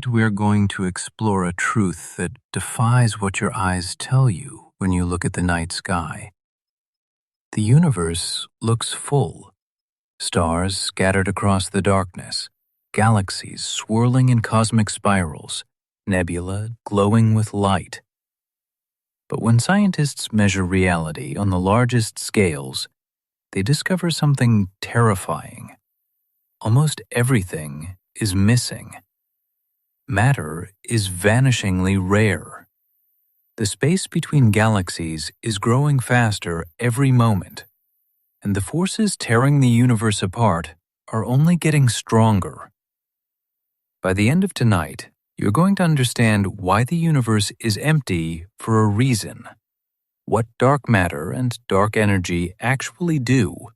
Tonight we're going to explore a truth that defies what your eyes tell you when you look at the night sky. The universe looks full. Stars scattered across the darkness, galaxies swirling in cosmic spirals, nebula glowing with light. But when scientists measure reality on the largest scales, they discover something terrifying. Almost everything is missing. Matter is vanishingly rare. The space between galaxies is growing faster every moment, and the forces tearing the universe apart are only getting stronger. By the end of tonight, you're going to understand why the universe is empty for a reason, what dark matter and dark energy actually do,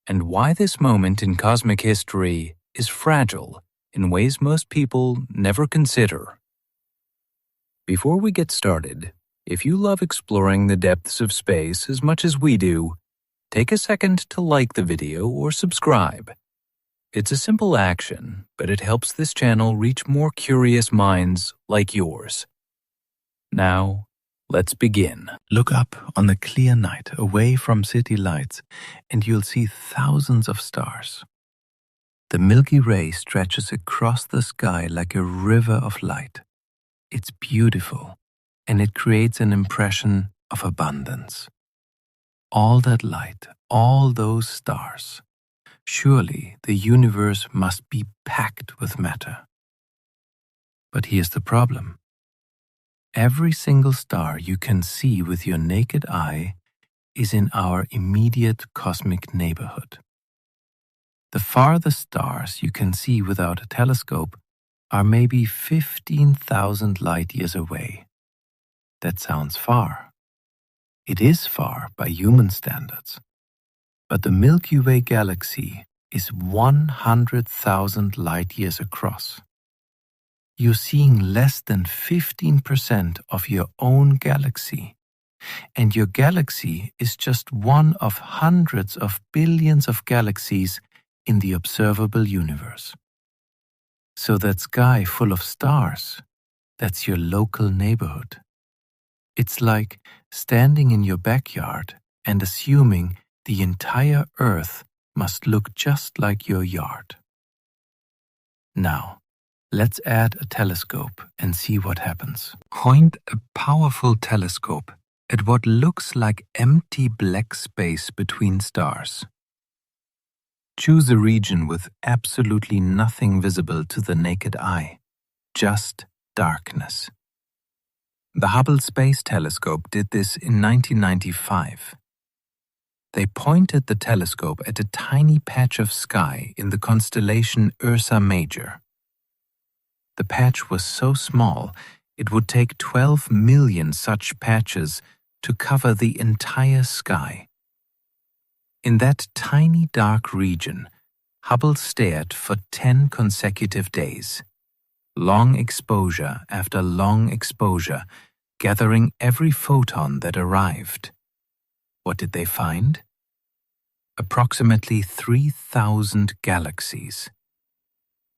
and why this moment in cosmic history is fragile in ways most people never consider. Before we get started, if you love exploring the depths of space as much as we do, take a second to like the video or subscribe. It's a simple action, but it helps this channel reach more curious minds like yours. Now, let's begin. Look up on the clear night away from city lights and you'll see thousands of stars. The Milky Way stretches across the sky like a river of light. It's beautiful, and it creates an impression of abundance. All that light, all those stars. Surely the universe must be packed with matter. But here's the problem. Every single star you can see with your naked eye is in our immediate cosmic neighborhood. The farthest stars you can see without a telescope are maybe 15,000 light years away. That sounds far. It is far by human standards. But the Milky Way galaxy is 100,000 light years across. You're seeing less than 15% of your own galaxy, and your galaxy is just one of hundreds of billions of galaxies in the observable universe. So that sky full of stars, that's your local neighborhood. It's like standing in your backyard and assuming the entire Earth must look just like your yard. Now, let's add a telescope and see what happens. Point a powerful telescope at what looks like empty black space between stars. Choose a region with absolutely nothing visible to the naked eye, just darkness. The Hubble Space Telescope did this in 1995. They pointed the telescope at a tiny patch of sky in the constellation Ursa Major. The patch was so small, it would take 12 million such patches to cover the entire sky. In that tiny dark region, Hubble stared for 10 consecutive days. Long exposure after long exposure, gathering every photon that arrived. What did they find? Approximately 3,000 galaxies.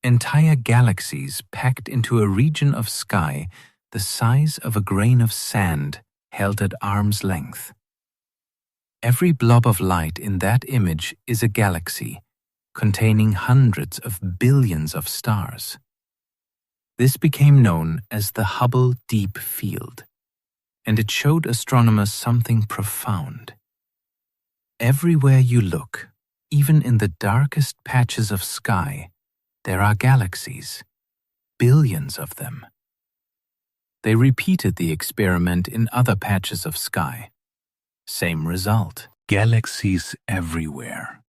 Entire galaxies packed into a region of sky the size of a grain of sand held at arm's length. Every blob of light in that image is a galaxy, containing hundreds of billions of stars. This became known as the Hubble Deep Field, and it showed astronomers something profound. Everywhere you look, even in the darkest patches of sky, there are galaxies, billions of them. They repeated the experiment in other patches of sky. Same result. Galaxies everywhere.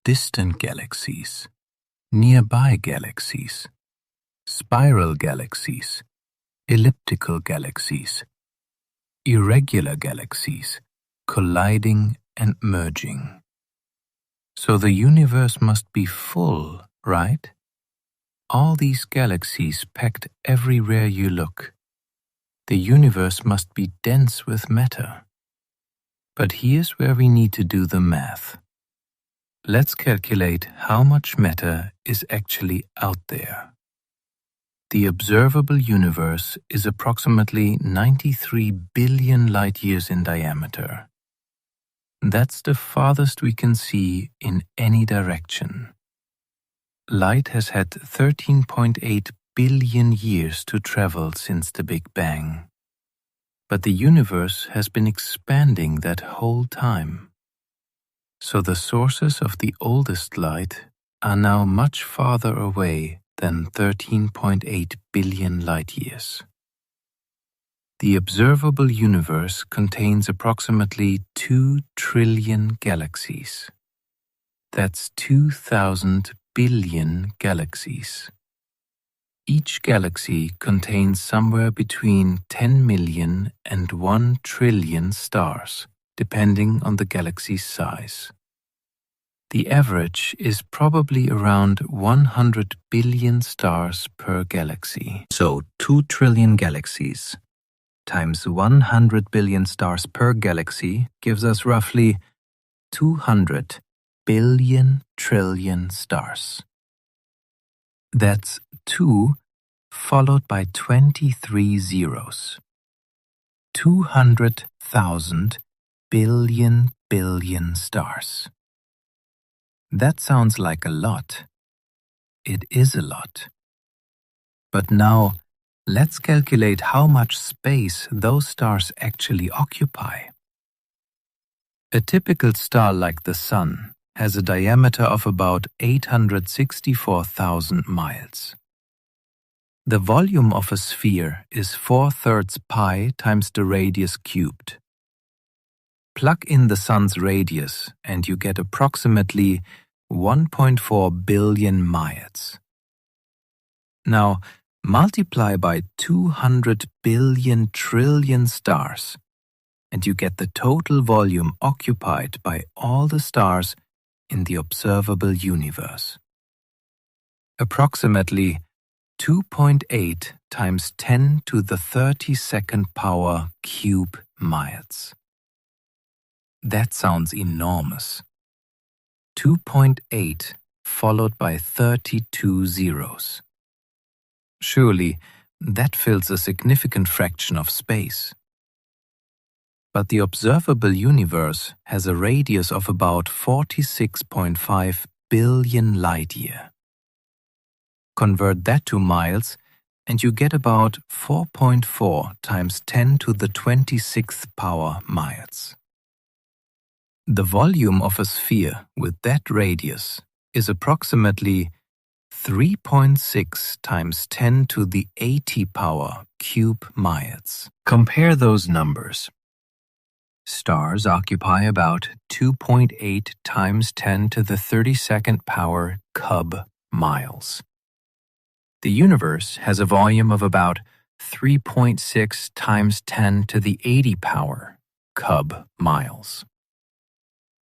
Distant galaxies, nearby galaxies, spiral galaxies, elliptical galaxies, irregular galaxies, colliding and merging. So the universe must be full, right? All these galaxies packed everywhere you look. The universe must be dense with matter. But here's where we need to do the math. Let's calculate how much matter is actually out there. The observable universe is approximately 93 billion light-years in diameter. That's the farthest we can see in any direction. Light has had 13.8 billion years to travel since the Big Bang. But the universe has been expanding that whole time. So the sources of the oldest light are now much farther away than 13.8 billion light-years. The observable universe contains approximately 2 trillion galaxies. That's 2,000 billion galaxies. Each galaxy contains somewhere between 10 million and 1 trillion stars, depending on the galaxy's size. The average is probably around 100 billion stars per galaxy. So 2 trillion galaxies times 100 billion stars per galaxy gives us roughly 200 billion trillion stars. That's 2 followed by 23 zeros. 200,000 billion stars. That sounds like a lot. It is a lot. But now, let's calculate how much space those stars actually occupy. A typical star like the Sun has a diameter of about 864,000 miles. The volume of a sphere is 4/3 pi times the radius cubed. Plug in the Sun's radius and you get approximately 1.4 billion miles. Now, multiply by 200 billion trillion stars and you get the total volume occupied by all the stars in the observable universe. Approximately 2.8 times 10 to the 32nd power cube miles. That sounds enormous. 2.8 followed by 32 zeros. Surely, that fills a significant fraction of space. But the observable universe has a radius of about 46.5 billion light-year. Convert that to miles, and you get about 4.4 times 10 to the 26th power miles. The volume of a sphere with that radius is approximately 3.6 times 10 to the 80 power cube miles. Compare those numbers. Stars occupy about 2.8 times 10 to the 32nd power cub miles. The universe has a volume of about 3.6 times 10 to the 80 power cub miles.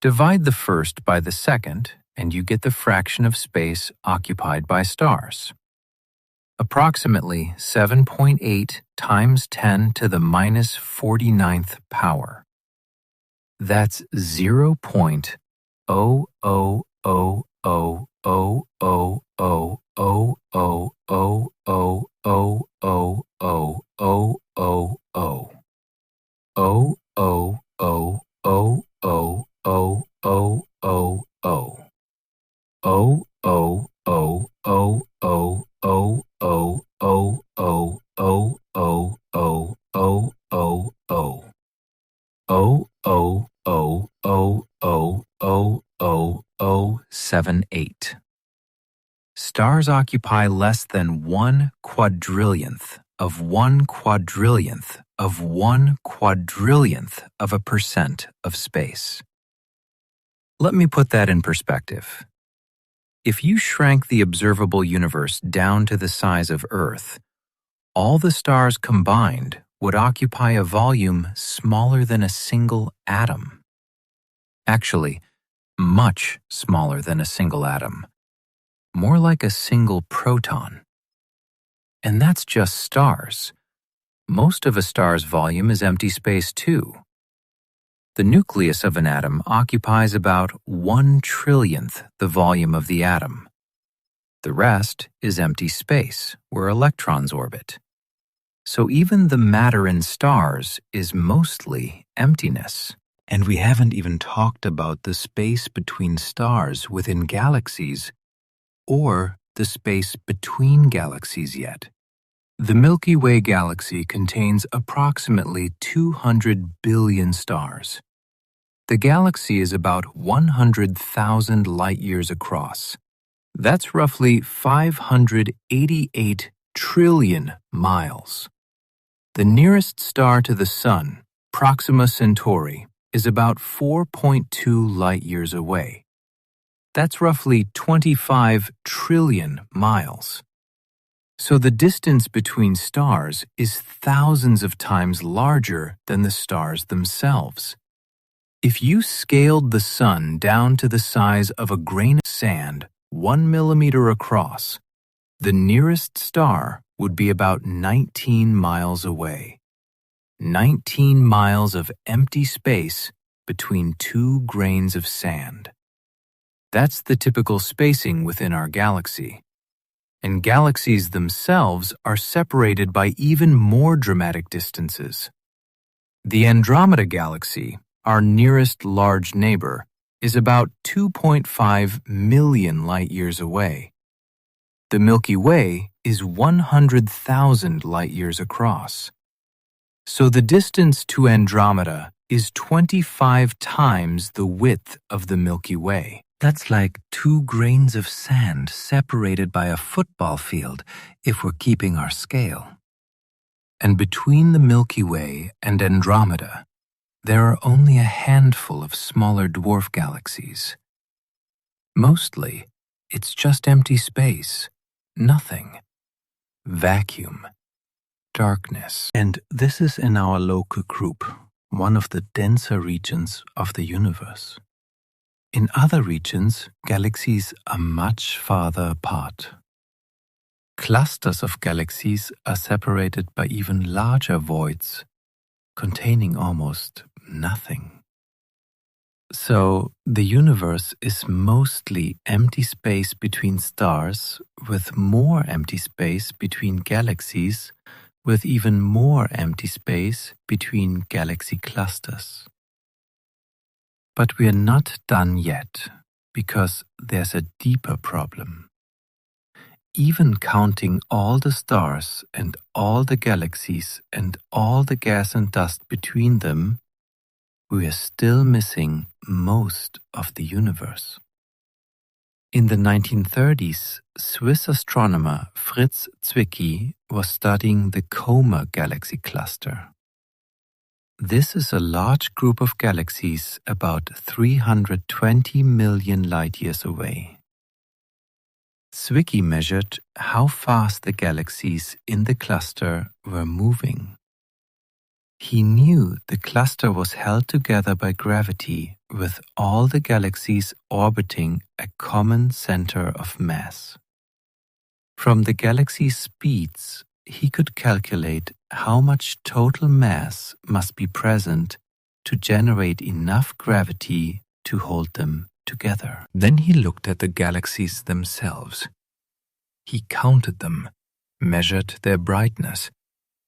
Divide the first by the second, and you get the fraction of space occupied by stars. Approximately 7.8 times 10 to the minus 49th power. That's 0.00000000078. Stars occupy less than 1 quadrillionth of 1 quadrillionth of 1 quadrillionth of a percent of space. Let me put that in perspective. If you shrank the observable universe down to the size of Earth, all the stars combined would occupy a volume smaller than a single atom. Actually, much smaller than a single atom. More like a single proton. And that's just stars. Most of a star's volume is empty space too. The nucleus of an atom occupies about 1 trillionth the volume of the atom. The rest is empty space, where electrons orbit. So even the matter in stars is mostly emptiness. And we haven't even talked about the space between stars within galaxies or the space between galaxies yet. The Milky Way galaxy contains approximately 200 billion stars. The galaxy is about 100,000 light-years across. That's roughly 588 trillion miles. The nearest star to the Sun, Proxima Centauri, is about 4.2 light-years away. That's roughly 25 trillion miles. So the distance between stars is thousands of times larger than the stars themselves. If you scaled the Sun down to the size of a grain of sand 1 millimeter across, the nearest star would be about 19 miles away. 19 miles of empty space between 2 grains of sand. That's the typical spacing within our galaxy. And galaxies themselves are separated by even more dramatic distances. The Andromeda Galaxy, our nearest large neighbor, is about 2.5 million light-years away. The Milky Way is 100,000 light-years across. So the distance to Andromeda is 25 times the width of the Milky Way. That's like 2 grains of sand separated by a football field if we're keeping our scale. And between the Milky Way and Andromeda, there are only a handful of smaller dwarf galaxies. Mostly, it's just empty space, nothing, vacuum, darkness. And this is in our local group, one of the denser regions of the universe. In other regions, galaxies are much farther apart. Clusters of galaxies are separated by even larger voids, containing almost nothing. So, the universe is mostly empty space between stars, with more empty space between galaxies, with even more empty space between galaxy clusters. But we are not done yet, because there's a deeper problem. Even counting all the stars and all the galaxies and all the gas and dust between them, we are still missing most of the universe. In the 1930s, Swiss astronomer Fritz Zwicky was studying the Coma galaxy cluster. This is a large group of galaxies about 320 million light-years away. Zwicky measured how fast the galaxies in the cluster were moving. He knew the cluster was held together by gravity, with all the galaxies orbiting a common center of mass. From the galaxy's speeds, he could calculate how much total mass must be present to generate enough gravity to hold them together. Then he looked at the galaxies themselves. He counted them, measured their brightness,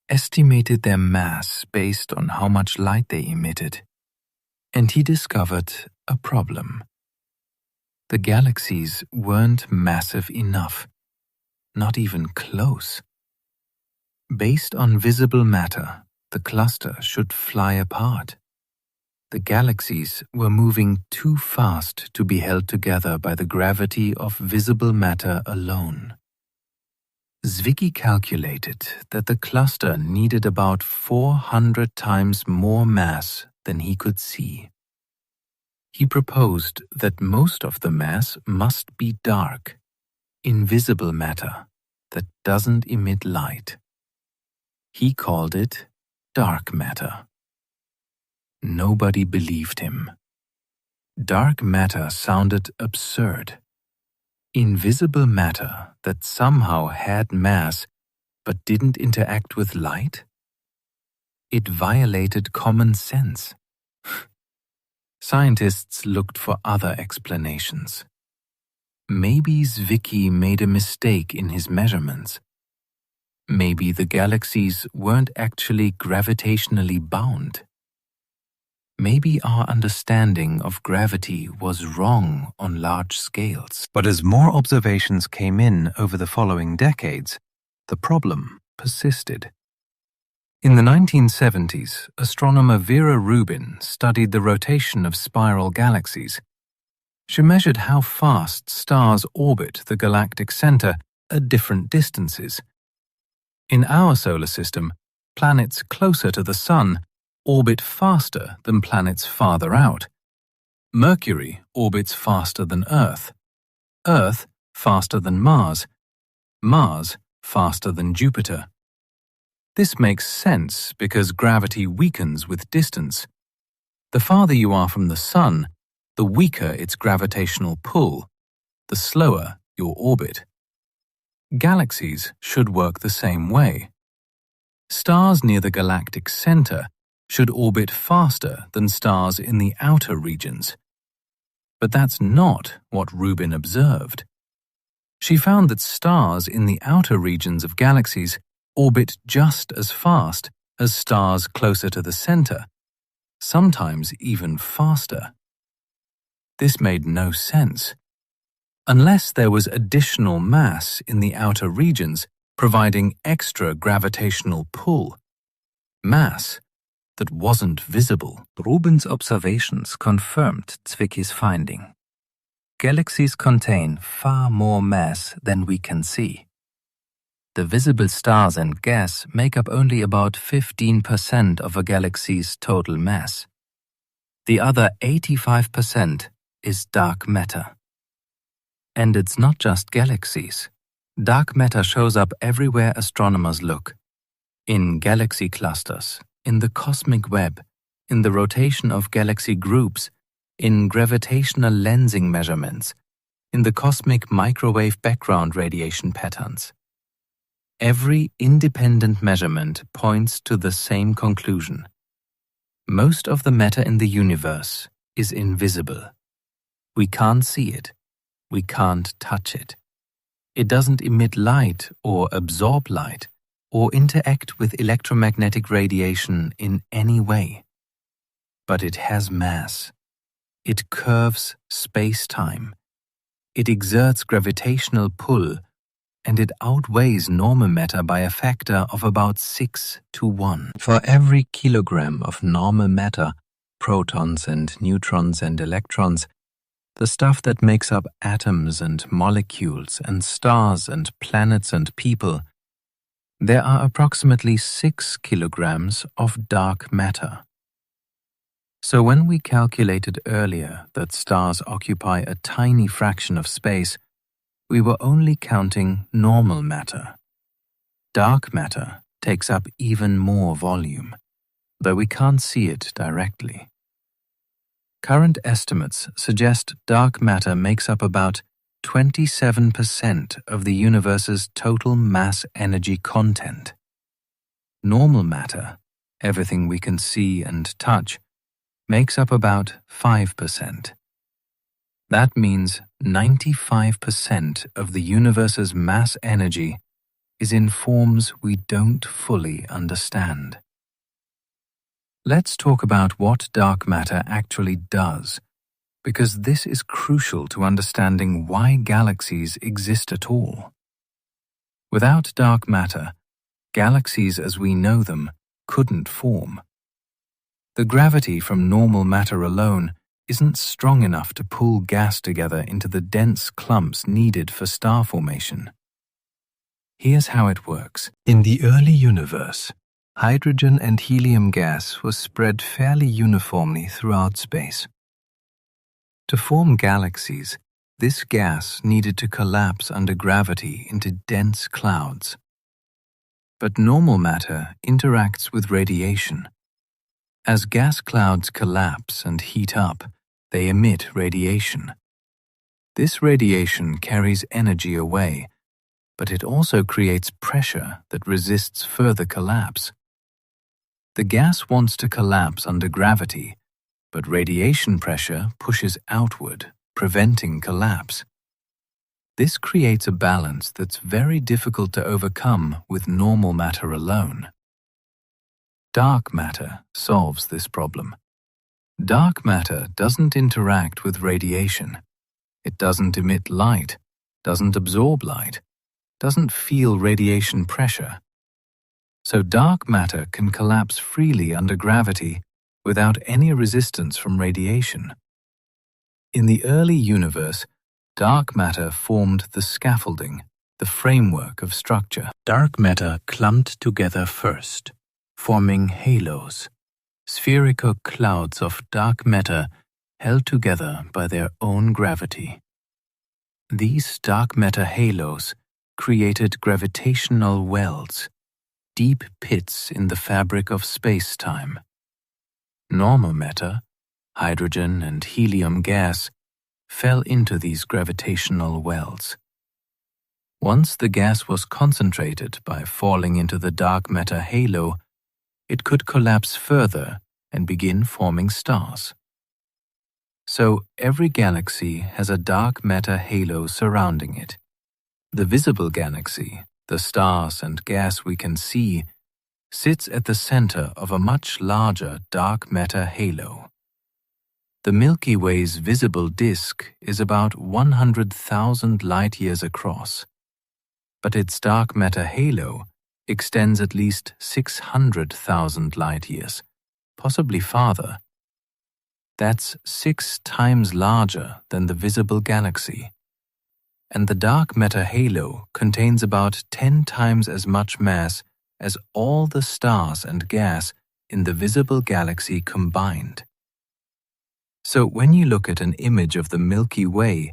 estimated their mass based on how much light they emitted, and he discovered a problem. The galaxies weren't massive enough, not even close. Based on visible matter, the cluster should fly apart. The galaxies were moving too fast to be held together by the gravity of visible matter alone. Zwicky calculated that the cluster needed about 400 times more mass than he could see. He proposed that most of the mass must be dark, invisible matter that doesn't emit light. He called it dark matter. Nobody believed him. Dark matter sounded absurd. Invisible matter that somehow had mass but didn't interact with light? It violated common sense. Scientists looked for other explanations. maybe Zwicky made a mistake in his measurements. Maybe the galaxies weren't actually gravitationally bound. Maybe our understanding of gravity was wrong on large scales. But as more observations came in over the following decades, the problem persisted. In the 1970s, astronomer Vera Rubin studied the rotation of spiral galaxies. She measured how fast stars orbit the galactic center at different distances. In our solar system, planets closer to the Sun orbit faster than planets farther out. Mercury orbits faster than Earth, Earth faster than Mars, Mars faster than Jupiter. This makes sense because gravity weakens with distance. The farther you are from the Sun, the weaker its gravitational pull, the slower your orbit. Galaxies should work the same way. Stars near the galactic center should orbit faster than stars in the outer regions. But that's not what Rubin observed. She found that stars in the outer regions of galaxies orbit just as fast as stars closer to the center, sometimes even faster. This made no sense. Unless there was additional mass in the outer regions providing extra gravitational pull, mass that wasn't visible. Rubin's observations confirmed Zwicky's finding. Galaxies contain far more mass than we can see. The visible stars and gas make up only about 15% of a galaxy's total mass. The other 85% is dark matter. And it's not just galaxies. Dark matter shows up everywhere astronomers look. In galaxy clusters, in the cosmic web, in the rotation of galaxy groups, in gravitational lensing measurements, in the cosmic microwave background radiation patterns. Every independent measurement points to the same conclusion. Most of the matter in the universe is invisible. We can't see it. We can't touch it. It doesn't emit light or absorb light or interact with electromagnetic radiation in any way. But it has mass. It curves space-time. It exerts gravitational pull, and it outweighs normal matter by a factor of about 6 to 1. For every kilogram of normal matter, protons and neutrons and electrons, the stuff that makes up atoms and molecules and stars and planets and people, there are approximately 6 kilograms of dark matter. So when we calculated earlier that stars occupy a tiny fraction of space, we were only counting normal matter. Dark matter takes up even more volume, though we can't see it directly. Current estimates suggest dark matter makes up about 27% of the universe's total mass energy content. Normal matter, everything we can see and touch, makes up about 5%. That means 95% of the universe's mass energy is in forms we don't fully understand. Let's talk about what dark matter actually does, because this is crucial to understanding why galaxies exist at all. Without dark matter, galaxies as we know them couldn't form. The gravity from normal matter alone isn't strong enough to pull gas together into the dense clumps needed for star formation. Here's how it works. In the early universe, hydrogen and helium gas was spread fairly uniformly throughout space. To form galaxies, this gas needed to collapse under gravity into dense clouds. But normal matter interacts with radiation. As gas clouds collapse and heat up, they emit radiation. This radiation carries energy away, but it also creates pressure that resists further collapse. The gas wants to collapse under gravity, but radiation pressure pushes outward, preventing collapse. This creates a balance that's very difficult to overcome with normal matter alone. Dark matter solves this problem. Dark matter doesn't interact with radiation. It doesn't emit light, doesn't absorb light, doesn't feel radiation pressure. So dark matter can collapse freely under gravity without any resistance from radiation. In the early universe, dark matter formed the scaffolding, the framework of structure. Dark matter clumped together first, forming halos, spherical clouds of dark matter held together by their own gravity. These dark matter halos created gravitational wells, deep pits in the fabric of space-time. Normal matter, hydrogen and helium gas, fell into these gravitational wells. Once the gas was concentrated by falling into the dark matter halo, it could collapse further and begin forming stars. So every galaxy has a dark matter halo surrounding it. The visible galaxy, the stars and gas we can see, sits at the center of a much larger dark matter halo. The Milky Way's visible disk is about 100,000 light-years across, but its dark matter halo extends at least 600,000 light-years, possibly farther. That's 6 times larger than the visible galaxy. And the dark matter halo contains about 10 times as much mass as all the stars and gas in the visible galaxy combined. So when you look at an image of the Milky Way,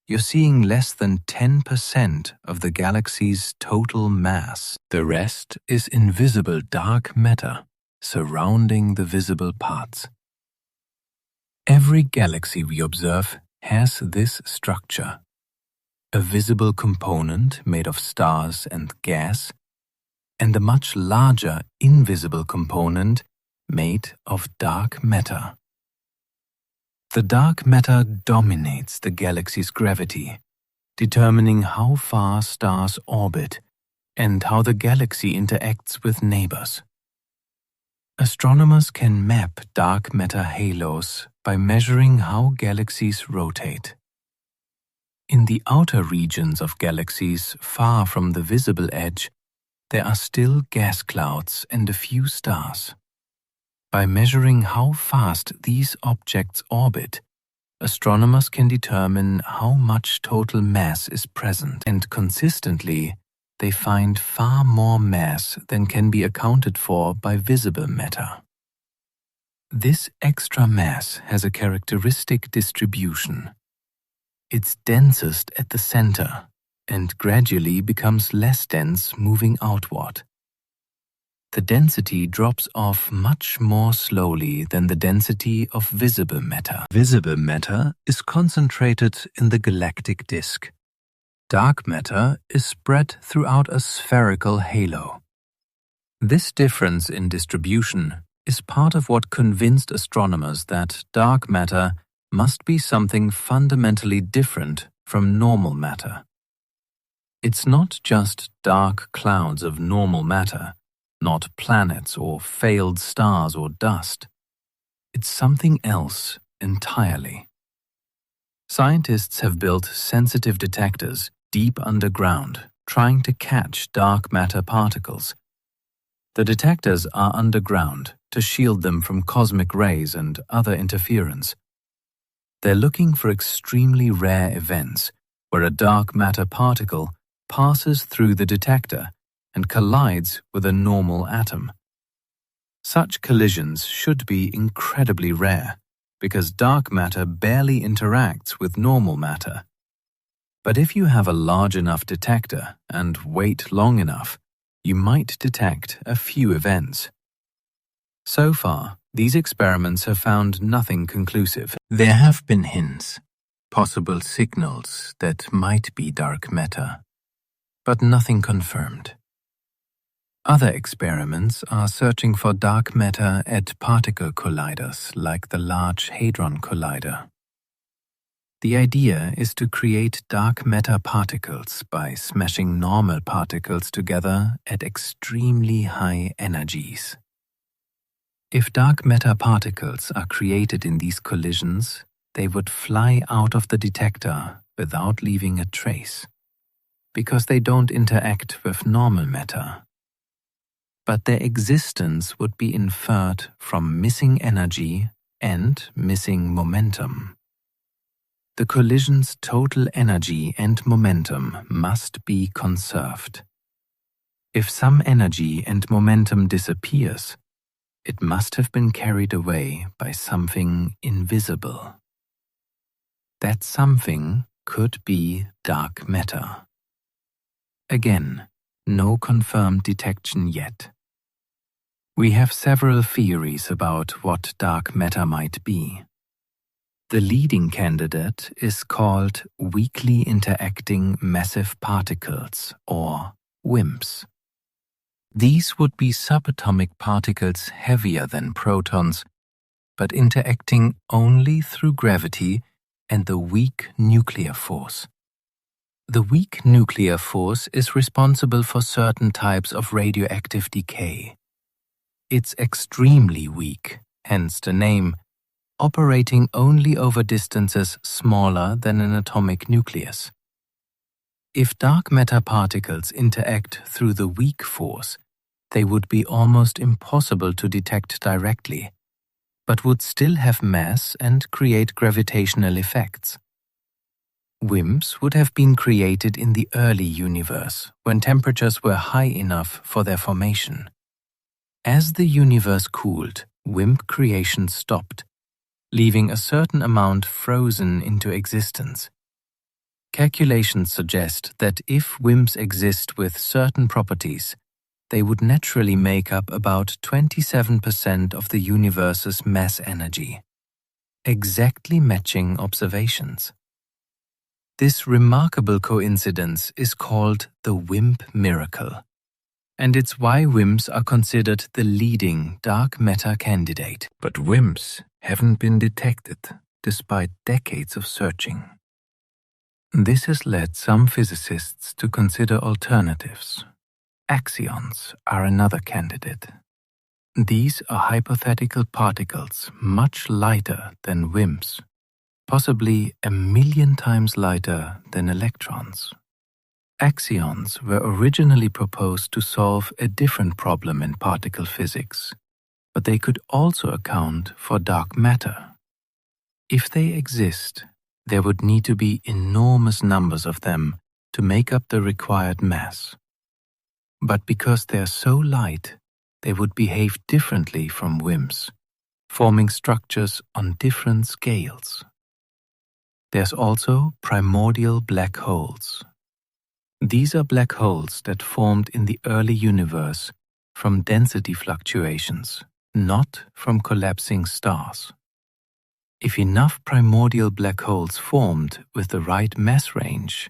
you're seeing less than 10% of the galaxy's total mass. The rest is invisible dark matter surrounding the visible parts. Every galaxy we observe has this structure: a visible component made of stars and gas, and a much larger invisible component made of dark matter. The dark matter dominates the galaxy's gravity, determining how far stars orbit and how the galaxy interacts with neighbors. Astronomers can map dark matter halos by measuring how galaxies rotate. In the outer regions of galaxies far from the visible edge, there are still gas clouds and a few stars. By measuring how fast these objects orbit, astronomers can determine how much total mass is present, and consistently, they find far more mass than can be accounted for by visible matter. This extra mass has a characteristic distribution. It's densest at the center and gradually becomes less dense moving outward. The density drops off much more slowly than the density of visible matter. Visible matter is concentrated in the galactic disk. Dark matter is spread throughout a spherical halo. This difference in distribution is part of what convinced astronomers that dark matter must be something fundamentally different from normal matter. It's not just dark clouds of normal matter, not planets or failed stars or dust. It's something else entirely. Scientists have built sensitive detectors deep underground, trying to catch dark matter particles. The detectors are underground to shield them from cosmic rays and other interference. They're looking for extremely rare events where a dark matter particle passes through the detector and collides with a normal atom. Such collisions should be incredibly rare, because dark matter barely interacts with normal matter. But if you have a large enough detector and wait long enough, you might detect a few events. So far, these experiments have found nothing conclusive. There have been hints, possible signals that might be dark matter, but nothing confirmed. Other experiments are searching for dark matter at particle colliders like the Large Hadron Collider. The idea is to create dark matter particles by smashing normal particles together at extremely high energies. If dark matter particles are created in these collisions, they would fly out of the detector without leaving a trace, because they don't interact with normal matter. But their existence would be inferred from missing energy and missing momentum. The collision's total energy and momentum must be conserved. If some energy and momentum disappears, it must have been carried away by something invisible. That something could be dark matter. Again, no confirmed detection yet. We have several theories about what dark matter might be. The leading candidate is called weakly interacting massive particles, or WIMPs. These would be subatomic particles heavier than protons, but interacting only through gravity and the weak nuclear force. The weak nuclear force is responsible for certain types of radioactive decay. It's extremely weak, hence the name, operating only over distances smaller than an atomic nucleus. If dark matter particles interact through the weak force, they would be almost impossible to detect directly, but would still have mass and create gravitational effects. WIMPs would have been created in the early universe, when temperatures were high enough for their formation. As the universe cooled, WIMP creation stopped, leaving a certain amount frozen into existence. Calculations suggest that if WIMPs exist with certain properties, they would naturally make up about 27% of the universe's mass energy, exactly matching observations. This remarkable coincidence is called the WIMP miracle, and it's why WIMPs are considered the leading dark matter candidate. But WIMPs haven't been detected, despite decades of searching. This has led some physicists to consider alternatives. Axions are another candidate. These are hypothetical particles much lighter than WIMPs, possibly 1,000,000 times lighter than electrons. Axions were originally proposed to solve a different problem in particle physics, but they could also account for dark matter. If they exist, there would need to be enormous numbers of them to make up the required mass. But because they are so light, they would behave differently from WIMPs, forming structures on different scales. There's also primordial black holes. These are black holes that formed in the early universe from density fluctuations, not from collapsing stars. If enough primordial black holes formed with the right mass range,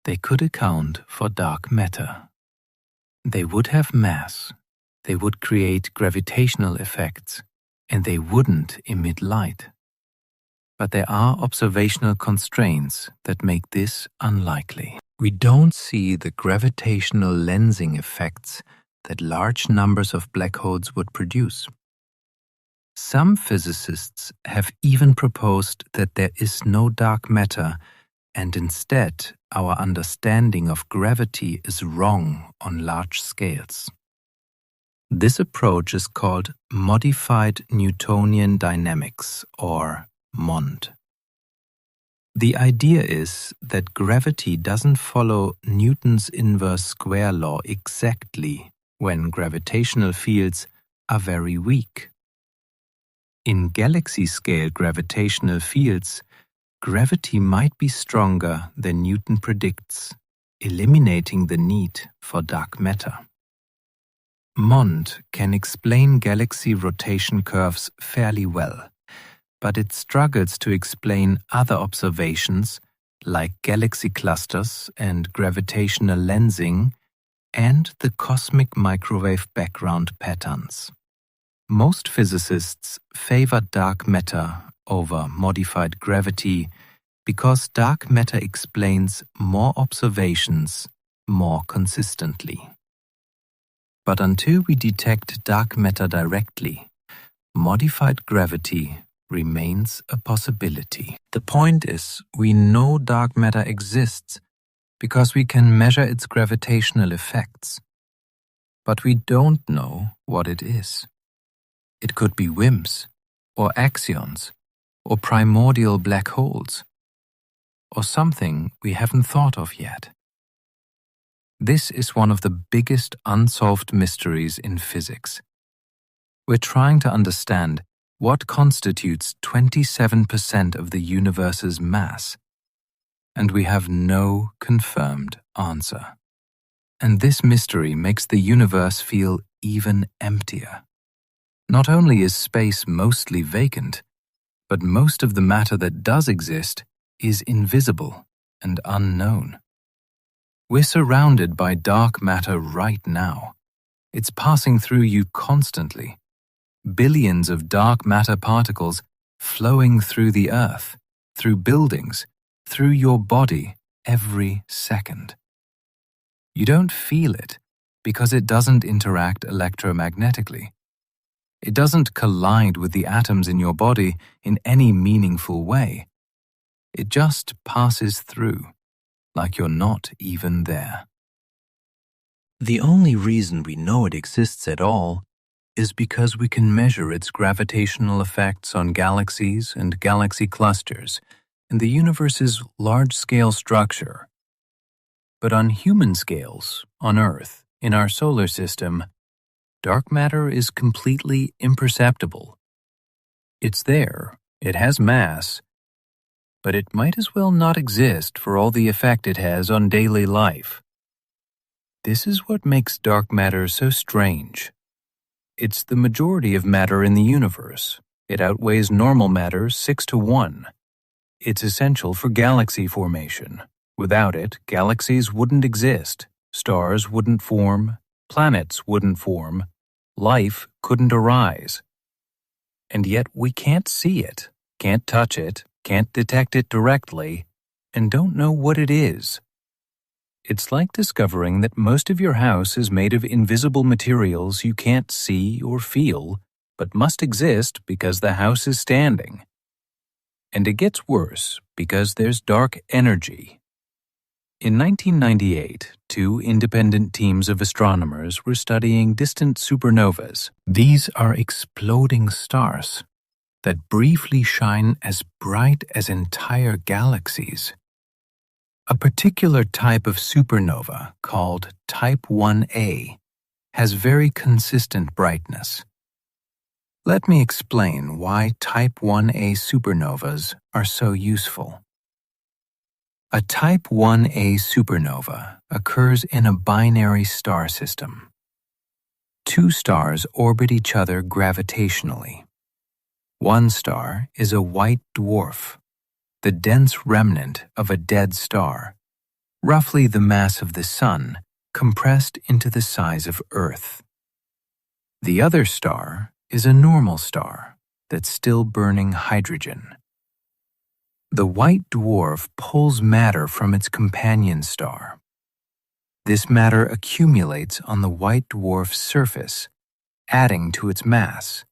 they could account for dark matter. They would have mass, they would create gravitational effects, and they wouldn't emit light. But there are observational constraints that make this unlikely. We don't see the gravitational lensing effects that large numbers of black holes would produce. Some physicists have even proposed that there is no dark matter, and instead our understanding of gravity is wrong on large scales. This approach is called modified Newtonian dynamics, or MOND. The idea is that gravity doesn't follow Newton's inverse square law exactly when gravitational fields are very weak. In galaxy-scale gravitational fields, gravity might be stronger than Newton predicts, eliminating the need for dark matter. MOND can explain galaxy rotation curves fairly well, but it struggles to explain other observations like galaxy clusters and gravitational lensing and the cosmic microwave background patterns. Most physicists favor dark matter over modified gravity Because dark matter explains more observations more consistently. But until we detect dark matter directly, modified gravity remains a possibility. The point is, we know dark matter exists because we can measure its gravitational effects. But we don't know what it is. It could be WIMPs, or axions, or primordial black holes, or something we haven't thought of yet. This is one of the biggest unsolved mysteries in physics. We're trying to understand what constitutes 27% of the universe's mass, and we have no confirmed answer. And this mystery makes the universe feel even emptier. Not only is space mostly vacant, but most of the matter that does exist is invisible and unknown. We're surrounded by dark matter right now. It's passing through you constantly. Billions of dark matter particles flowing through the earth, through buildings, through your body every second. You don't feel it because it doesn't interact electromagnetically. It doesn't collide with the atoms in your body in any meaningful way. It just passes through, like you're not even there. The only reason we know it exists at all is because we can measure its gravitational effects on galaxies and galaxy clusters and the universe's large-scale structure. But on human scales, on Earth, in our solar system, dark matter is completely imperceptible. It's there, it has mass, but it might as well not exist for all the effect it has on daily life. This is what makes dark matter so strange. It's the majority of matter in the universe. It outweighs normal matter 6 to 1. It's essential for galaxy formation. Without it, galaxies wouldn't exist, stars wouldn't form, planets wouldn't form, life couldn't arise. And yet we can't see it, can't touch it, can't detect it directly, and don't know what it is. It's like discovering that most of your house is made of invisible materials you can't see or feel, but must exist because the house is standing. And it gets worse because there's dark energy. In 1998, 2 independent teams of astronomers were studying distant supernovas. These are exploding stars that briefly shine as bright as entire galaxies. A particular type of supernova, called Type 1a, has very consistent brightness. Let me explain why Type 1a supernovas are so useful. A Type 1a supernova occurs in a binary star system. 2 stars orbit each other gravitationally. One star is a white dwarf, the dense remnant of a dead star, roughly the mass of the Sun, compressed into the size of Earth. The other star is a normal star that's still burning hydrogen. The white dwarf pulls matter from its companion star. This matter accumulates on the white dwarf's surface, adding to its mass.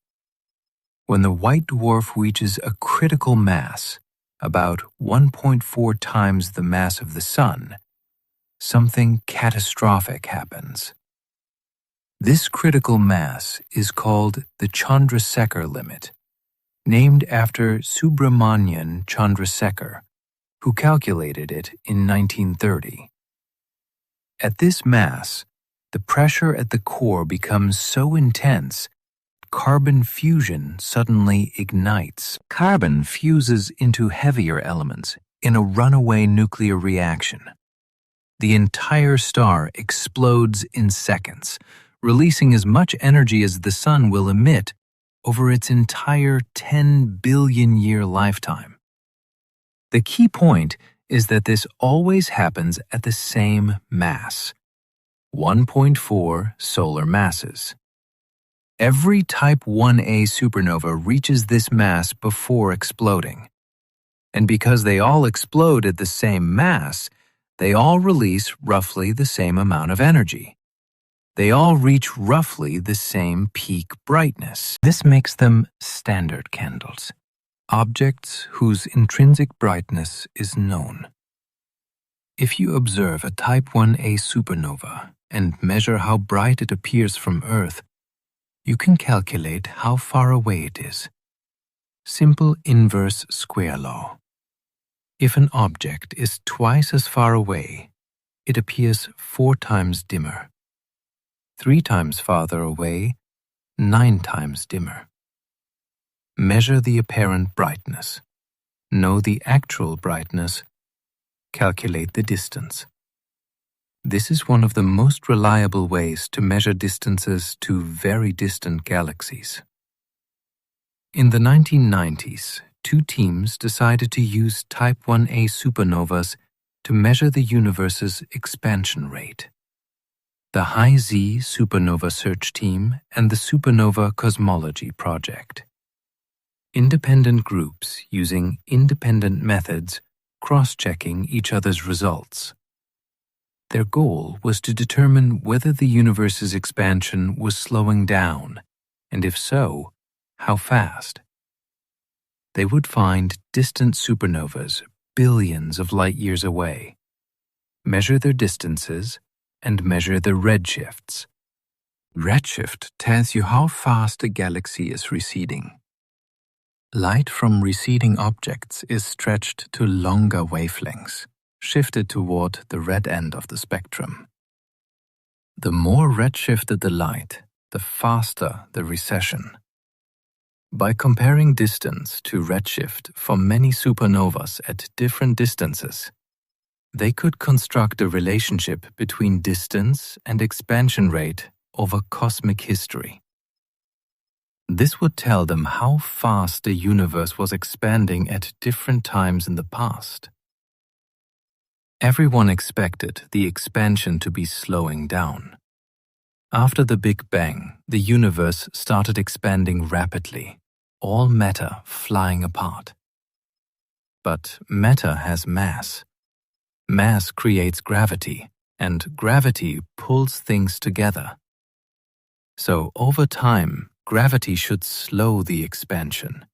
When the white dwarf reaches a critical mass, about 1.4 times the mass of the Sun, something catastrophic happens. This critical mass is called the Chandrasekhar limit, named after Subramanian Chandrasekhar, who calculated it in 1930. At this mass, the pressure at the core becomes so intense, carbon fusion suddenly ignites. Carbon fuses into heavier elements in a runaway nuclear reaction. The entire star explodes in seconds, releasing as much energy as the Sun will emit over its entire 10 billion year lifetime. The key point is that this always happens at the same mass, 1.4 solar masses. Every Type 1a supernova reaches this mass before exploding. And because they all explode at the same mass, they all release roughly the same amount of energy. They all reach roughly the same peak brightness. This makes them standard candles, objects whose intrinsic brightness is known. If you observe a Type 1a supernova and measure how bright it appears from Earth, you can calculate how far away it is. Simple inverse square law. If an object is twice as far away, it appears 4 times dimmer. 3 times farther away, 9 times dimmer. Measure the apparent brightness. Know the actual brightness. Calculate the distance. This is one of the most reliable ways to measure distances to very distant galaxies. In the 1990s, 2 teams decided to use Type 1a supernovas to measure the universe's expansion rate. The High-Z Supernova Search Team and the Supernova Cosmology Project. Independent groups using independent methods cross-checking each other's results. Their goal was to determine whether the universe's expansion was slowing down, and if so, how fast. They would find distant supernovas billions of light-years away, measure their distances, and measure their redshifts. Redshift tells you how fast a galaxy is receding. Light from receding objects is stretched to longer wavelengths, shifted toward the red end of the spectrum. The more redshifted the light, the faster the recession. By comparing distance to redshift for many supernovas at different distances, they could construct a relationship between distance and expansion rate over cosmic history. This would tell them how fast the universe was expanding at different times in the past. Everyone expected the expansion to be slowing down. After the Big Bang, the universe started expanding rapidly, all matter flying apart. But matter has mass. Mass creates gravity, and gravity pulls things together. So over time, gravity should slow the expansion.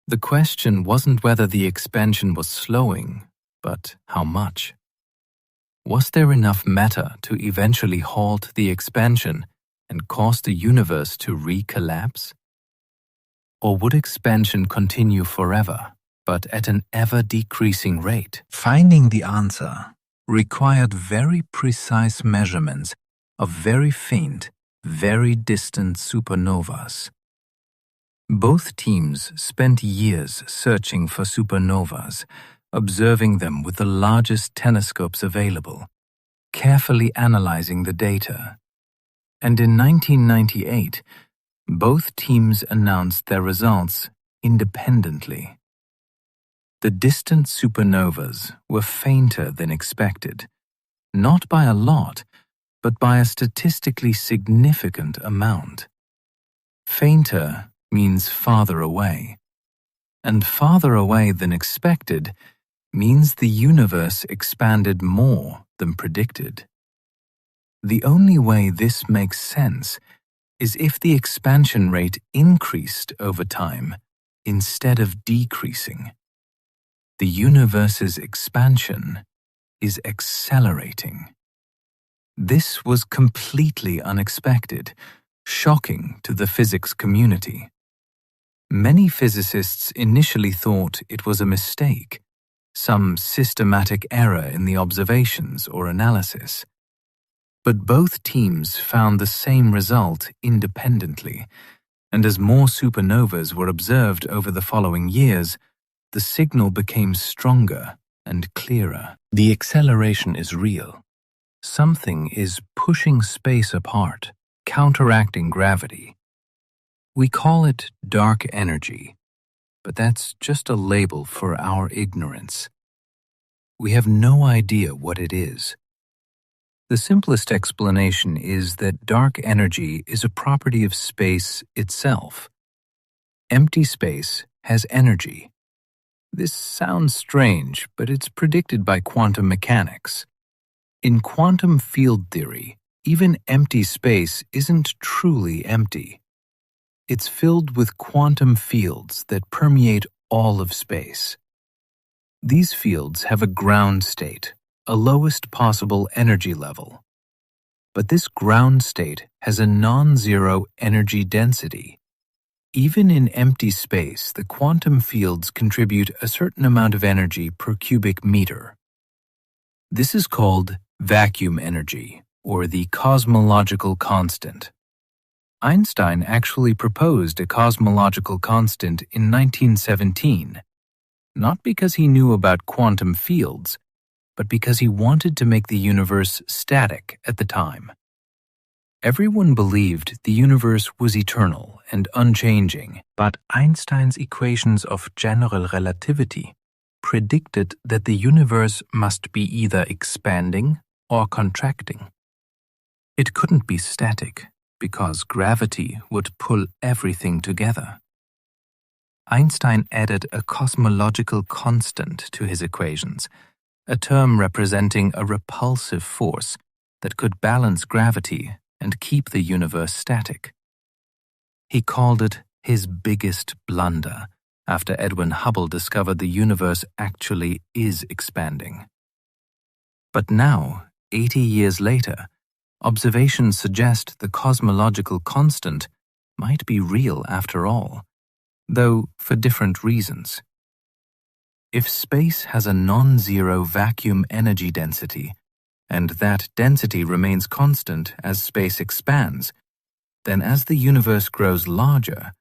The question wasn't whether the expansion was slowing, but how much. Was there enough matter to eventually halt the expansion and cause the universe to recollapse? Or would expansion continue forever, but at an ever-decreasing rate? Finding the answer required very precise measurements of very faint, very distant supernovas. Both teams spent years searching for supernovas, observing them with the largest telescopes available, carefully analyzing the data. And in 1998, both teams announced their results independently. The distant supernovas were fainter than expected, not by a lot, but by a statistically significant amount. Fainter means farther away, and farther away than expected means the universe expanded more than predicted. The only way this makes sense is if the expansion rate increased over time instead of decreasing. The universe's expansion is accelerating. This was completely unexpected, shocking to the physics community. Many physicists initially thought it was a mistake, some systematic error in the observations or analysis. But both teams found the same result independently, and as more supernovas were observed over the following years, the signal became stronger and clearer. The acceleration is real. Something is pushing space apart, counteracting gravity. We call it dark energy, but that's just a label for our ignorance. We have no idea what it is. The simplest explanation is that dark energy is a property of space itself. Empty space has energy. This sounds strange, but it's predicted by quantum mechanics. In quantum field theory, even empty space isn't truly empty. It's filled with quantum fields that permeate all of space. These fields have a ground state, a lowest possible energy level. But this ground state has a non-zero energy density. Even in empty space, the quantum fields contribute a certain amount of energy per cubic meter. This is called vacuum energy, or the cosmological constant. Einstein actually proposed a cosmological constant in 1917, not because he knew about quantum fields, but because he wanted to make the universe static at the time. Everyone believed the universe was eternal and unchanging, but Einstein's equations of general relativity predicted that the universe must be either expanding or contracting. It couldn't be static, because gravity would pull everything together. Einstein added a cosmological constant to his equations, a term representing a repulsive force that could balance gravity and keep the universe static. He called it his biggest blunder after Edwin Hubble discovered the universe actually is expanding. But now, 80 years later, observations suggest the cosmological constant might be real after all, though for different reasons. If space has a non-zero vacuum energy density, and that density remains constant as space expands, then as the universe grows larger,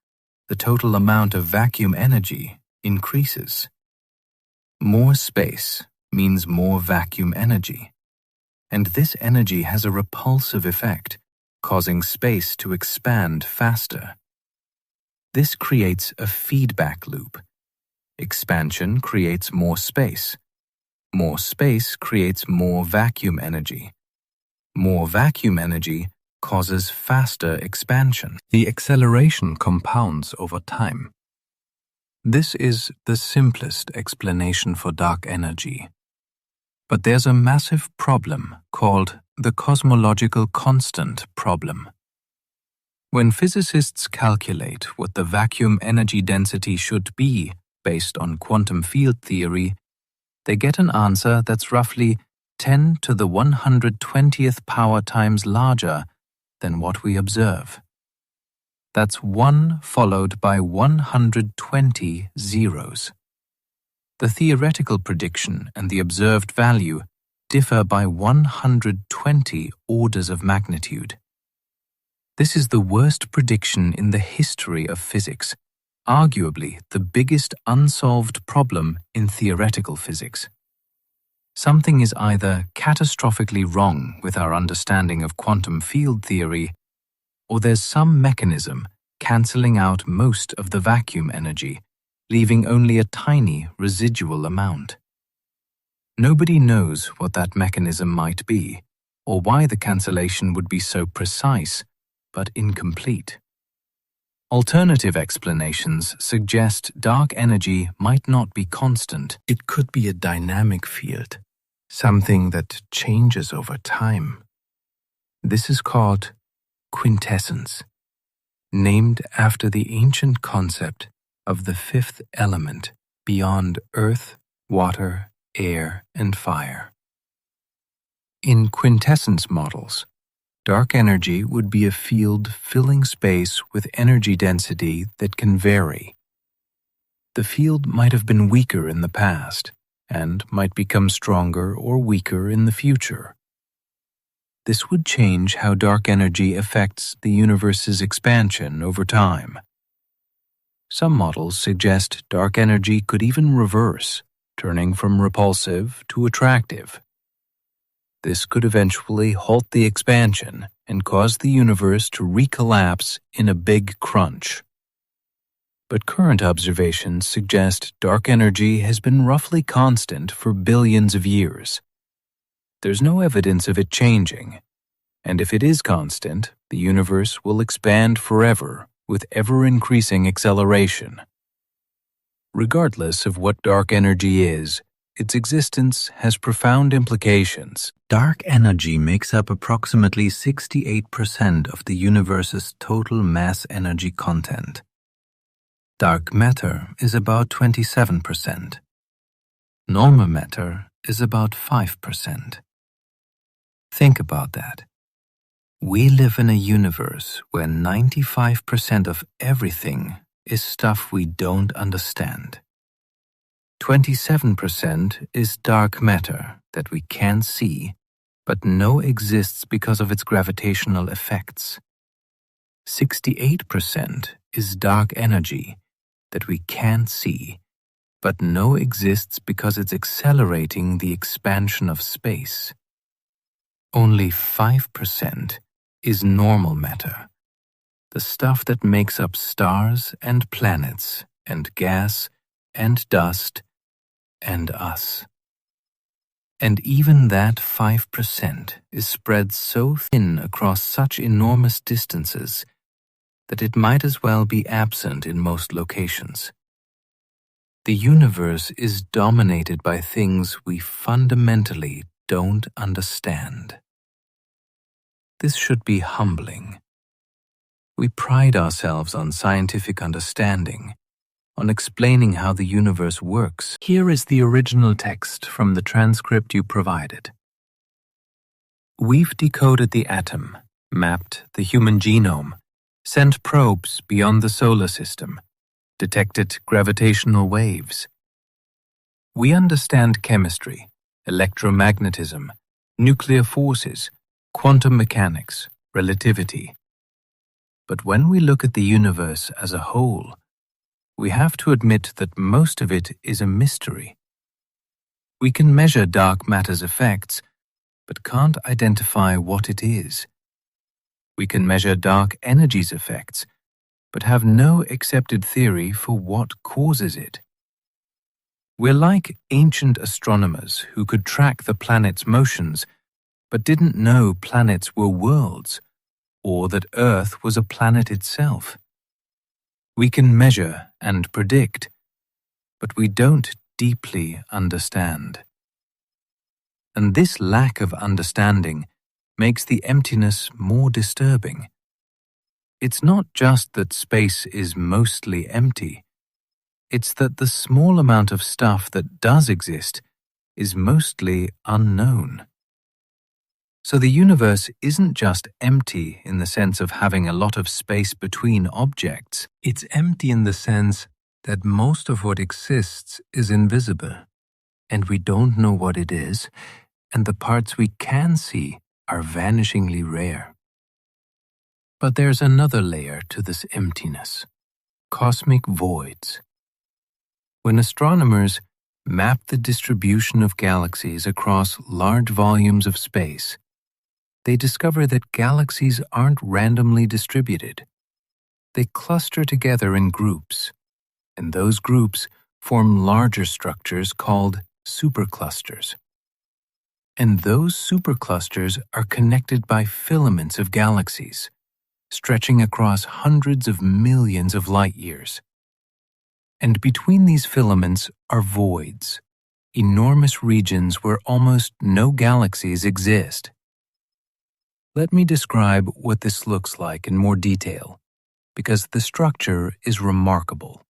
the total amount of vacuum energy increases. More space means more vacuum energy, and this energy has a repulsive effect, causing space to expand faster. This creates a feedback loop. Expansion creates more space. More space creates more vacuum energy. More vacuum energy causes faster expansion. The acceleration compounds over time. This is the simplest explanation for dark energy. But there's a massive problem called the cosmological constant problem. When physicists calculate what the vacuum energy density should be based on quantum field theory, they get an answer that's roughly 10 to the 120th power times larger than what we observe. That's 1 followed by 120 zeros. The theoretical prediction and the observed value differ by 120 orders of magnitude. This is the worst prediction in the history of physics, arguably the biggest unsolved problem in theoretical physics. Something is either catastrophically wrong with our understanding of quantum field theory, or there's some mechanism cancelling out most of the vacuum energy, leaving only a tiny residual amount. Nobody knows what that mechanism might be, or why the cancellation would be so precise, but incomplete. Alternative explanations suggest dark energy might not be constant. It could be a dynamic field, something that changes over time. This is called quintessence, named after the ancient concept of the fifth element beyond earth, water, air, and fire. In quintessence models, dark energy would be a field filling space with energy density that can vary. The field might have been weaker in the past and might become stronger or weaker in the future. This would change how dark energy affects the universe's expansion over time. Some models suggest dark energy could even reverse, turning from repulsive to attractive. This could eventually halt the expansion and cause the universe to recollapse in a big crunch. But current observations suggest dark energy has been roughly constant for billions of years. There's no evidence of it changing, and if it is constant, the universe will expand forever with ever-increasing acceleration. Regardless of what dark energy is, its existence has profound implications. Dark energy makes up approximately 68% of the universe's total mass energy content. Dark matter is about 27%. Normal matter is about 5%. Think about that. We live in a universe where 95% of everything is stuff we don't understand. 27% is dark matter that we can't see, but know exists because of its gravitational effects. 68% is dark energy that we can't see, but know exists because it's accelerating the expansion of space. Only 5% is normal matter, the stuff that makes up stars and planets and gas and dust and us. And even that 5% is spread so thin across such enormous distances that it might as well be absent in most locations. The universe is dominated by things we fundamentally don't understand. This should be humbling. We pride ourselves on scientific understanding, on explaining how the universe works. Here is the original text from the transcript you provided. We've decoded the atom, mapped the human genome, sent probes beyond the solar system, detected gravitational waves. We understand chemistry, electromagnetism, nuclear forces, quantum mechanics, relativity. But when we look at the universe as a whole, we have to admit that most of it is a mystery. We can measure dark matter's effects, but can't identify what it is. We can measure dark energy's effects, but have no accepted theory for what causes it. We're like ancient astronomers who could track the planet's motions, but didn't know planets were worlds, or that Earth was a planet itself. We can measure and predict, but we don't deeply understand. And this lack of understanding makes the emptiness more disturbing. It's not just that space is mostly empty, it's that the small amount of stuff that does exist is mostly unknown. So the universe isn't just empty in the sense of having a lot of space between objects. It's empty in the sense that most of what exists is invisible, and we don't know what it is, and the parts we can see are vanishingly rare. But there's another layer to this emptiness: cosmic voids. When astronomers map the distribution of galaxies across large volumes of space, they discover that galaxies aren't randomly distributed. They cluster together in groups, and those groups form larger structures called superclusters. And those superclusters are connected by filaments of galaxies, stretching across hundreds of millions of light years. And between these filaments are voids, enormous regions where almost no galaxies exist. Let me describe what this looks like in more detail, because the structure is remarkable.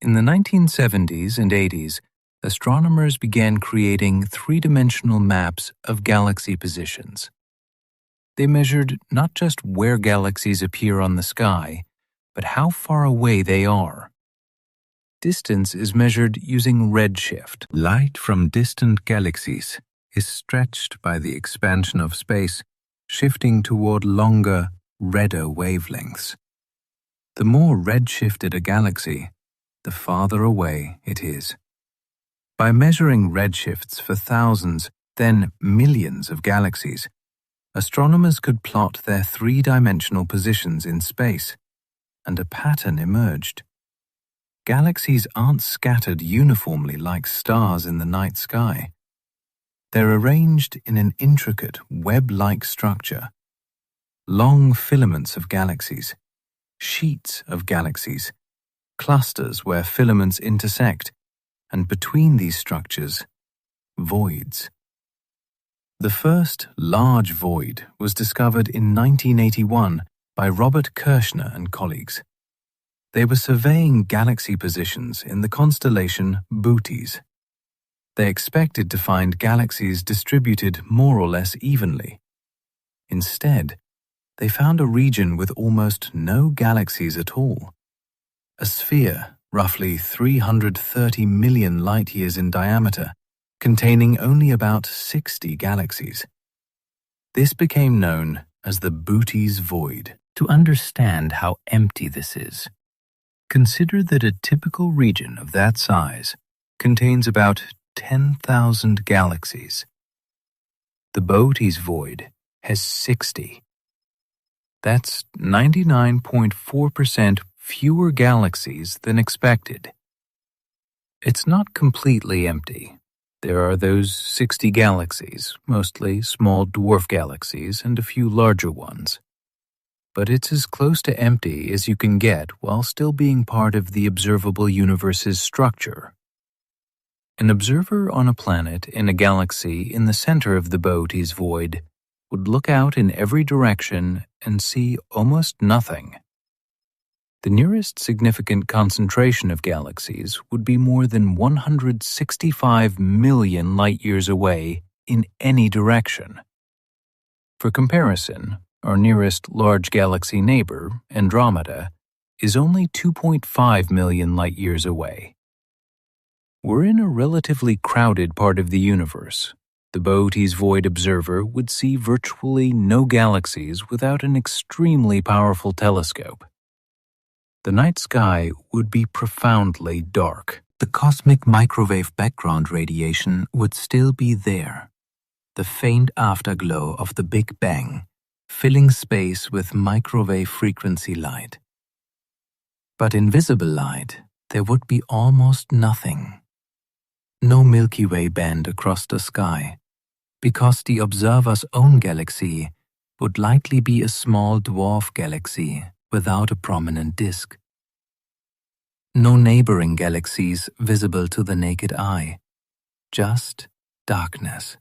In the 1970s and 80s, astronomers began creating three-dimensional maps of galaxy positions. They measured not just where galaxies appear on the sky, but how far away they are. Distance is measured using redshift. Light from distant galaxies is stretched by the expansion of space, shifting toward longer, redder wavelengths. The more redshifted a galaxy, the farther away it is. By measuring redshifts for thousands, then millions of galaxies, astronomers could plot their three-dimensional positions in space, and a pattern emerged. Galaxies aren't scattered uniformly like stars in the night sky. They're arranged in an intricate, web-like structure. Long filaments of galaxies, sheets of galaxies, clusters where filaments intersect, and between these structures, voids. The first large void was discovered in 1981 by Robert Kirshner and colleagues. They were surveying galaxy positions in the constellation Bootes. They expected to find galaxies distributed more or less evenly. Instead, they found a region with almost no galaxies at all. A sphere, roughly 330 million light-years in diameter, containing only about 60 galaxies. This became known as the Bootes Void. To understand how empty this is, consider that a typical region of that size contains about 10,000 galaxies. The Bootes Void has 60. That's 99.4% fewer galaxies than expected. It's not completely empty. There are those 60 galaxies, mostly small dwarf galaxies and a few larger ones. But it's as close to empty as you can get while still being part of the observable universe's structure. An observer on a planet in a galaxy in the center of the Bootes Void would look out in every direction and see almost nothing. The nearest significant concentration of galaxies would be more than 165 million light-years away in any direction. For comparison, our nearest large galaxy neighbor, Andromeda, is only 2.5 million light-years away. We're in a relatively crowded part of the universe. The Bootes Void observer would see virtually no galaxies without an extremely powerful telescope. The night sky would be profoundly dark. The cosmic microwave background radiation would still be there, the faint afterglow of the Big Bang, filling space with microwave frequency light. But in visible light, there would be almost nothing. No Milky Way band across the sky, because the observer's own galaxy would likely be a small dwarf galaxy without a prominent disk. No neighboring galaxies visible to the naked eye, just darkness.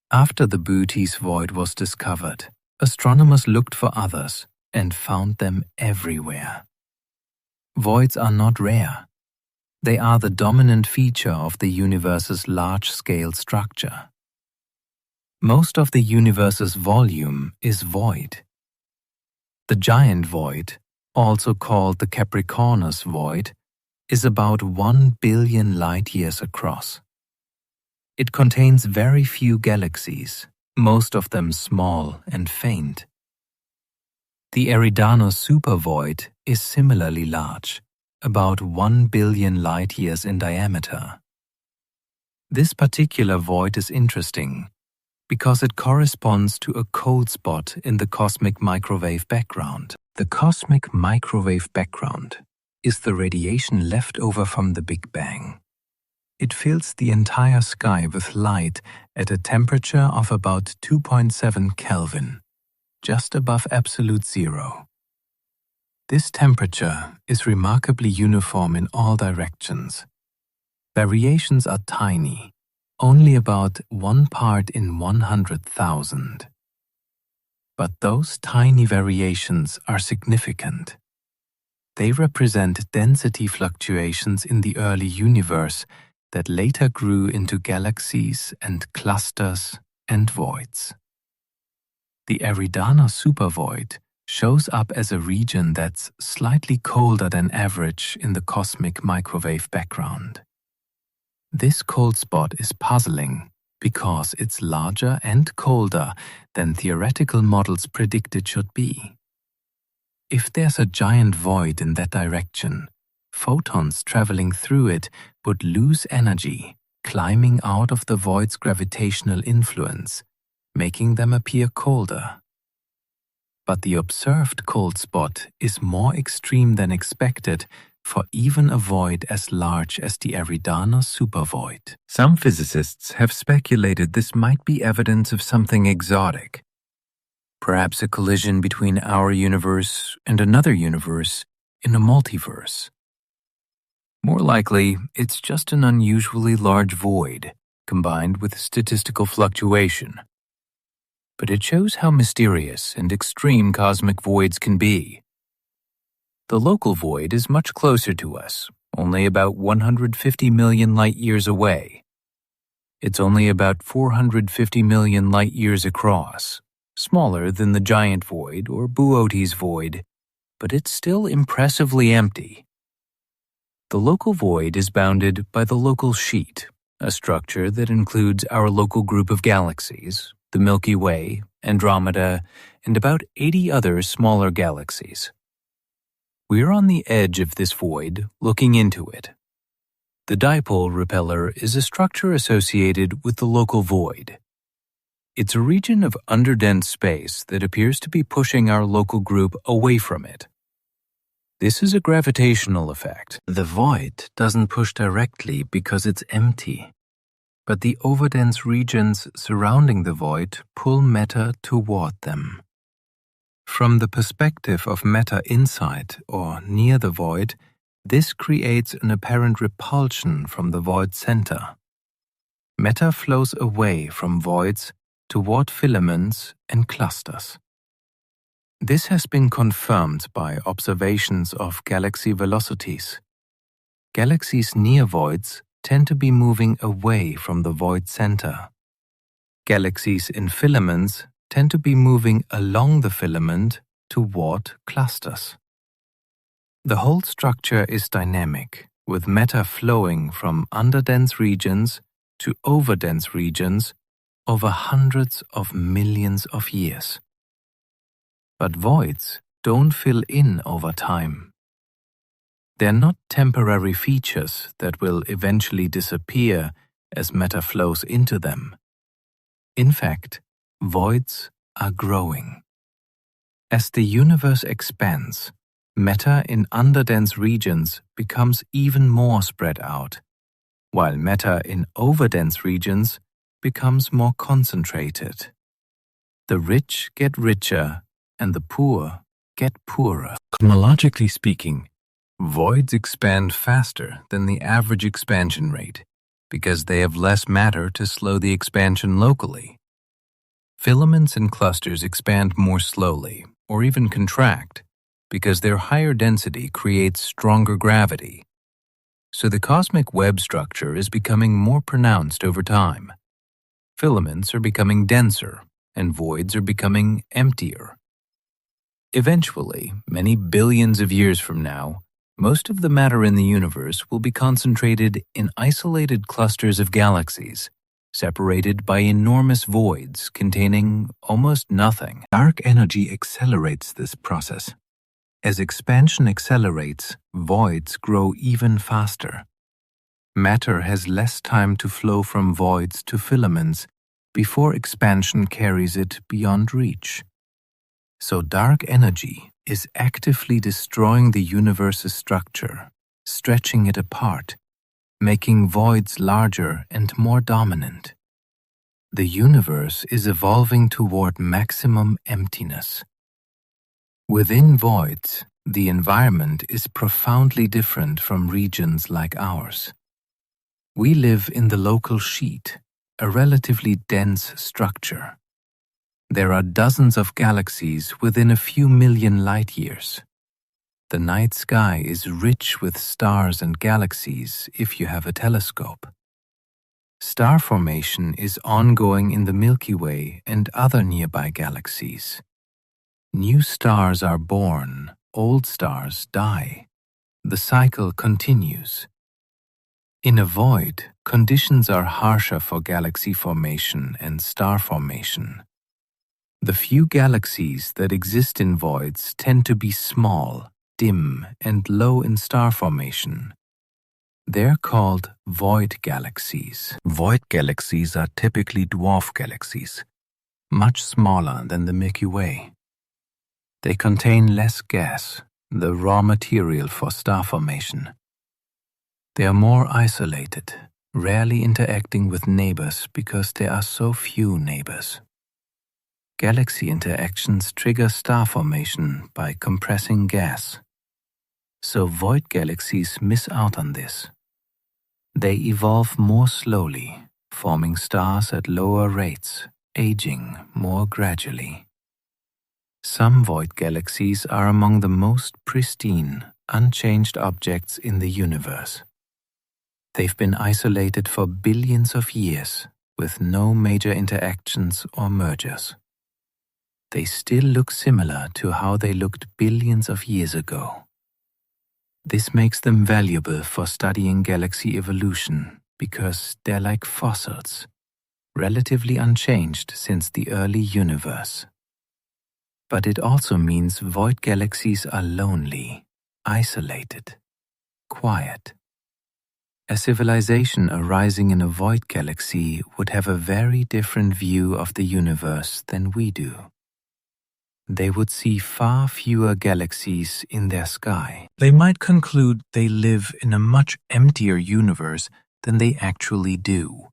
After the Bootes Void was discovered, astronomers looked for others and found them everywhere. Voids are not rare. They are the dominant feature of the universe's large-scale structure. Most of the universe's volume is void. The giant void, also called the Capricornus Void, is about 1 billion light-years across. It contains very few galaxies, most of them small and faint. The Eridano supervoid is similarly large, about 1 billion light-years in diameter. This particular void is interesting because it corresponds to a cold spot in the cosmic microwave background. The cosmic microwave background is the radiation left over from the Big Bang. It fills the entire sky with light at a temperature of about 2.7 Kelvin, just above absolute zero. This temperature is remarkably uniform in all directions. Variations are tiny, only about 1 part in 100,000. But those tiny variations are significant. They represent density fluctuations in the early universe that later grew into galaxies and clusters and voids. The Eridano supervoid shows up as a region that's slightly colder than average in the cosmic microwave background. This cold spot is puzzling because it's larger and colder than theoretical models predict it should be. If there's a giant void in that direction, photons traveling through it would lose energy, climbing out of the void's gravitational influence, making them appear colder. But the observed cold spot is more extreme than expected for even a void as large as the Eridano supervoid. Some physicists have speculated this might be evidence of something exotic. Perhaps a collision between our universe and another universe in a multiverse. More likely, it's just an unusually large void combined with statistical fluctuation. But it shows how mysterious and extreme cosmic voids can be. The local void is much closer to us, only about 150 million light-years away. It's only about 450 million light-years across, smaller than the giant void or Boötes void, but it's still impressively empty. The local void is bounded by the local sheet, a structure that includes our local group of galaxies, the Milky Way, Andromeda, and about 80 other smaller galaxies. We're on the edge of this void, looking into it. The dipole repeller is a structure associated with the local void. It's a region of underdense space that appears to be pushing our local group away from it. This is a gravitational effect. The void doesn't push directly because it's empty, but the overdense regions surrounding the void pull matter toward them. From the perspective of matter inside or near the void, this creates an apparent repulsion from the void center. Matter flows away from voids toward filaments and clusters. This has been confirmed by observations of galaxy velocities. Galaxies near voids tend to be moving away from the void center. Galaxies in filaments tend to be moving along the filament toward clusters. The whole structure is dynamic, with matter flowing from underdense regions to overdense regions over hundreds of millions of years. But voids don't fill in over time. They're not temporary features that will eventually disappear as matter flows into them. In fact, voids are growing. As the universe expands, matter in underdense regions becomes even more spread out, while matter in overdense regions becomes more concentrated. The rich get richer and the poor get poorer. Cosmologically speaking, voids expand faster than the average expansion rate because they have less matter to slow the expansion locally. Filaments and clusters expand more slowly or even contract because their higher density creates stronger gravity. So the cosmic web structure is becoming more pronounced over time. Filaments are becoming denser and voids are becoming emptier. Eventually, many billions of years from now, most of the matter in the universe will be concentrated in isolated clusters of galaxies, separated by enormous voids containing almost nothing. Dark energy accelerates this process. As expansion accelerates, voids grow even faster. Matter has less time to flow from voids to filaments before expansion carries it beyond reach. So dark energy is actively destroying the universe's structure, stretching it apart, making voids larger and more dominant. The universe is evolving toward maximum emptiness. Within voids, the environment is profoundly different from regions like ours. We live in the local sheet, a relatively dense structure. There are dozens of galaxies within a few million light-years. The night sky is rich with stars and galaxies if you have a telescope. Star formation is ongoing in the Milky Way and other nearby galaxies. New stars are born, old stars die. The cycle continues. In a void, conditions are harsher for galaxy formation and star formation. The few galaxies that exist in voids tend to be small, dim, and low in star formation. They're called void galaxies. Void galaxies are typically dwarf galaxies, much smaller than the Milky Way. They contain less gas, the raw material for star formation. They are more isolated, rarely interacting with neighbors because there are so few neighbors. Galaxy interactions trigger star formation by compressing gas. So void galaxies miss out on this. They evolve more slowly, forming stars at lower rates, aging more gradually. Some void galaxies are among the most pristine, unchanged objects in the universe. They've been isolated for billions of years, with no major interactions or mergers. They still look similar to how they looked billions of years ago. This makes them valuable for studying galaxy evolution because they're like fossils, relatively unchanged since the early universe. But it also means void galaxies are lonely, isolated, quiet. A civilization arising in a void galaxy would have a very different view of the universe than we do. They would see far fewer galaxies in their sky. They might conclude they live in a much emptier universe than they actually do.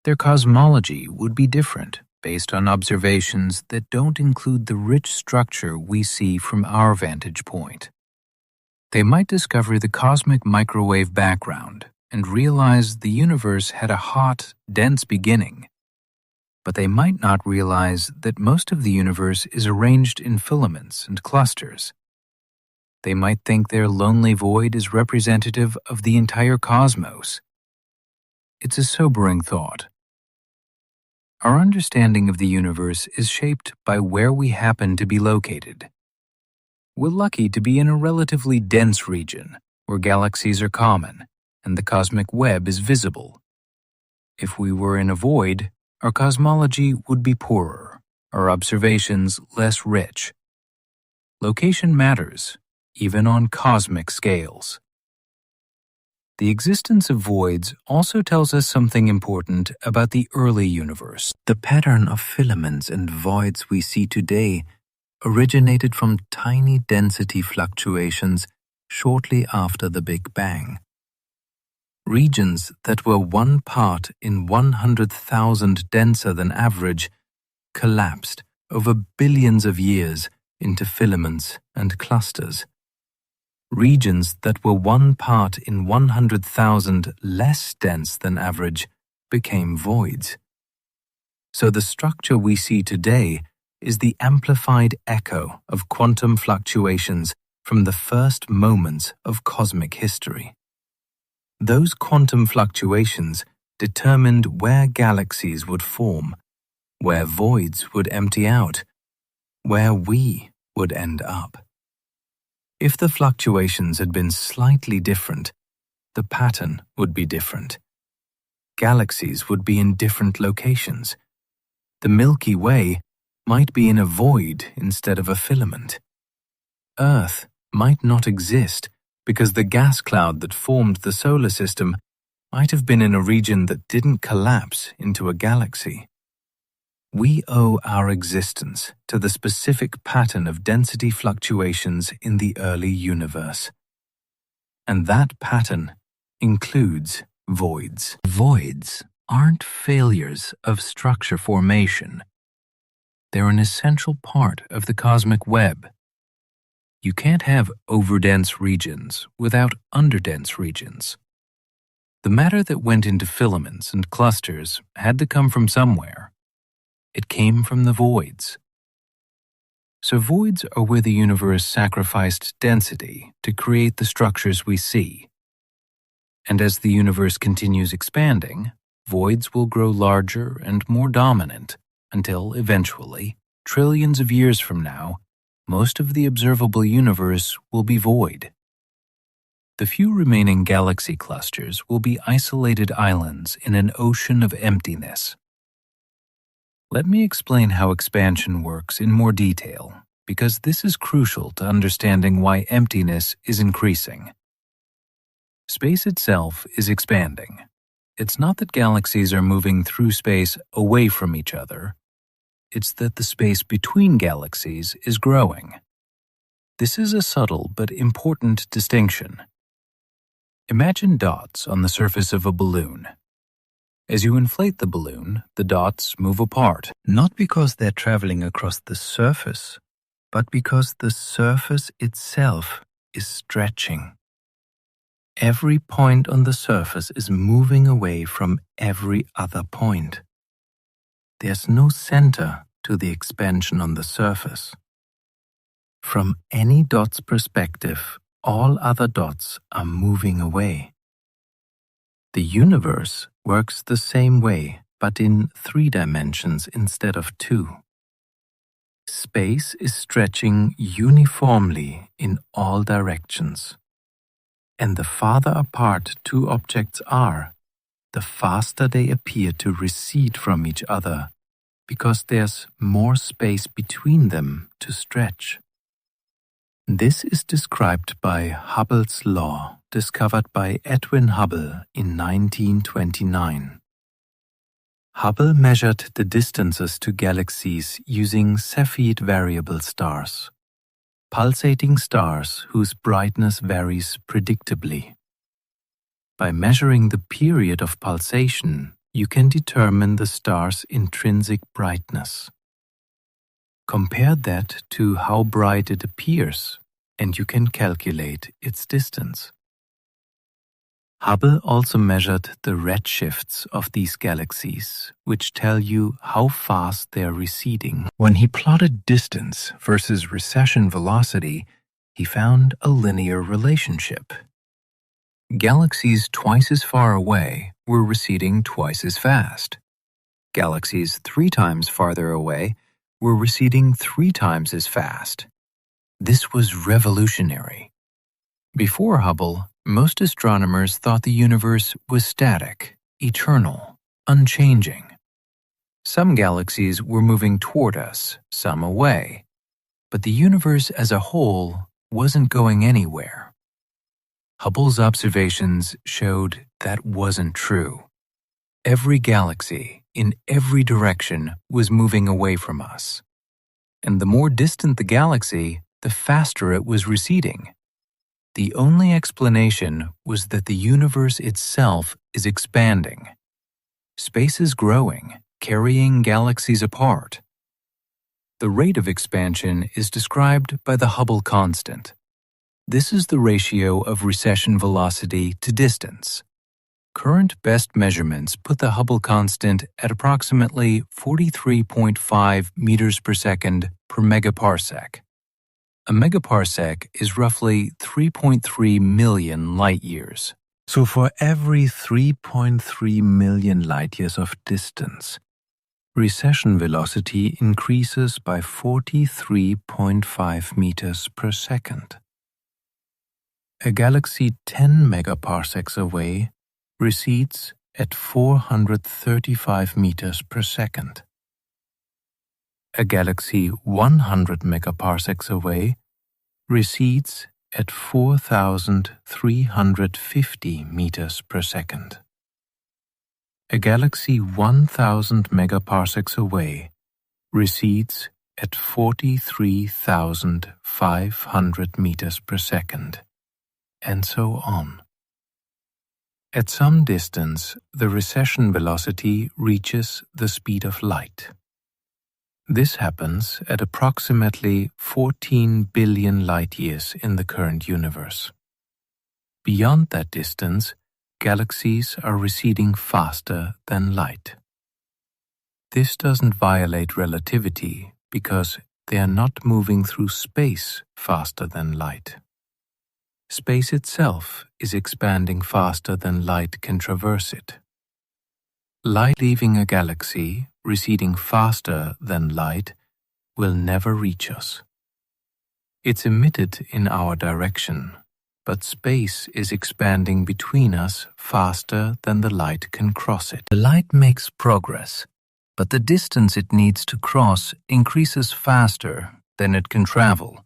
Their cosmology would be different, based on observations that don't include the rich structure we see from our vantage point. They might discover the cosmic microwave background and realize the universe had a hot, dense beginning. But they might not realize that most of the universe is arranged in filaments and clusters. They might think their lonely void is representative of the entire cosmos. It's a sobering thought. Our understanding of the universe is shaped by where we happen to be located. We're lucky to be in a relatively dense region where galaxies are common and the cosmic web is visible. If we were in a void, our cosmology would be poorer, our observations less rich. Location matters, even on cosmic scales. The existence of voids also tells us something important about the early universe. The pattern of filaments and voids we see today originated from tiny density fluctuations shortly after the Big Bang. Regions that were 1 part in 100,000 denser than average collapsed over billions of years into filaments and clusters. Regions that were 1 part in 100,000 less dense than average became voids. So the structure we see today is the amplified echo of quantum fluctuations from the first moments of cosmic history. Those quantum fluctuations determined where galaxies would form, where voids would empty out, where we would end up. If the fluctuations had been slightly different, the pattern would be different. Galaxies would be in different locations. The Milky Way might be in a void instead of a filament. Earth might not exist because the gas cloud that formed the solar system might have been in a region that didn't collapse into a galaxy. We owe our existence to the specific pattern of density fluctuations in the early universe. And that pattern includes voids. Voids aren't failures of structure formation. They're an essential part of the cosmic web. You can't have overdense regions without underdense regions. The matter that went into filaments and clusters had to come from somewhere. It came from the voids. So voids are where the universe sacrificed density to create the structures we see. And as the universe continues expanding, voids will grow larger and more dominant until eventually, trillions of years from now, most of the observable universe will be void. The few remaining galaxy clusters will be isolated islands in an ocean of emptiness. Let me explain how expansion works in more detail, because this is crucial to understanding why emptiness is increasing. Space itself is expanding. It's not that galaxies are moving through space away from each other. It's that the space between galaxies is growing. This is a subtle but important distinction. Imagine dots on the surface of a balloon. As you inflate the balloon, the dots move apart, not because they're traveling across the surface, but because the surface itself is stretching. Every point on the surface is moving away from every other point. There's no center to the expansion on the surface. From any dot's perspective, all other dots are moving away. The universe works the same way, but in 3 dimensions instead of 2. Space is stretching uniformly in all directions. And the farther apart 2 objects are, the faster they appear to recede from each other, because there's more space between them to stretch. This is described by Hubble's law, discovered by Edwin Hubble in 1929. Hubble measured the distances to galaxies using Cepheid variable stars, pulsating stars whose brightness varies predictably. By measuring the period of pulsation, you can determine the star's intrinsic brightness. Compare that to how bright it appears, and you can calculate its distance. Hubble also measured the redshifts of these galaxies, which tell you how fast they are receding. When he plotted distance versus recession velocity, he found a linear relationship. Galaxies twice as far away were receding twice as fast. Galaxies 3 times farther away were receding 3 times as fast. This was revolutionary. Before Hubble, most astronomers thought the universe was static, eternal, unchanging. Some galaxies were moving toward us, some away, but the universe as a whole wasn't going anywhere. Hubble's observations showed that wasn't true. Every galaxy, in every direction, was moving away from us. And the more distant the galaxy, the faster it was receding. The only explanation was that the universe itself is expanding. Space is growing, carrying galaxies apart. The rate of expansion is described by the Hubble constant. This is the ratio of recession velocity to distance. Current best measurements put the Hubble constant at approximately 43.5 meters per second per megaparsec. A megaparsec is roughly 3.3 million light-years. So for every 3.3 million light-years of distance, recession velocity increases by 43.5 meters per second. A galaxy 10 megaparsecs away recedes at 435 meters per second. A galaxy 100 megaparsecs away recedes at 4,350 meters per second. A galaxy 1,000 megaparsecs away recedes at 43,500 meters per second, and so on. At some distance, the recession velocity reaches the speed of light. This happens at approximately 14 billion light-years in the current universe. Beyond that distance, galaxies are receding faster than light. This doesn't violate relativity because they are not moving through space faster than light. Space itself is expanding faster than light can traverse it. Light leaving a galaxy, receding faster than light, will never reach us. It's emitted in our direction, but space is expanding between us faster than the light can cross it. The light makes progress, but the distance it needs to cross increases faster than it can travel.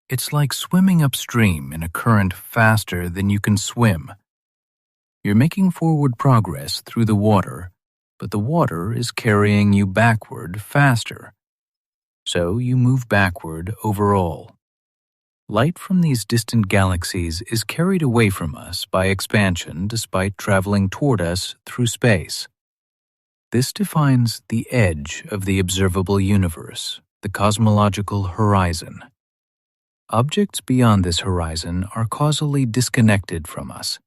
It's like swimming upstream in a current faster than you can swim. You're making forward progress through the water, but the water is carrying you backward faster. So you move backward overall. Light from these distant galaxies is carried away from us by expansion despite traveling toward us through space. This defines the edge of the observable universe, the cosmological horizon. Objects beyond this horizon are causally disconnected from us.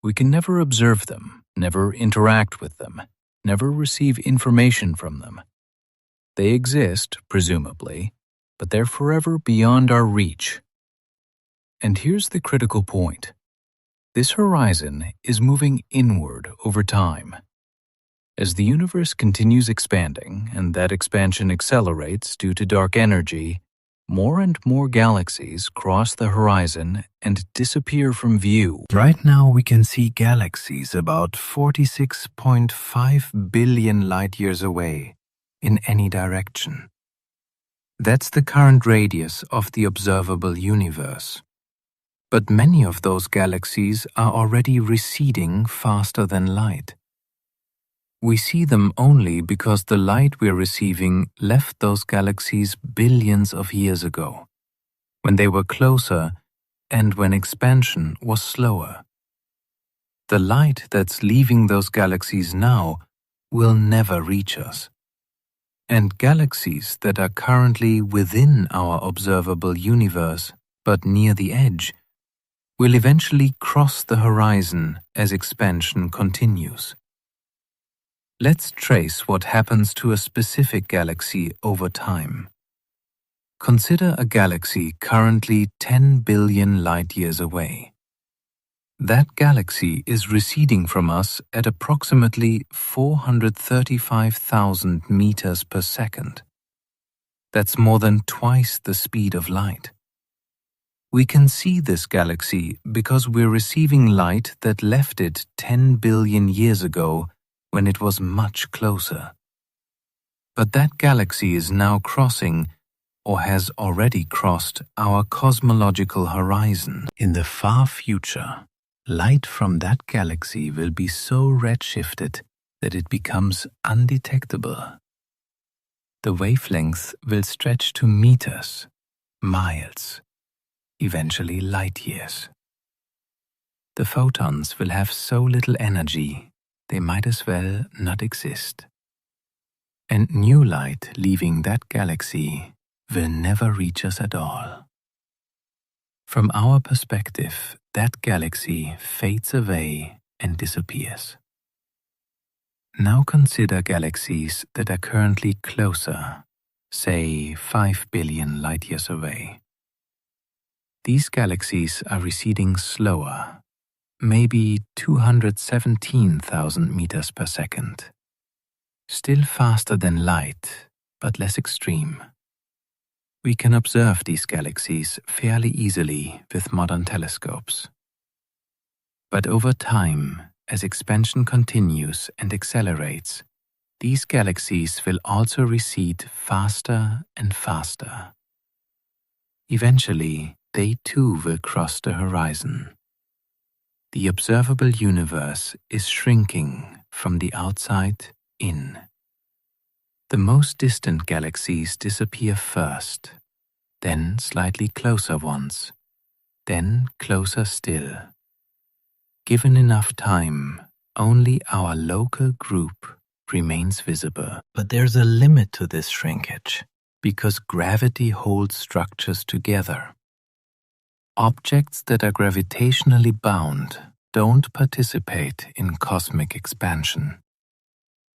We can never observe them, never interact with them, never receive information from them. They exist, presumably, but they're forever beyond our reach. And here's the critical point. This horizon is moving inward over time. As the universe continues expanding, and that expansion accelerates due to dark energy, more and more galaxies cross the horizon and disappear from view. Right now we can see galaxies about 46.5 billion light-years away in any direction. That's the current radius of the observable universe. But many of those galaxies are already receding faster than light. We see them only because the light we're receiving left those galaxies billions of years ago, when they were closer and when expansion was slower. The light that's leaving those galaxies now will never reach us. And galaxies that are currently within our observable universe, but near the edge, will eventually cross the horizon as expansion continues. Let's trace what happens to a specific galaxy over time. Consider a galaxy currently 10 billion light-years away. That galaxy is receding from us at approximately 435,000 meters per second. That's more than twice the speed of light. We can see this galaxy because we're receiving light that left it 10 billion years ago when it was much closer. But that galaxy is now crossing, or has already crossed, our cosmological horizon. In the far future, light from that galaxy will be so redshifted that it becomes undetectable. The wavelength will stretch to meters, miles, eventually light-years. The photons will have so little energy they might as well not exist. And new light leaving that galaxy will never reach us at all. From our perspective, that galaxy fades away and disappears. Now consider galaxies that are currently closer, say 5 billion light-years away. These galaxies are receding slower, maybe 217,000 meters per second. Still faster than light, but less extreme. We can observe these galaxies fairly easily with modern telescopes. But over time, as expansion continues and accelerates, these galaxies will also recede faster and faster. Eventually, they too will cross the horizon. The observable universe is shrinking from the outside in. The most distant galaxies disappear first, then slightly closer ones, then closer still. Given enough time, only our local group remains visible. But there's a limit to this shrinkage, because gravity holds structures together. Objects that are gravitationally bound don't participate in cosmic expansion.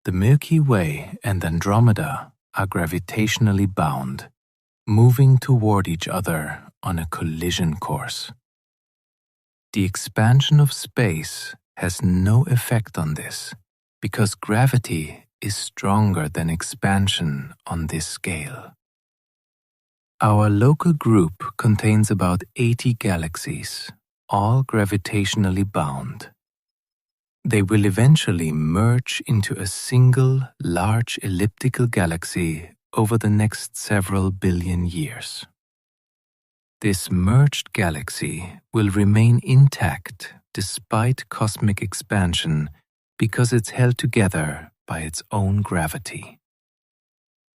The Milky Way and Andromeda are gravitationally bound, moving toward each other on a collision course. The expansion of space has no effect on this, because gravity is stronger than expansion on this scale. Our local group contains about 80 galaxies, all gravitationally bound. They will eventually merge into a single large elliptical galaxy over the next several billion years. This merged galaxy will remain intact despite cosmic expansion because it's held together by its own gravity.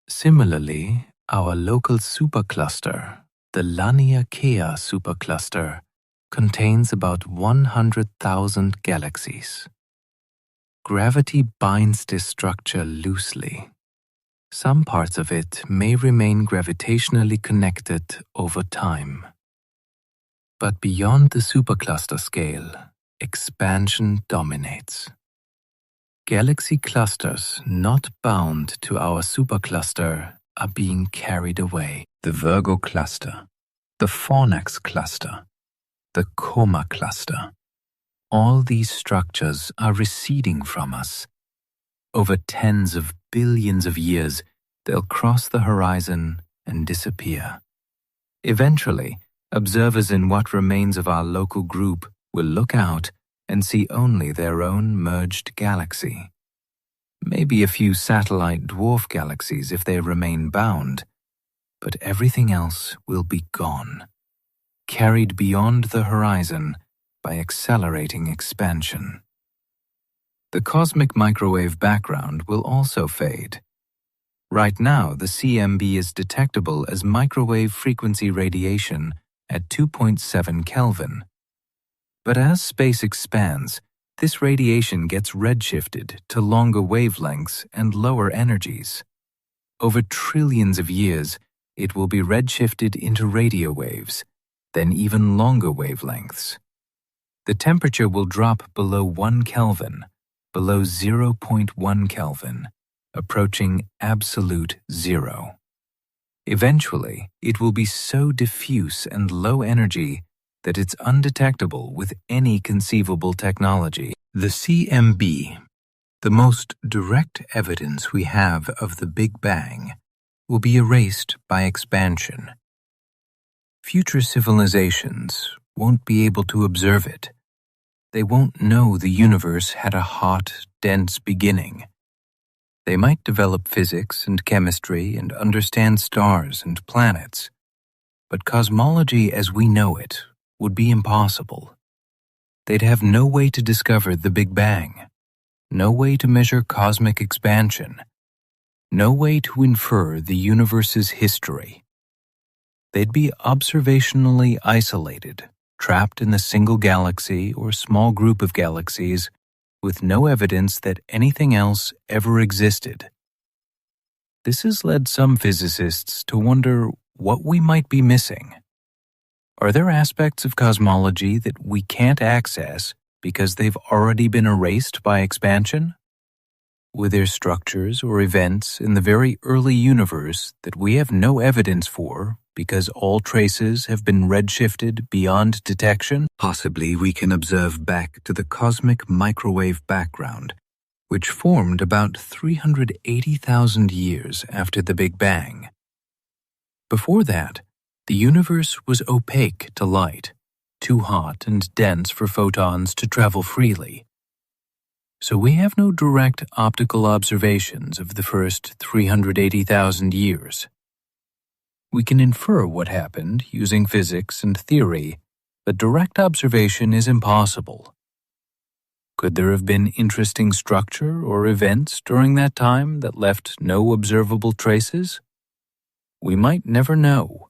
Similarly, our local supercluster, the Laniakea supercluster, contains about 100,000 galaxies. Gravity binds this structure loosely. Some parts of it may remain gravitationally connected over time. But beyond the supercluster scale, expansion dominates. Galaxy clusters not bound to our supercluster are being carried away. The Virgo cluster, the Fornax cluster, the Coma cluster. All these structures are receding from us. Over tens of billions of years, they'll cross the horizon and disappear. Eventually, observers in what remains of our local group will look out and see only their own merged galaxy. Maybe a few satellite dwarf galaxies if they remain bound, but everything else will be gone, carried beyond the horizon by accelerating expansion. The cosmic microwave background will also fade. Right now, the CMB is detectable as microwave frequency radiation at 2.7 Kelvin. But as space expands, this radiation gets redshifted to longer wavelengths and lower energies. Over trillions of years, it will be redshifted into radio waves, then even longer wavelengths. The temperature will drop below 1 Kelvin, below 0.1 Kelvin, approaching absolute zero. Eventually, it will be so diffuse and low energy that it's undetectable with any conceivable technology. The CMB, the most direct evidence we have of the Big Bang, will be erased by expansion. Future civilizations won't be able to observe it. They won't know the universe had a hot, dense beginning. They might develop physics and chemistry and understand stars and planets, but cosmology as we know it would be impossible. They'd have no way to discover the Big Bang, no way to measure cosmic expansion, no way to infer the universe's history. They'd be observationally isolated, trapped in a single galaxy or small group of galaxies with no evidence that anything else ever existed. This has led some physicists to wonder what we might be missing. Are there aspects of cosmology that we can't access because they've already been erased by expansion? Were there structures or events in the very early universe that we have no evidence for because all traces have been redshifted beyond detection? Possibly we can observe back to the cosmic microwave background, which formed about 380,000 years after the Big Bang. Before that, the universe was opaque to light, too hot and dense for photons to travel freely. So we have no direct optical observations of the first 380,000 years. We can infer what happened using physics and theory, but direct observation is impossible. Could there have been interesting structure or events during that time that left no observable traces? We might never know.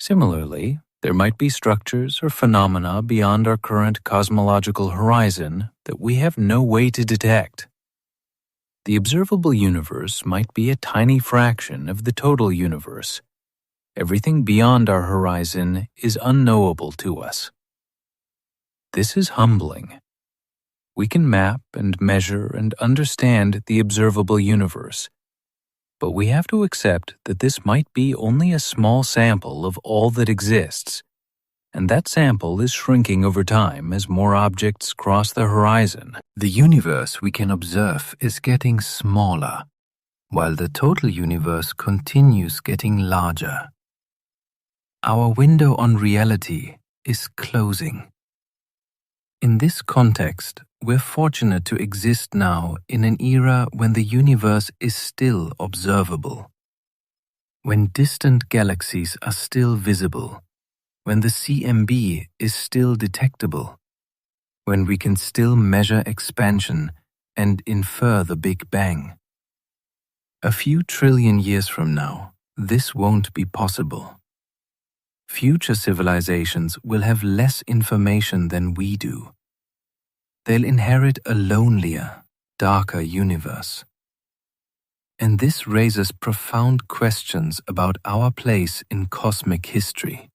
Similarly, there might be structures or phenomena beyond our current cosmological horizon that we have no way to detect. The observable universe might be a tiny fraction of the total universe. Everything beyond our horizon is unknowable to us. This is humbling. We can map and measure and understand the observable universe, but we have to accept that this might be only a small sample of all that exists, and that sample is shrinking over time as more objects cross the horizon. The universe we can observe is getting smaller, while the total universe continues getting larger. Our window on reality is closing. In this context, we're fortunate to exist now in an era when the universe is still observable, when distant galaxies are still visible, when the CMB is still detectable, when we can still measure expansion and infer the Big Bang. A few trillion years from now, this won't be possible. Future civilizations will have less information than we do. They'll inherit a lonelier, darker universe. And this raises profound questions about our place in cosmic history.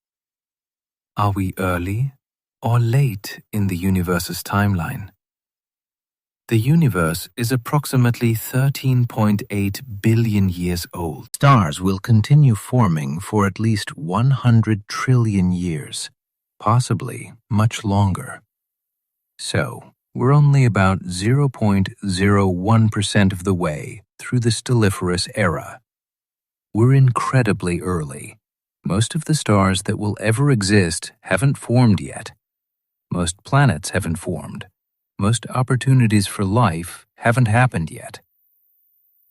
Are we early or late in the universe's timeline? The universe is approximately 13.8 billion years old. Stars will continue forming for at least 100 trillion years, possibly much longer. So, we're only about 0.01% of the way through the stelliferous era. We're incredibly early. Most of the stars that will ever exist haven't formed yet. Most planets haven't formed. Most opportunities for life haven't happened yet.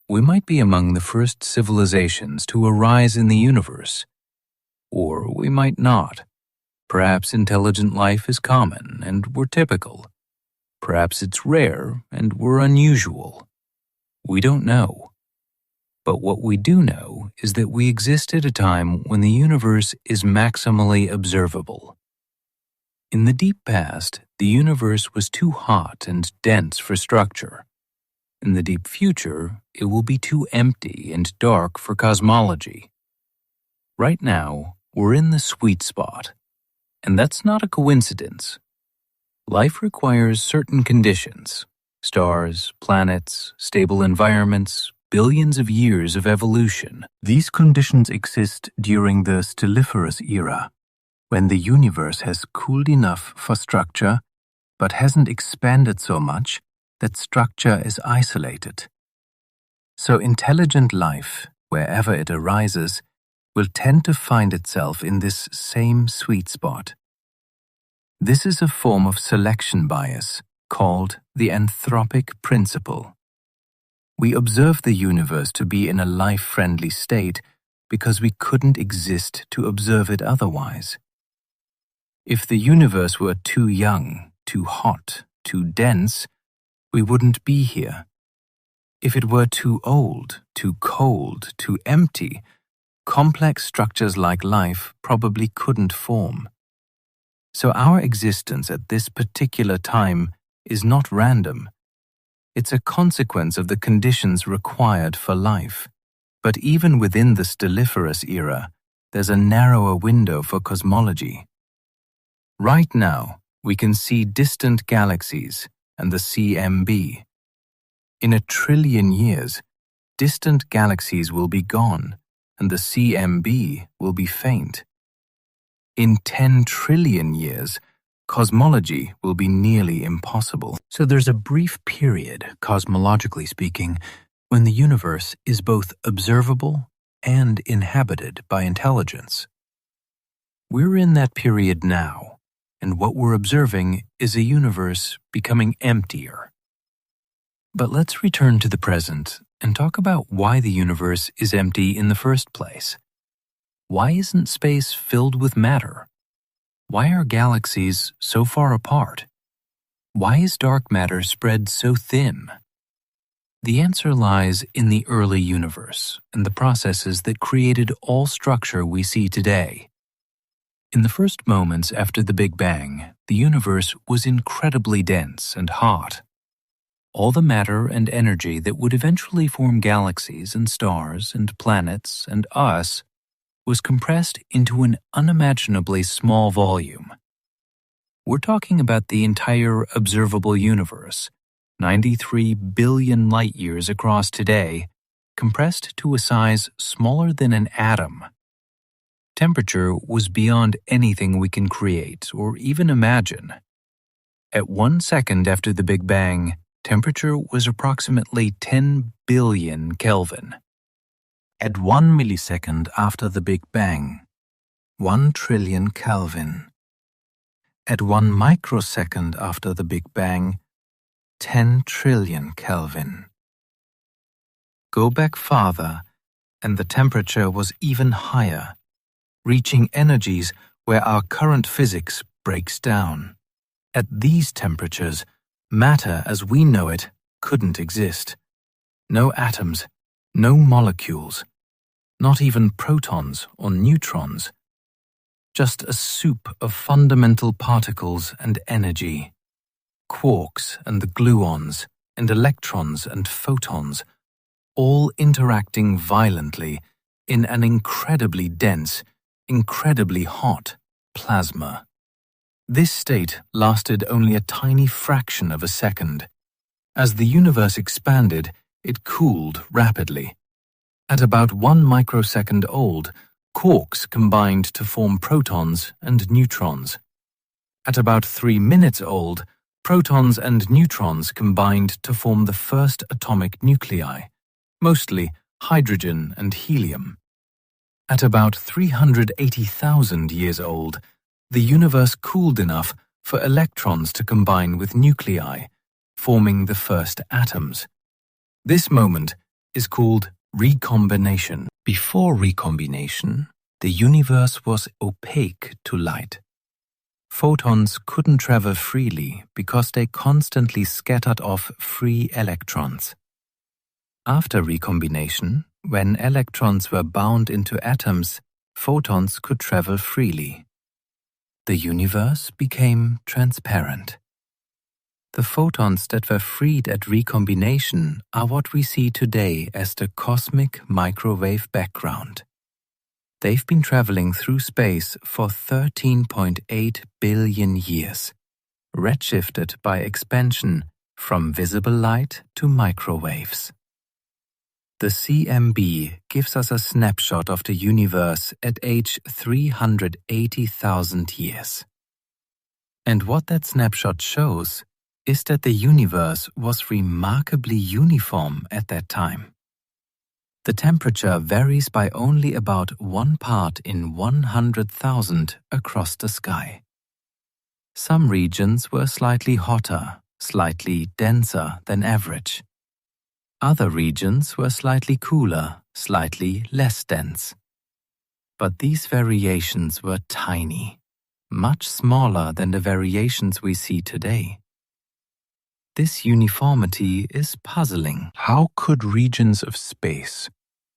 We might be among the first civilizations to arise in the universe. Or we might not. Perhaps intelligent life is common and we're typical. Perhaps it's rare and we're unusual. We don't know. But what we do know is that we exist at a time when the universe is maximally observable. In the deep past, the universe was too hot and dense for structure. In the deep future, it will be too empty and dark for cosmology. Right now, we're in the sweet spot. And that's not a coincidence. Life requires certain conditions: stars, planets, stable environments, billions of years of evolution. These conditions exist during the stelliferous era, when the universe has cooled enough for structure, but hasn't expanded so much that structure is isolated. So intelligent life, wherever it arises, will tend to find itself in this same sweet spot. This is a form of selection bias called the anthropic principle. We observe the universe to be in a life-friendly state because we couldn't exist to observe it otherwise. If the universe were too young, too hot, too dense, we wouldn't be here. If it were too old, too cold, too empty, complex structures like life probably couldn't form. So our existence at this particular time is not random. It's a consequence of the conditions required for life. But even within the stelliferous era, there's a narrower window for cosmology. Right now, we can see distant galaxies and the CMB. In 1 trillion years, distant galaxies will be gone and the CMB will be faint. In 10 trillion years, cosmology will be nearly impossible. So there's a brief period, cosmologically speaking, when the universe is both observable and inhabited by intelligence. We're in that period now, and what we're observing is a universe becoming emptier. But let's return to the present and talk about why the universe is empty in the first place. Why isn't space filled with matter? Why are galaxies so far apart? Why is dark matter spread so thin? The answer lies in the early universe and the processes that created all structure we see today. In the first moments after the Big Bang, the universe was incredibly dense and hot. All the matter and energy that would eventually form galaxies and stars and planets and us was compressed into an unimaginably small volume. We're talking about the entire observable universe, 93 billion light-years across today, compressed to a size smaller than an atom. Temperature was beyond anything we can create or even imagine. At 1 second after the Big Bang, temperature was approximately 10 billion Kelvin. At 1 millisecond after the Big Bang, 1 trillion Kelvin. At 1 microsecond after the Big Bang, 10 trillion Kelvin. Go back farther, and the temperature was even higher, reaching energies where our current physics breaks down. At these temperatures, matter as we know it couldn't exist. No atoms, no molecules, not even protons or neutrons. Just a soup of fundamental particles and energy. Quarks and the gluons, and electrons and photons, all interacting violently in an incredibly dense, incredibly hot plasma. This state lasted only a tiny fraction of a second. As the universe expanded, it cooled rapidly. At about 1 microsecond old, quarks combined to form protons and neutrons. At about 3 minutes old, protons and neutrons combined to form the first atomic nuclei, mostly hydrogen and helium. At about 380,000 years old, the universe cooled enough for electrons to combine with nuclei, forming the first atoms. This moment is called recombination. Before recombination, the universe was opaque to light. Photons couldn't travel freely because they constantly scattered off free electrons. After recombination, when electrons were bound into atoms, photons could travel freely. The universe became transparent. The photons that were freed at recombination are what we see today as the cosmic microwave background. They've been traveling through space for 13.8 billion years, redshifted by expansion from visible light to microwaves. The CMB gives us a snapshot of the universe at age 380,000 years. And what that snapshot shows is that the universe was remarkably uniform at that time. The temperature varies by only about 1 part in 100,000 across the sky. Some regions were slightly hotter, slightly denser than average. Other regions were slightly cooler, slightly less dense. But these variations were tiny, much smaller than the variations we see today. This uniformity is puzzling. How could regions of space,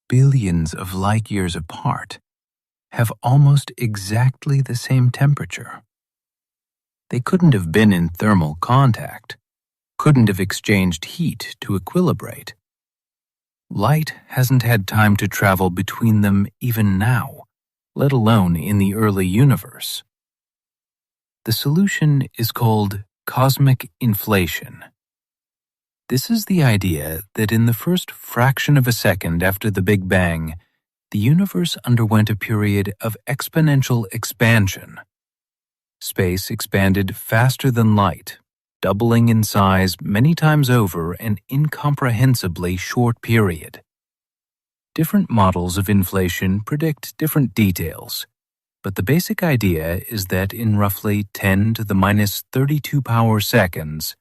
billions of light years apart, have almost exactly the same temperature? They couldn't have been in thermal contact, couldn't have exchanged heat to equilibrate. Light hasn't had time to travel between them even now, let alone in the early universe. The solution is called cosmic inflation. This is the idea that in the first fraction of a second after the Big Bang, the universe underwent a period of exponential expansion. Space expanded faster than light, doubling in size many times over an incomprehensibly short period. Different models of inflation predict different details, but the basic idea is that in roughly 10 to the minus 32 power seconds,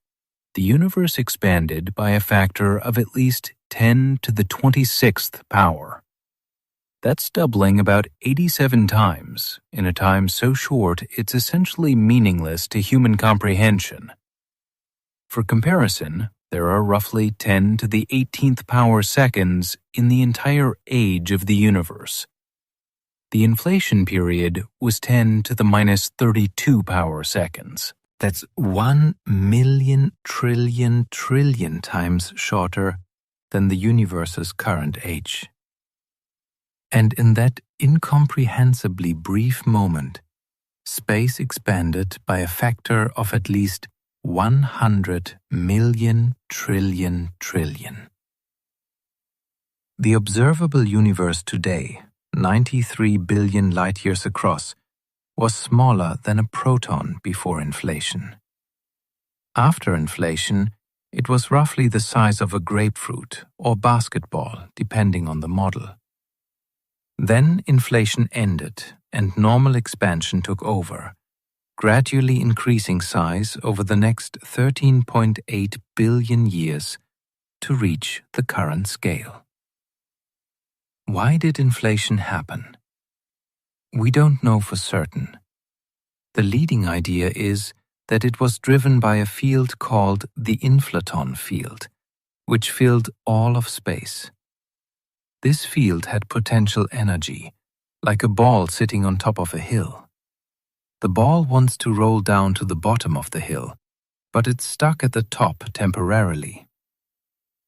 the universe expanded by a factor of at least 10 to the 26th power. That's doubling about 87 times in a time so short it's essentially meaningless to human comprehension. For comparison, there are roughly 10 to the 18th power seconds in the entire age of the universe. The inflation period was 10 to the minus 32 power seconds. That's 1,000,000 trillion times shorter than the universe's current age. And in that incomprehensibly brief moment, space expanded by a factor of at least 100 million trillion. The observable universe today, 93 billion light-years across, was smaller than a proton before inflation. After inflation, it was roughly the size of a grapefruit or basketball, depending on the model. Then inflation ended and normal expansion took over, gradually increasing size over the next 13.8 billion years to reach the current scale. Why did inflation happen? We don't know for certain. The leading idea is that it was driven by a field called the inflaton field, which filled all of space. This field had potential energy, like a ball sitting on top of a hill. The ball wants to roll down to the bottom of the hill, but it's stuck at the top temporarily.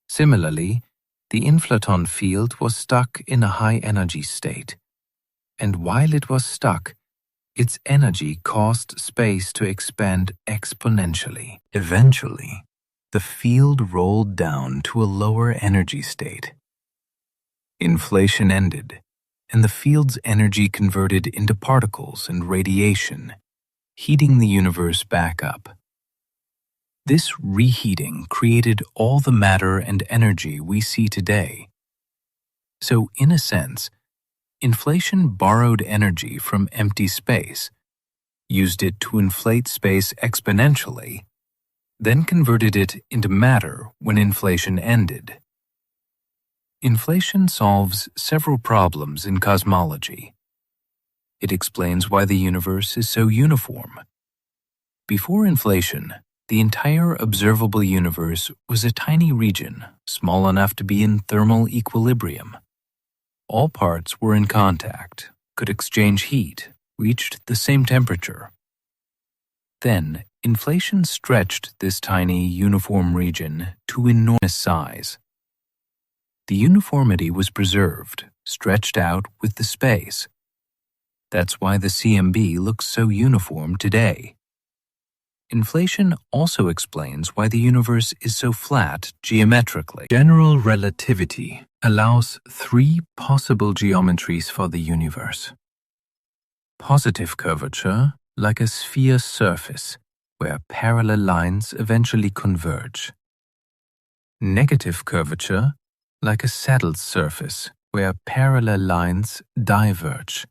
Similarly, The inflaton field was stuck in a high-energy state, and while it was stuck, its energy caused space to expand exponentially. Eventually, the field rolled down to a lower energy state. Inflation ended, and the field's energy converted into particles and radiation, heating the universe back up. This reheating created all the matter and energy we see today. So, in a sense, inflation borrowed energy from empty space, used it to inflate space exponentially, then converted it into matter when inflation ended. Inflation solves several problems in cosmology. It explains why the universe is so uniform. Before inflation, the entire observable universe was a tiny region, small enough to be in thermal equilibrium. All parts were in contact, could exchange heat, reached the same temperature. Then, inflation stretched this tiny, uniform region to enormous size. The uniformity was preserved, stretched out with the space. That's why the CMB looks so uniform today. Inflation also explains why the universe is so flat geometrically. General relativity allows three possible geometries for the universe. Positive curvature, like a sphere surface, where parallel lines eventually converge. Negative curvature, like a saddle surface, where parallel lines diverge.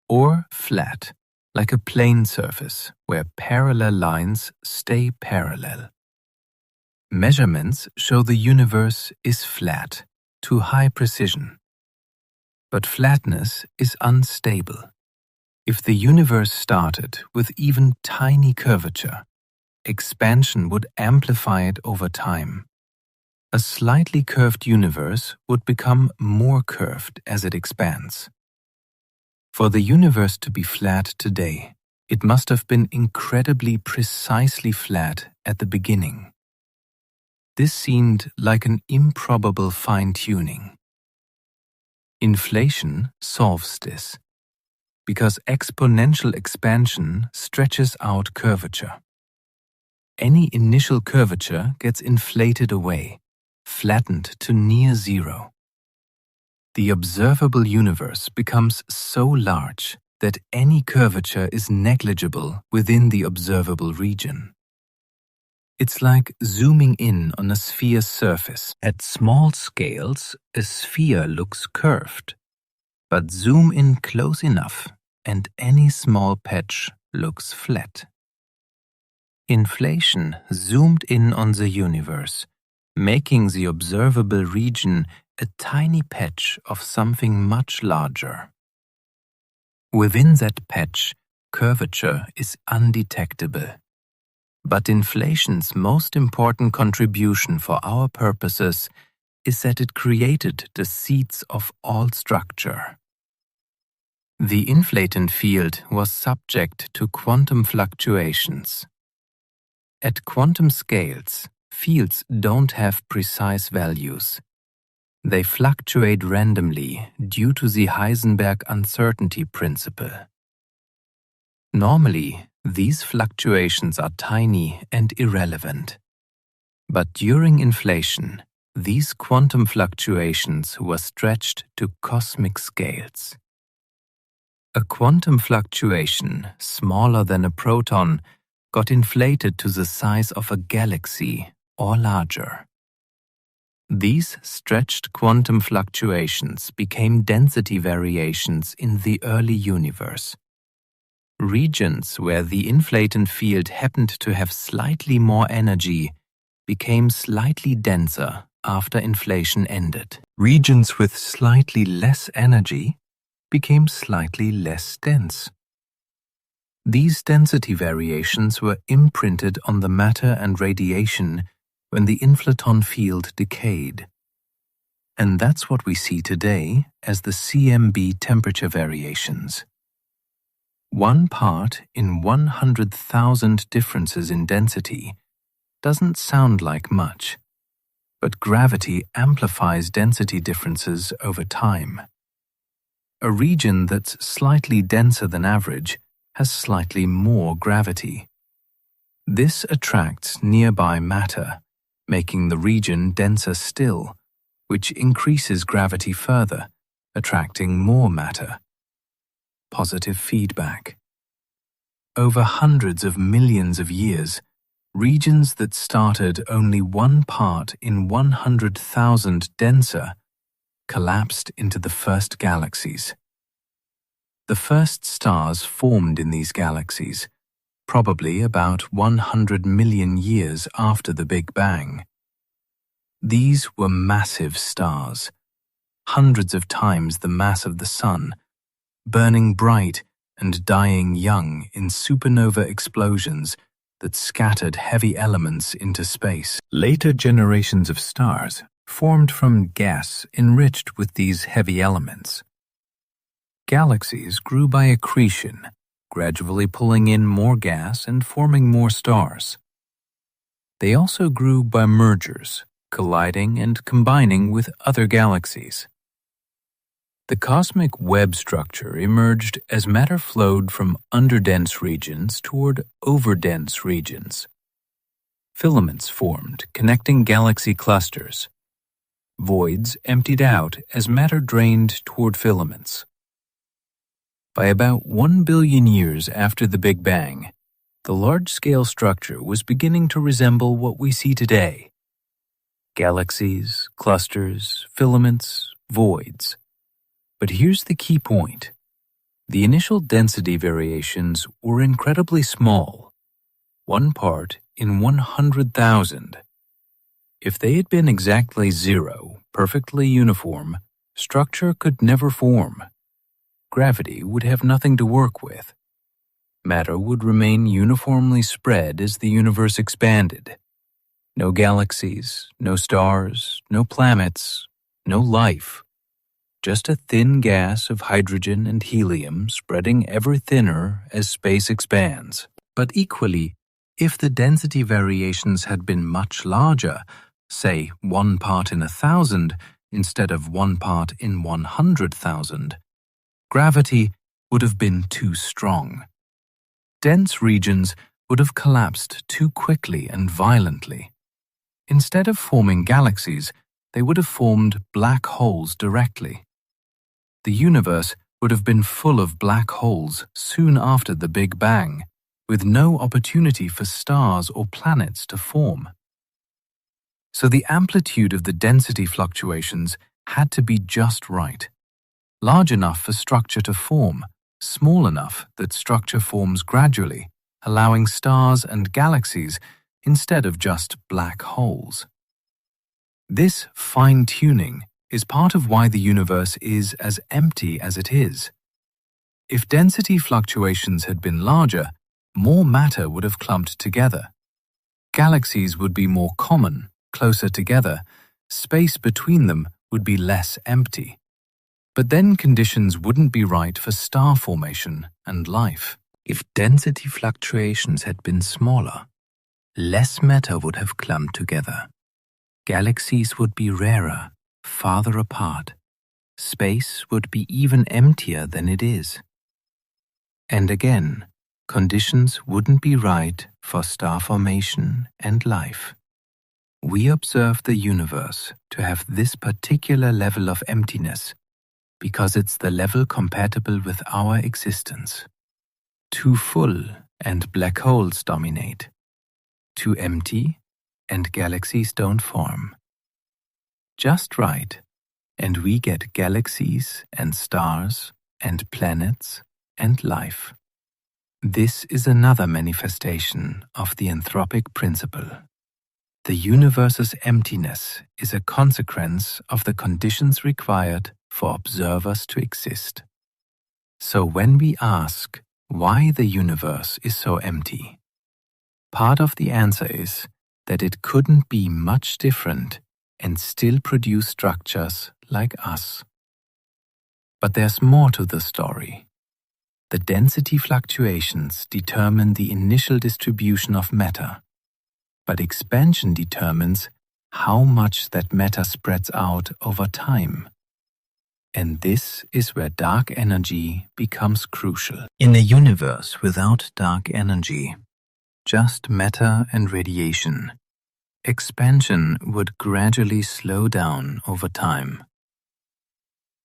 Or flat, like a plane surface, where parallel lines stay parallel. Measurements show the universe is flat, to high precision. But flatness is unstable. If the universe started with even tiny curvature, expansion would amplify it over time. A slightly curved universe would become more curved as it expands. For the universe to be flat today, it must have been incredibly precisely flat at the beginning. This seemed like an improbable fine-tuning. Inflation solves this, because exponential expansion stretches out curvature. Any initial curvature gets inflated away, flattened to near zero. The observable universe becomes so large that any curvature is negligible within the observable region. It's like zooming in on a sphere's surface. At small scales, a sphere looks curved, but zoom in close enough and any small patch looks flat. Inflation zoomed in on the universe, making the observable region a tiny patch of something much larger. Within that patch, curvature is undetectable. But inflation's most important contribution for our purposes is that it created the seeds of all structure. The inflaton field was subject to quantum fluctuations. At quantum scales, fields don't have precise values. They fluctuate randomly due to the Heisenberg uncertainty principle. Normally, these fluctuations are tiny and irrelevant. But during inflation, these quantum fluctuations were stretched to cosmic scales. A quantum fluctuation smaller than a proton got inflated to the size of a galaxy or larger. These stretched quantum fluctuations became density variations in the early universe. Regions where the inflaton field happened to have slightly more energy became slightly denser after inflation ended. Regions with slightly less energy became slightly less dense. These density variations were imprinted on the matter and radiation when the inflaton field decayed. And that's what we see today as the CMB temperature variations. 1 part in 100,000 differences in density doesn't sound like much, but gravity amplifies density differences over time. A region that's slightly denser than average has slightly more gravity. This attracts nearby matter, making the region denser still, which increases gravity further, attracting more matter. Positive feedback. Over hundreds of millions of years, regions that started only 1 part in 100,000 denser collapsed into the first galaxies. The first stars formed in these galaxies, probably about 100 million years after the Big Bang. These were massive stars, hundreds of times the mass of the Sun, burning bright and dying young in supernova explosions that scattered heavy elements into space. Later generations of stars formed from gas enriched with these heavy elements. Galaxies grew by accretion, gradually pulling in more gas and forming more stars. They also grew by mergers, colliding and combining with other galaxies. The cosmic web structure emerged as matter flowed from underdense regions toward overdense regions. Filaments formed, connecting galaxy clusters. Voids emptied out as matter drained toward filaments. By about 1 billion years after the Big Bang, the large-scale structure was beginning to resemble what we see today. Galaxies, clusters, filaments, voids. But here's the key point. The initial density variations were incredibly small, 1 part in 100,000. If they had been exactly 0, perfectly uniform, structure could never form. Gravity would have nothing to work with. Matter would remain uniformly spread as the universe expanded. No galaxies, no stars, no planets, no life. Just a thin gas of hydrogen and helium spreading ever thinner as space expands. But equally, if the density variations had been much larger, say 1 part in 1,000 instead of 1 part in 100,000, gravity would have been too strong. Dense regions would have collapsed too quickly and violently. Instead of forming galaxies, they would have formed black holes directly. The universe would have been full of black holes soon after the Big Bang, with no opportunity for stars or planets to form. So the amplitude of the density fluctuations had to be just right. Large enough for structure to form, small enough that structure forms gradually, allowing stars and galaxies instead of just black holes. This fine-tuning is part of why the universe is as empty as it is. If density fluctuations had been larger, more matter would have clumped together. Galaxies would be more common, closer together. Space between them would be less empty. But then conditions wouldn't be right for star formation and life. If density fluctuations had been smaller, less matter would have clumped together. Galaxies would be rarer, farther apart. Space would be even emptier than it is. And again, conditions wouldn't be right for star formation and life. We observe the universe to have this particular level of emptiness because it's the level compatible with our existence. Too full and black holes dominate. Too empty and galaxies don't form. Just right, and we get galaxies and stars and planets and life. This is another manifestation of the anthropic principle. The universe's emptiness is a consequence of the conditions required for observers to exist. So when we ask why the universe is so empty, part of the answer is that it couldn't be much different and still produce structures like us. But there's more to the story. The density fluctuations determine the initial distribution of matter, but expansion determines how much that matter spreads out over time. And this is where dark energy becomes crucial. In a universe without dark energy, just matter and radiation, expansion would gradually slow down over time.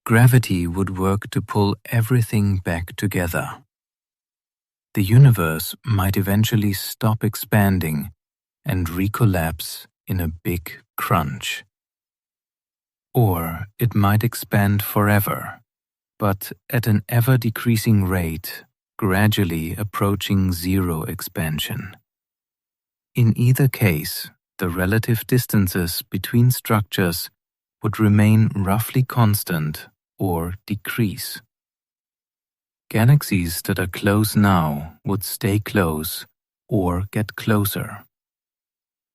Gravity would work to pull everything back together. The universe might eventually stop expanding and recollapse in a big crunch. Or it might expand forever, but at an ever-decreasing rate, gradually approaching zero expansion. In either case, the relative distances between structures would remain roughly constant or decrease. Galaxies that are close now would stay close or get closer.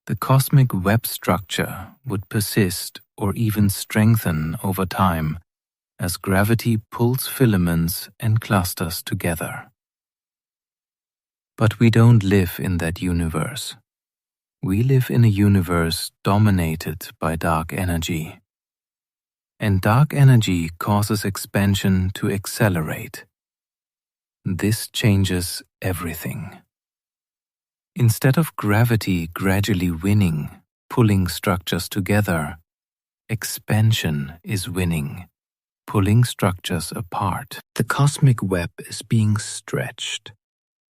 The cosmic web structure would persist or even strengthen over time as gravity pulls filaments and clusters together. But we don't live in that universe. We live in a universe dominated by dark energy. And dark energy causes expansion to accelerate. This changes everything. Instead of gravity gradually winning, pulling structures together, expansion is winning, pulling structures apart. The cosmic web is being stretched.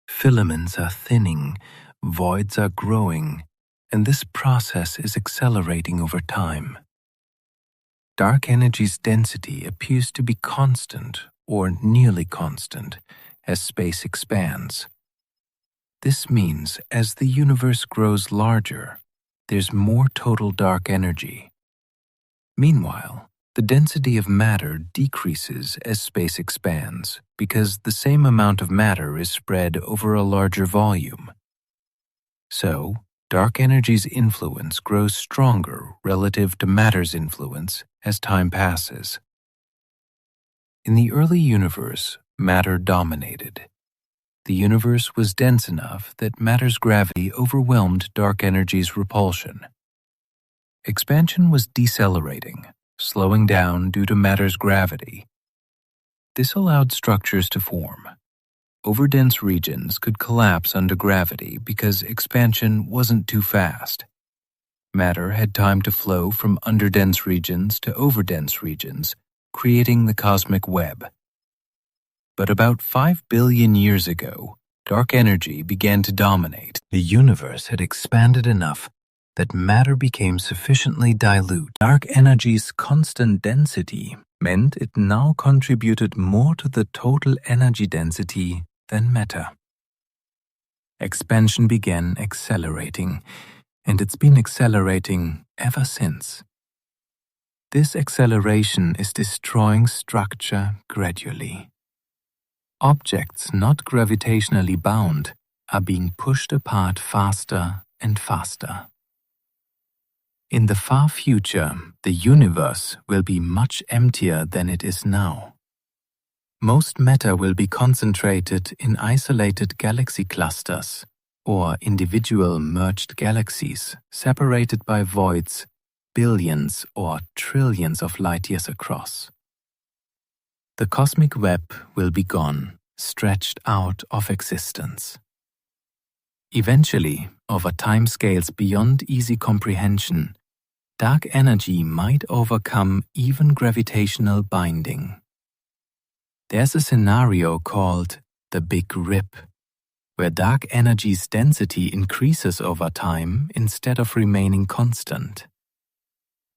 Filaments are thinning, voids are growing, and this process is accelerating over time. Dark energy's density appears to be constant or nearly constant as space expands. This means as the universe grows larger, there's more total dark energy. Meanwhile, the density of matter decreases as space expands because the same amount of matter is spread over a larger volume. So, dark energy's influence grows stronger relative to matter's influence as time passes. In the early universe, matter dominated. The universe was dense enough that matter's gravity overwhelmed dark energy's repulsion. Expansion was decelerating, slowing down due to matter's gravity. This allowed structures to form. Overdense regions could collapse under gravity because expansion wasn't too fast. Matter had time to flow from underdense regions to overdense regions, creating the cosmic web. But about 5 billion years ago, dark energy began to dominate. The universe had expanded enough that matter became sufficiently dilute. Dark energy's constant density meant it now contributed more to the total energy density than matter. Expansion began accelerating, and it's been accelerating ever since. This acceleration is destroying structure gradually. Objects not gravitationally bound are being pushed apart faster and faster. In the far future, the universe will be much emptier than it is now. Most matter will be concentrated in isolated galaxy clusters or individual merged galaxies separated by voids billions or trillions of light-years across. The cosmic web will be gone, stretched out of existence. Eventually, over timescales beyond easy comprehension, dark energy might overcome even gravitational binding. There's a scenario called the Big Rip, where dark energy's density increases over time instead of remaining constant.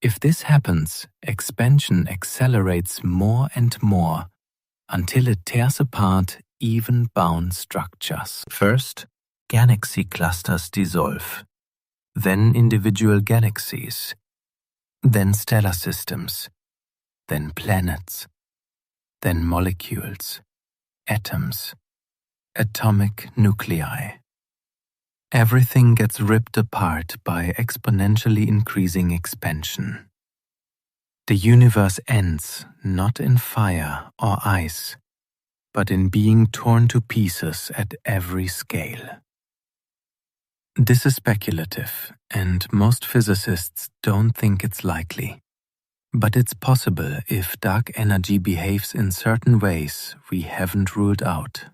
If this happens, expansion accelerates more and more until it tears apart even bound structures. First, galaxy clusters dissolve, then individual galaxies, then stellar systems, then planets, then molecules, atoms, atomic nuclei. Everything gets ripped apart by exponentially increasing expansion. The universe ends not in fire or ice, but in being torn to pieces at every scale. This is speculative, and most physicists don't think it's likely. But it's possible if dark energy behaves in certain ways we haven't ruled out.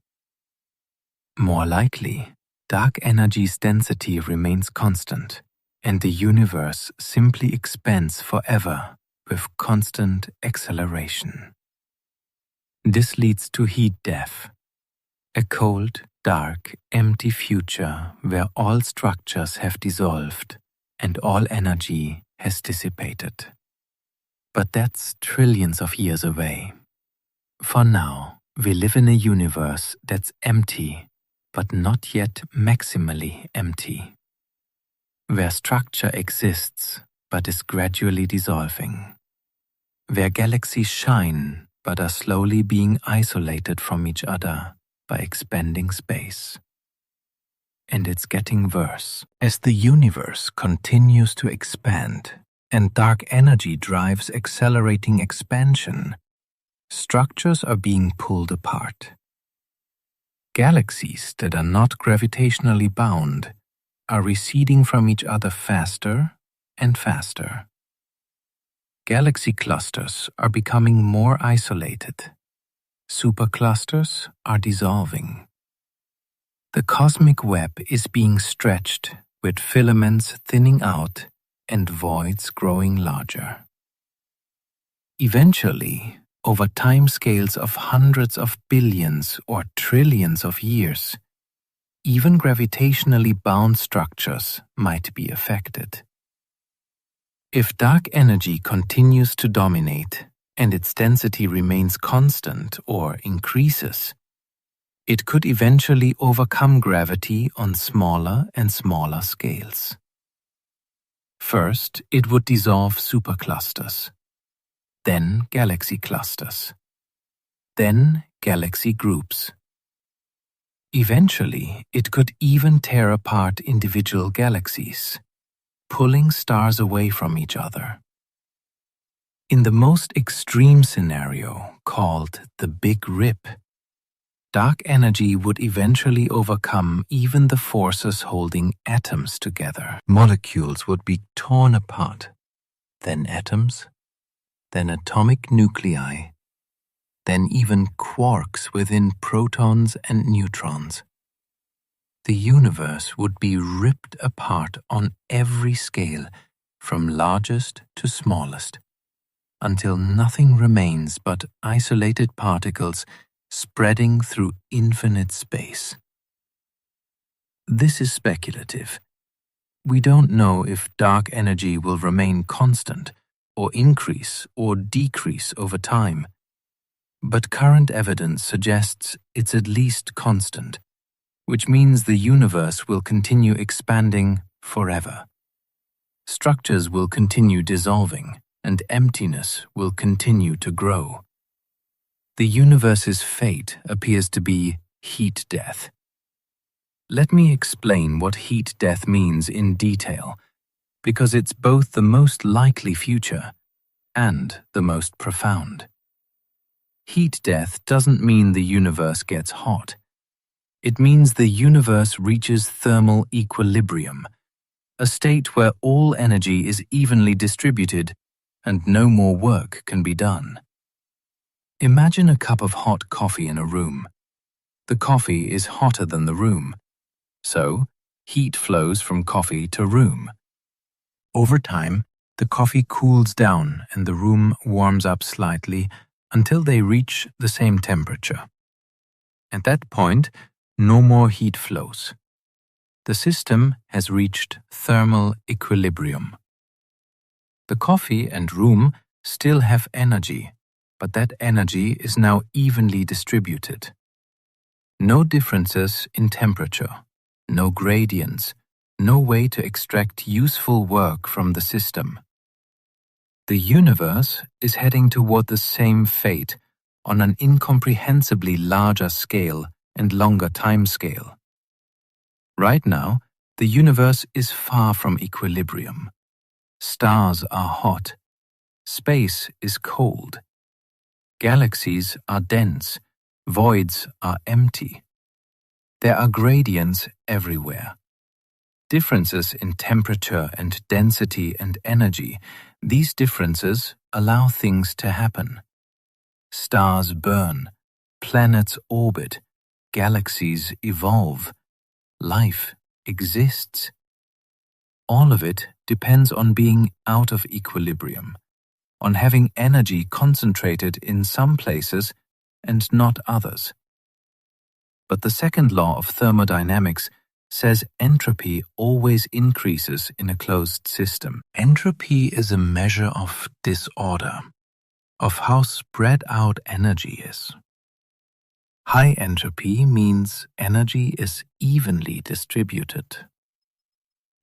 More likely, dark energy's density remains constant, and the universe simply expands forever with constant acceleration. This leads to heat death, a cold, dark, empty future where all structures have dissolved and all energy has dissipated. But that's trillions of years away. For now, we live in a universe that's empty, but not yet maximally empty, where structure exists but is gradually dissolving, where galaxies shine but are slowly being isolated from each other by expanding space. And it's getting worse. As the universe continues to expand and dark energy drives accelerating expansion, structures are being pulled apart. Galaxies that are not gravitationally bound are receding from each other faster and faster. Galaxy clusters are becoming more isolated. Superclusters are dissolving. The cosmic web is being stretched, with filaments thinning out and voids growing larger. Eventually, over timescales of hundreds of billions or trillions of years, even gravitationally bound structures might be affected. If dark energy continues to dominate and its density remains constant or increases, it could eventually overcome gravity on smaller and smaller scales. First, it would dissolve superclusters, then galaxy clusters, then galaxy groups. Eventually, it could even tear apart individual galaxies, pulling stars away from each other. In the most extreme scenario, called the Big Rip, dark energy would eventually overcome even the forces holding atoms together. Molecules would be torn apart, then atoms, then atomic nuclei, then even quarks within protons and neutrons. The universe would be ripped apart on every scale, from largest to smallest, until nothing remains but isolated particles spreading through infinite space. This is speculative. We don't know if dark energy will remain constant, or increase or decrease over time, but current evidence suggests it's at least constant, which means the universe will continue expanding forever. Structures will continue dissolving, and emptiness will continue to grow. The universe's fate appears to be heat death. Let me explain what heat death means in detail, because it's both the most likely future and the most profound. Heat death doesn't mean the universe gets hot. It means the universe reaches thermal equilibrium, a state where all energy is evenly distributed and no more work can be done. Imagine a cup of hot coffee in a room. The coffee is hotter than the room, so heat flows from coffee to room. Over time, the coffee cools down and the room warms up slightly until they reach the same temperature. At that point, no more heat flows. The system has reached thermal equilibrium. The coffee and room still have energy, but that energy is now evenly distributed. No differences in temperature, no gradients, no way to extract useful work from the system. The universe is heading toward the same fate on an incomprehensibly larger scale and longer time scale. Right now, the universe is far from equilibrium. Stars are hot. Space is cold. Galaxies are dense. Voids are empty. There are gradients everywhere. differences in temperature and density and energy, these differences allow things to happen. Stars burn, planets orbit, galaxies evolve, life exists. All of it depends on being out of equilibrium, on having energy concentrated in some places and not others. But the second law of thermodynamics says entropy always increases in a closed system. Entropy is a measure of disorder, of how spread out energy is. High entropy means energy is evenly distributed.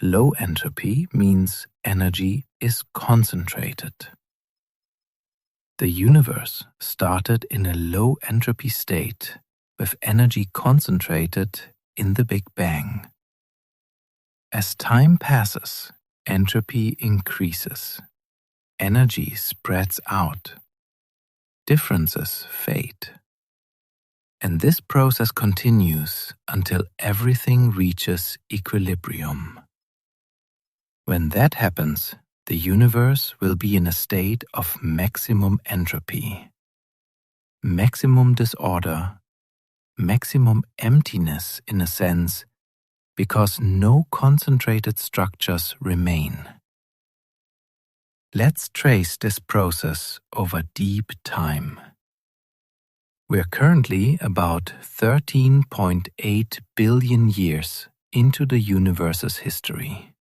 Low entropy means energy is concentrated. The universe started in a low entropy state with energy concentrated in the Big Bang. As time passes, entropy increases. Energy spreads out. Differences fade. And this process continues until everything reaches equilibrium. When that happens, the universe will be in a state of maximum entropy, maximum disorder, maximum emptiness in a sense, because no concentrated structures remain. Let's trace this process over deep time. We are currently about 13.8 billion years into the universe's history.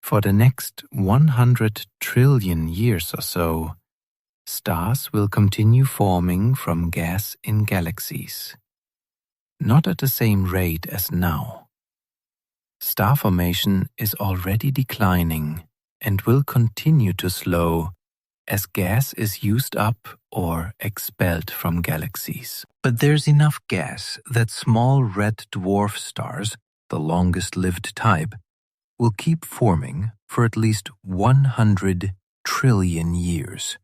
For the next 100 trillion years or so, stars will continue forming from gas in galaxies. Not at the same rate as now. Star formation is already declining and will continue to slow as gas is used up or expelled from galaxies. But there's enough gas that small red dwarf stars, the longest-lived type, will keep forming for at least 100 trillion years.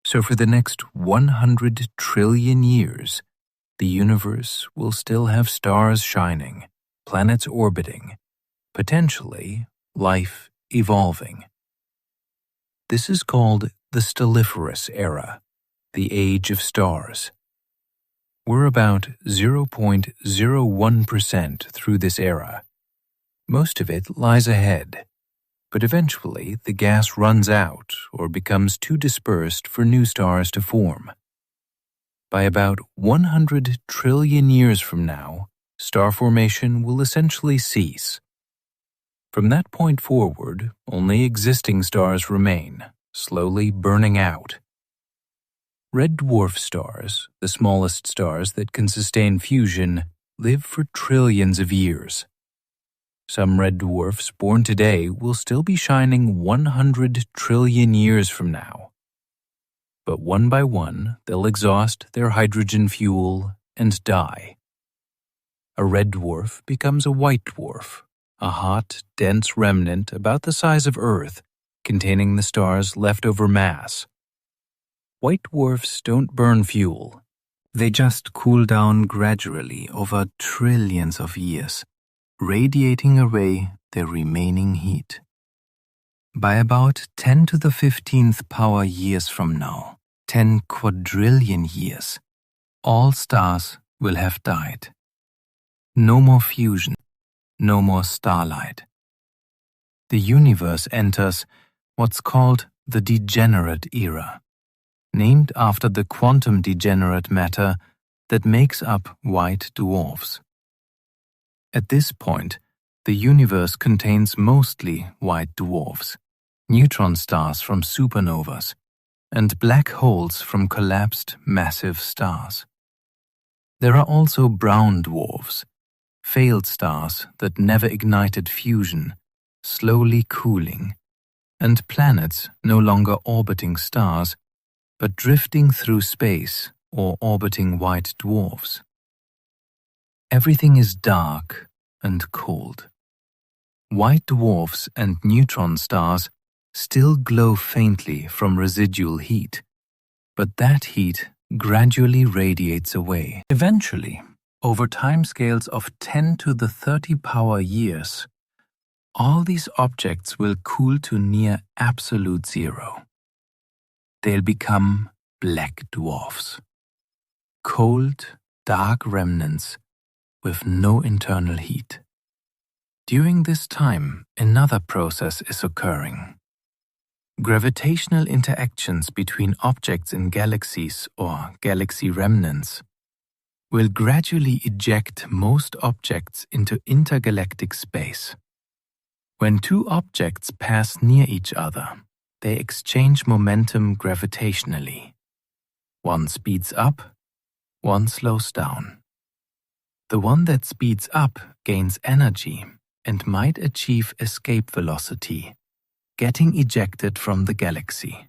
So for the next 100 trillion years, the universe will still have stars shining, planets orbiting, potentially life evolving. This is called the stelliferous era, the age of stars. We're about 0.01% through this era. Most of it lies ahead, but eventually the gas runs out or becomes too dispersed for new stars to form. By about 100 trillion years from now, star formation will essentially cease. From that point forward, only existing stars remain, slowly burning out. Red dwarf stars, the smallest stars that can sustain fusion, live for trillions of years. Some red dwarfs born today will still be shining 100 trillion years from now. But one by one, they'll exhaust their hydrogen fuel and die. A red dwarf becomes a white dwarf, a hot, dense remnant about the size of Earth, containing the star's leftover mass. White dwarfs don't burn fuel. They just cool down gradually over trillions of years, radiating away their remaining heat. By about 10 to the 15th power years from now, 10 quadrillion years, all stars will have died. No more fusion, no more starlight. The universe enters what's called the degenerate era, named after the quantum degenerate matter that makes up white dwarfs. At this point, the universe contains mostly white dwarfs, neutron stars from supernovas, and black holes from collapsed massive stars. There are also brown dwarfs, failed stars that never ignited fusion, slowly cooling, and planets no longer orbiting stars, but drifting through space or orbiting white dwarfs. Everything is dark and cold. White dwarfs and neutron stars still glow faintly from residual heat, but that heat gradually radiates away. Eventually, over timescales of 10 to the 30 power years, all these objects will cool to near absolute zero. They'll become black dwarfs. Cold, dark remnants with no internal heat. During this time, another process is occurring. Gravitational interactions between objects in galaxies or galaxy remnants will gradually eject most objects into intergalactic space. When two objects pass near each other, they exchange momentum gravitationally. One speeds up, one slows down. The one that speeds up gains energy and might achieve escape velocity, getting ejected from the galaxy.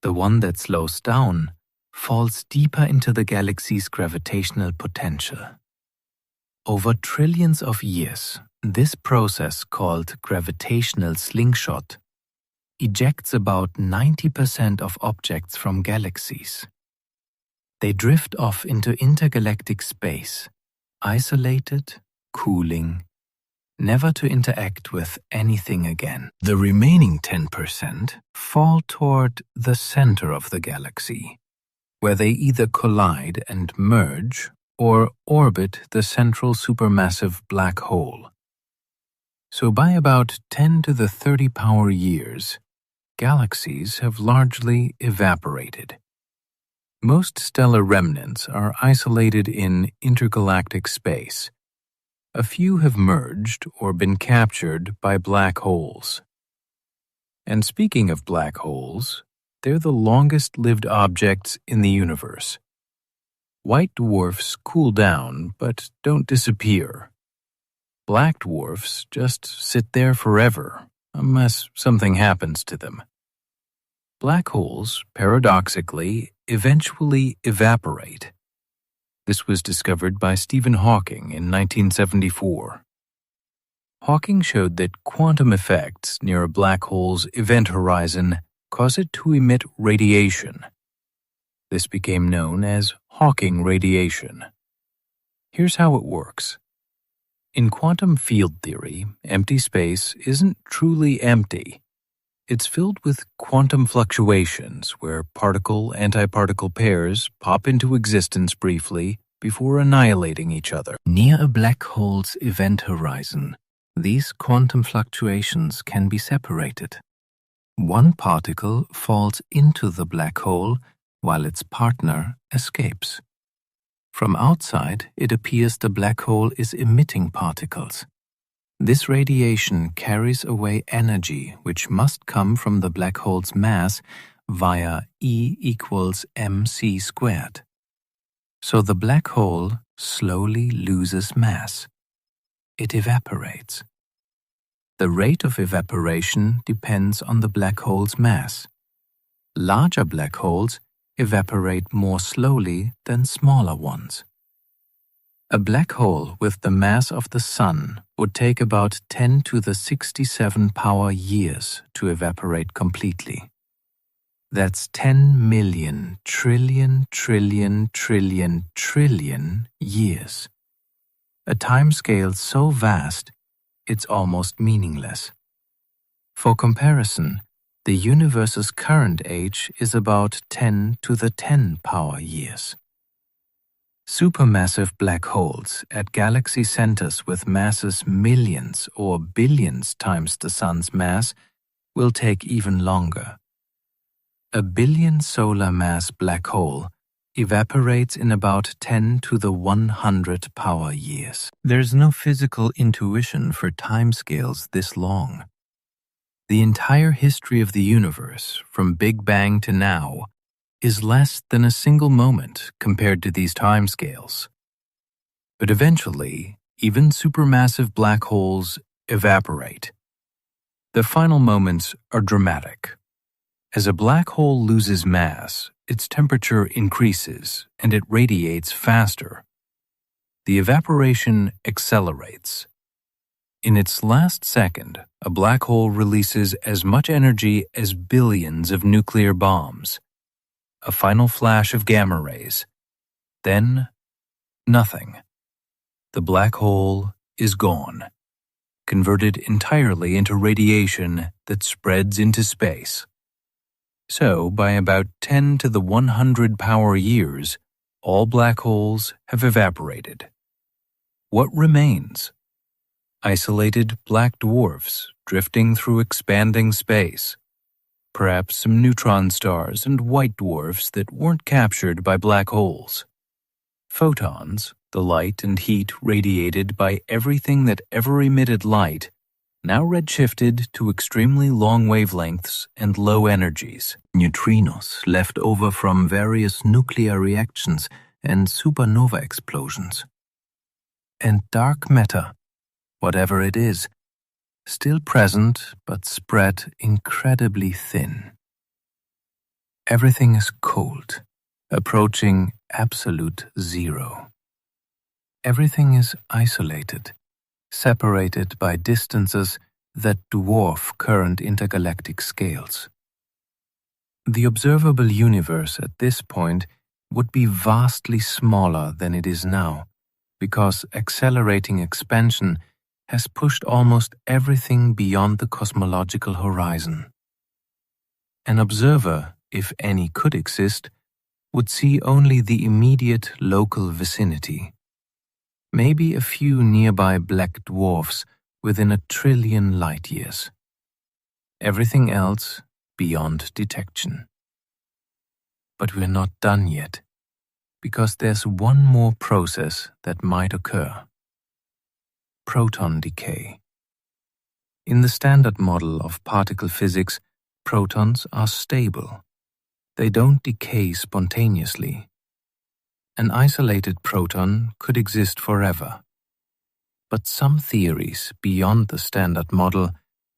The one that slows down falls deeper into the galaxy's gravitational potential. Over trillions of years, this process, called gravitational slingshot, ejects about 90% of objects from galaxies. They drift off into intergalactic space, isolated, cooling, never to interact with anything again. The remaining 10% fall toward the center of the galaxy, where they either collide and merge or orbit the central supermassive black hole. So by about 10 to the 30 power years, galaxies have largely evaporated. Most stellar remnants are isolated in intergalactic space. A few have merged or been captured by black holes. And speaking of black holes, they're the longest-lived objects in the universe. White dwarfs cool down but don't disappear. Black dwarfs just sit there forever, unless something happens to them. Black holes, paradoxically, eventually evaporate. This was discovered by Stephen Hawking in 1974. Hawking showed that quantum effects near a black hole's event horizon cause it to emit radiation. This became known as Hawking radiation. Here's how it works. In quantum field theory, empty space isn't truly empty. It's filled with quantum fluctuations where particle-antiparticle pairs pop into existence briefly before annihilating each other. Near a black hole's event horizon, these quantum fluctuations can be separated. One particle falls into the black hole while its partner escapes. From outside, it appears the black hole is emitting particles. This radiation carries away energy which must come from the black hole's mass via E equals mc squared. So the black hole slowly loses mass. It evaporates. The rate of evaporation depends on the black hole's mass. Larger black holes evaporate more slowly than smaller ones. A black hole with the mass of the Sun would take about 10 to the 67 power years to evaporate completely. That's 10 million trillion years. A timescale so vast, it's almost meaningless. For comparison, the universe's current age is about 10 to the 10 power years. Supermassive black holes at galaxy centers with masses millions or billions times the Sun's mass will take even longer. A billion solar mass black hole evaporates in about 10 to the 100 power years. There's no physical intuition for timescales this long. The entire history of the universe, from Big Bang to now, is less than a single moment compared to these timescales. But eventually, even supermassive black holes evaporate. The final moments are dramatic. As a black hole loses mass, its temperature increases and it radiates faster. The evaporation accelerates. In its last second, a black hole releases as much energy as billions of nuclear bombs. A final flash of gamma rays. Then, Nothing. The black hole is gone, converted entirely into radiation that spreads into space. So, by about 10 to the 100 power years, all black holes have evaporated. What remains? Isolated black dwarfs drifting through expanding space. Perhaps some neutron stars and white dwarfs that weren't captured by black holes. Photons, the light and heat radiated by everything that ever emitted light, now redshifted to extremely long wavelengths and low energies. Neutrinos left over from various nuclear reactions and supernova explosions. And dark matter, whatever it is, still present but spread incredibly thin. Everything is cold, approaching absolute zero. Everything is isolated, separated by distances that dwarf current intergalactic scales. The observable universe at this point would be vastly smaller than it is now, because accelerating expansion has pushed almost everything beyond the cosmological horizon. An observer, if any could exist, would see only the immediate local vicinity. Maybe a few nearby black dwarfs within 1 trillion light-years. Everything else beyond detection. But we're not done yet, because there's one more process that might occur. Proton decay. In the standard model of particle physics, protons are stable. They don't decay spontaneously. An isolated proton could exist forever. But some theories beyond the standard model,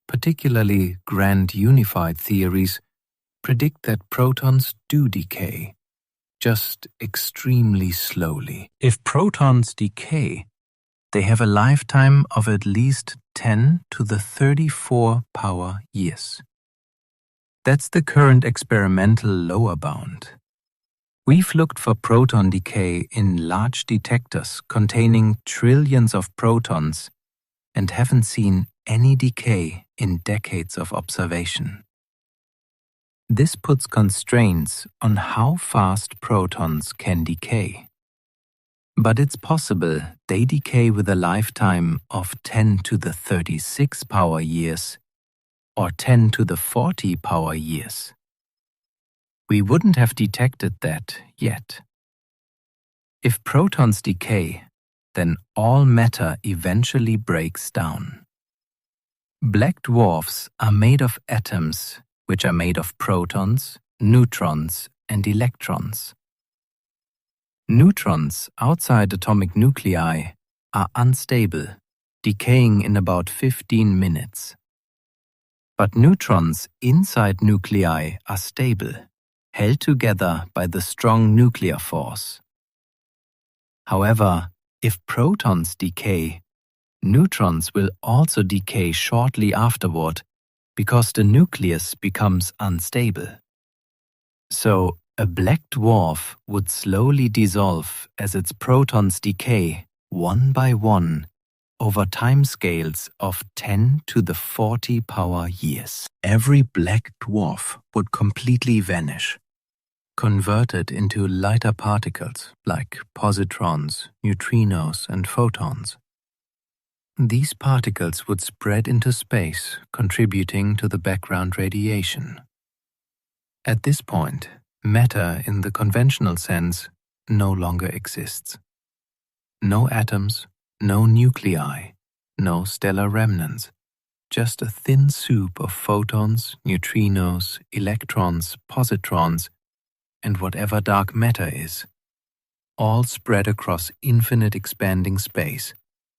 particularly grand unified theories, predict that protons do decay, just extremely slowly. If protons decay, they have a lifetime of at least 10 to the 34 power years. That's the current experimental lower bound. We've looked for proton decay in large detectors containing trillions of protons and haven't seen any decay in decades of observation. This puts constraints on how fast protons can decay. But it's possible they decay with a lifetime of 10 to the 36 power years or 10 to the 40 power years. We wouldn't have detected that yet. If protons decay, then all matter eventually breaks down. Black dwarfs are made of atoms, which are made of protons, neutrons, and electrons. Neutrons outside atomic nuclei are unstable, decaying in about 15 minutes. But neutrons inside nuclei are stable, held together by the strong nuclear force. However, if protons decay, neutrons will also decay shortly afterward because the nucleus becomes unstable. So, a black dwarf would slowly dissolve as its protons decay, one by one, over timescales of 10 to the 40 power years. Every black dwarf would completely vanish, converted into lighter particles like positrons, neutrinos, and photons. These particles would spread into space, contributing to the background radiation. At this point, matter in the conventional sense no longer exists. No atoms, no nuclei, no stellar remnants, just a thin soup of photons, neutrinos, electrons, positrons, and whatever dark matter is, all spread across infinite expanding space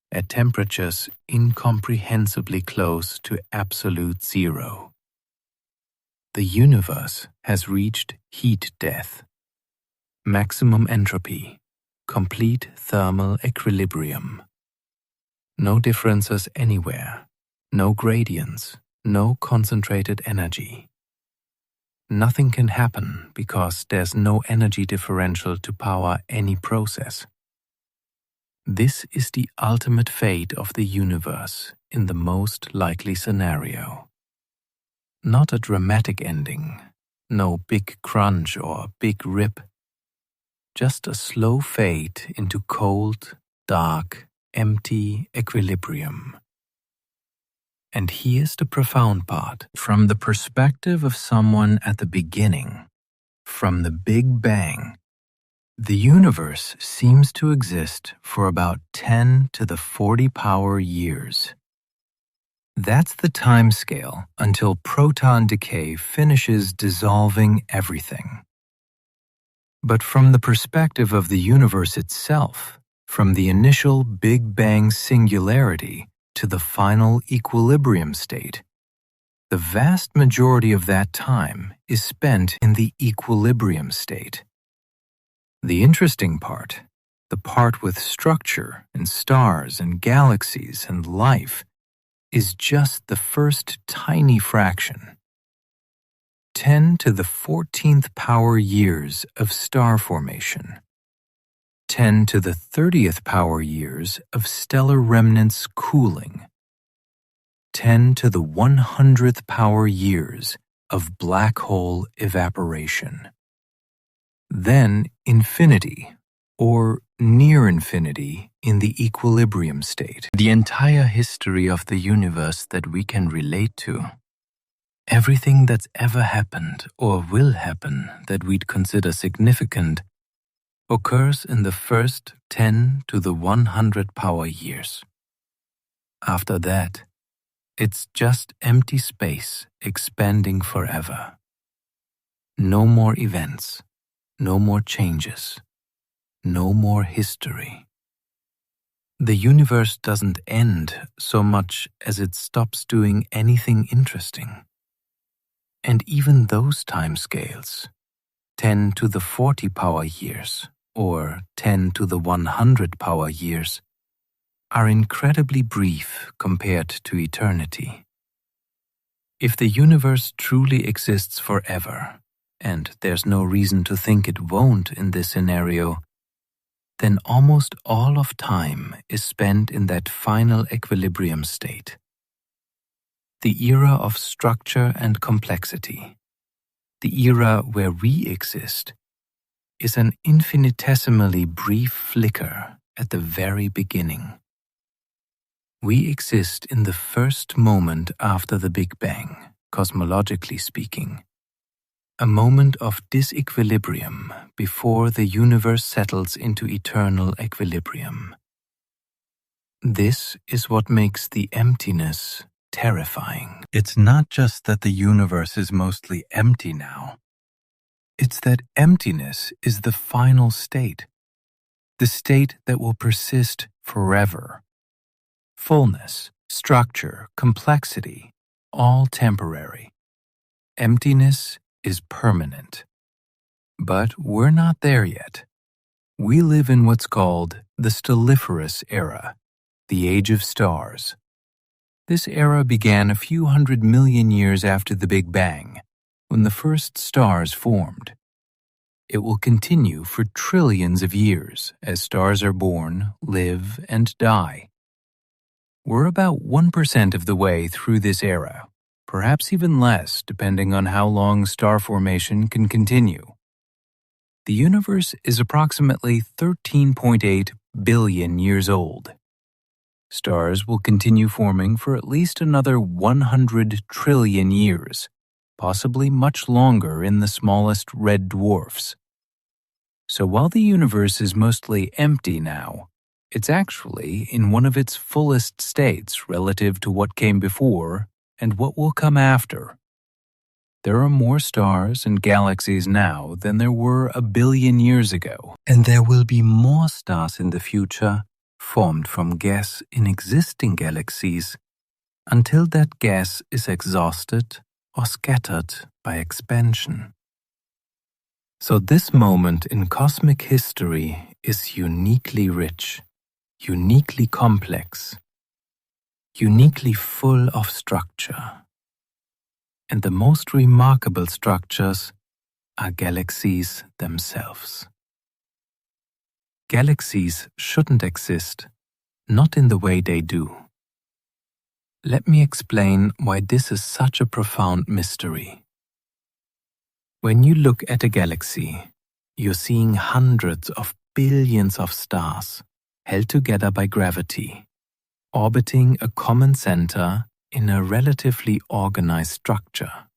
at temperatures incomprehensibly close to absolute zero. The universe has reached heat death, maximum entropy, complete thermal equilibrium. No differences anywhere, no gradients, no concentrated energy. Nothing can happen because there's no energy differential to power any process. This is the ultimate fate of the universe in the most likely scenario. Not a dramatic ending, no big crunch or big rip, just a slow fade into cold, dark, empty equilibrium. And here's the profound part. From the perspective of someone at the beginning, from the Big Bang, the universe seems to exist for about 10 to the 40 power years. That's the time scale until proton decay finishes dissolving everything. But from the perspective of the universe itself, from the initial Big Bang singularity to the final equilibrium state, the vast majority of that time is spent in the equilibrium state. The interesting part, the part with structure and stars and galaxies and life, is just the first tiny fraction. 10 to the 14th power years of star formation. 10 to the 30th power years of stellar remnants cooling. 10 to the 100th power years of black hole evaporation. Then infinity, or near infinity in the equilibrium state. The entire history of the universe that we can relate to. Everything that's ever happened or will happen that we'd consider significant occurs in the first 10 to the 100 power years. After that, it's just empty space expanding forever. No more events, no more changes, no more history. The universe doesn't end so much as it stops doing anything interesting. And even those timescales, 10 to the 40 power years or 10 to the 100 power years, are incredibly brief compared to eternity. If the universe truly exists forever, and there's no reason to think it won't in this scenario, then almost all of time is spent in that final equilibrium state. The era of structure and complexity, the era where we exist, is an infinitesimally brief flicker at the very beginning. We exist in the first moment after the Big Bang, cosmologically speaking, a moment of disequilibrium before the universe settles into eternal equilibrium. This is what makes the emptiness terrifying. It's not just that the universe is mostly empty now. It's that emptiness is the final state, the state that will persist forever. Fullness, structure, complexity, all temporary. Emptiness is permanent. But we're not there yet. We live in what's called the stelliferous era, the age of stars. This era began a few 100 million years after the Big Bang, when the first stars formed. It will continue for trillions of years as stars are born, live, and die. We're about 1% of the way through this era, perhaps even less depending on how long star formation can continue. The universe is approximately 13.8 billion years old. Stars will continue forming for at least another 100 trillion years, possibly much longer in the smallest red dwarfs. So while the universe is mostly empty now, it's actually in one of its fullest states relative to what came before and what will come after. There are more stars and galaxies now than there were 1 billion years ago, and there will be more stars in the future formed from gas in existing galaxies until that gas is exhausted or scattered by expansion. So this moment in cosmic history is uniquely rich, uniquely complex, uniquely full of structure. And the most remarkable structures are galaxies themselves. Galaxies shouldn't exist, not in the way they do. Let me explain why this is such a profound mystery. When you look at a galaxy, you're seeing hundreds of billions of stars held together by gravity, orbiting a common center in a relatively organized structure.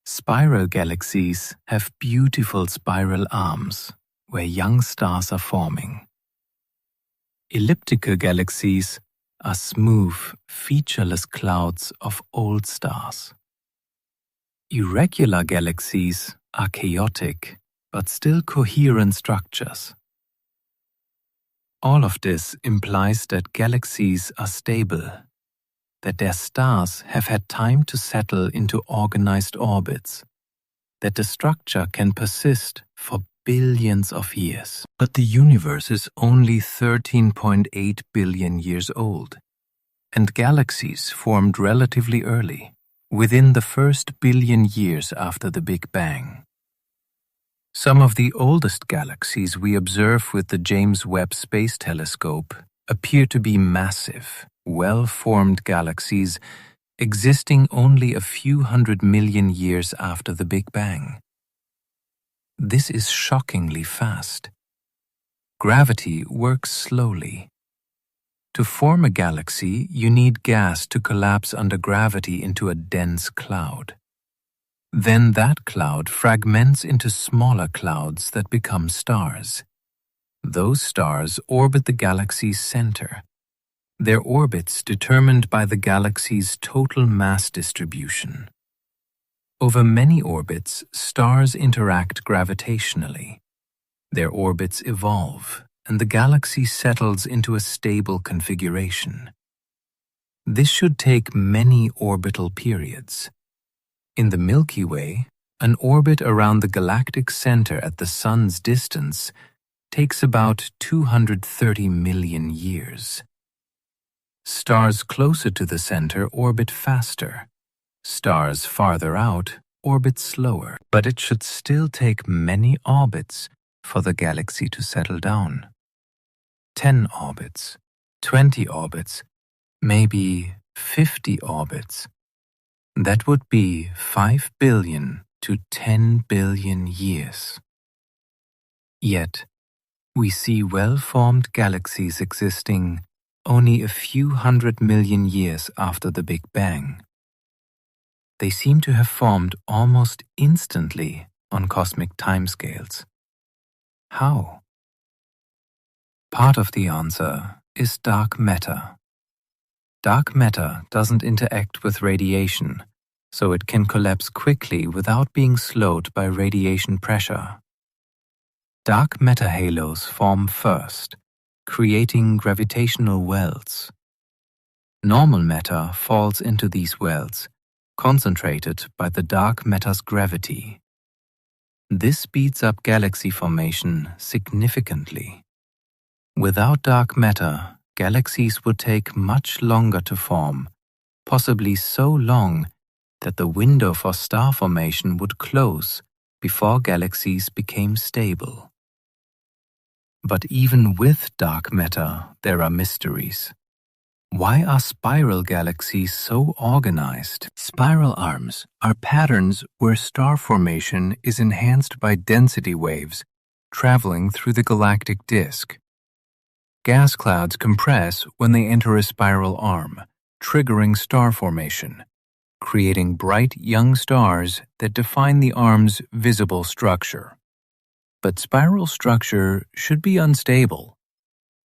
Spiral galaxies have beautiful spiral arms where young stars are forming. Elliptical galaxies are smooth, featureless clouds of old stars. Irregular galaxies are chaotic, but still coherent structures. All of this implies that galaxies are stable, that their stars have had time to settle into organized orbits, that the structure can persist for billions of years. But the universe is only 13.8 billion years old, and galaxies formed relatively early, within the first billion years after the Big Bang. Some of the oldest galaxies we observe with the James Webb Space Telescope appear to be massive, well-formed galaxies existing only a few 100 million years after the Big Bang. This is shockingly fast. Gravity works slowly. To form a galaxy, you need gas to collapse under gravity into a dense cloud. Then that cloud fragments into smaller clouds that become stars. Those stars orbit the galaxy's center, their orbits determined by the galaxy's total mass distribution. Over many orbits, stars interact gravitationally. Their orbits evolve, and the galaxy settles into a stable configuration. This should take many orbital periods. In the Milky Way, an orbit around the galactic center at the Sun's distance takes about 230 million years. Stars closer to the center orbit faster. Stars farther out orbit slower, but it should still take many orbits for the galaxy to settle down. 10 orbits, 20 orbits, maybe 50 orbits. That would be 5 billion to 10 billion years. Yet, we see well-formed galaxies existing only a few 100 million years after the Big Bang. They seem to have formed almost instantly on cosmic timescales. How? Part of the answer is dark matter. Dark matter doesn't interact with radiation, so it can collapse quickly without being slowed by radiation pressure. Dark matter halos form first, creating gravitational wells. Normal matter falls into these wells, concentrated by the dark matter's gravity. This speeds up galaxy formation significantly. Without dark matter, galaxies would take much longer to form, possibly so long that the window for star formation would close before galaxies became stable. But even with dark matter, there are mysteries. Why are spiral galaxies so organized? Spiral arms are patterns where star formation is enhanced by density waves traveling through the galactic disk. Gas clouds compress when they enter a spiral arm, triggering star formation, creating bright young stars that define the arm's visible structure. But spiral structure should be unstable.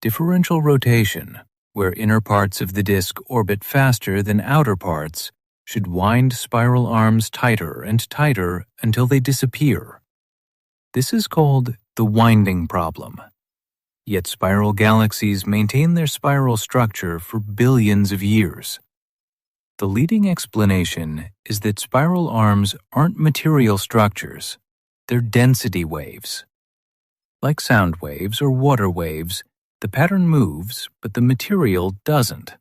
Differential rotation, where inner parts of the disk orbit faster than outer parts, should wind spiral arms tighter and tighter until they disappear. This is called the winding problem. Yet spiral galaxies maintain their spiral structure for billions of years. The leading explanation is that spiral arms aren't material structures, they're density waves. Like sound waves or water waves, the pattern moves, but the material doesn't.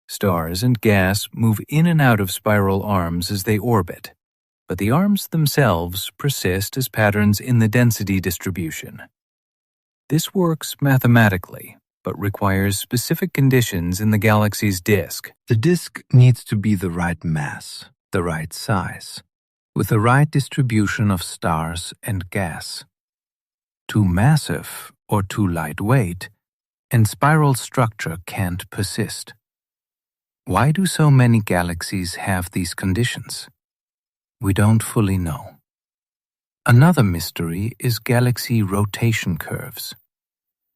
Stars and gas move in and out of spiral arms as they orbit, but the arms themselves persist as patterns in the density distribution. This works mathematically, but requires specific conditions in the galaxy's disk. The disk needs to be the right mass, the right size, with the right distribution of stars and gas. Too massive or too lightweight, and spiral structure can't persist. Why do so many galaxies have these conditions? We don't fully know. Another mystery is galaxy rotation curves.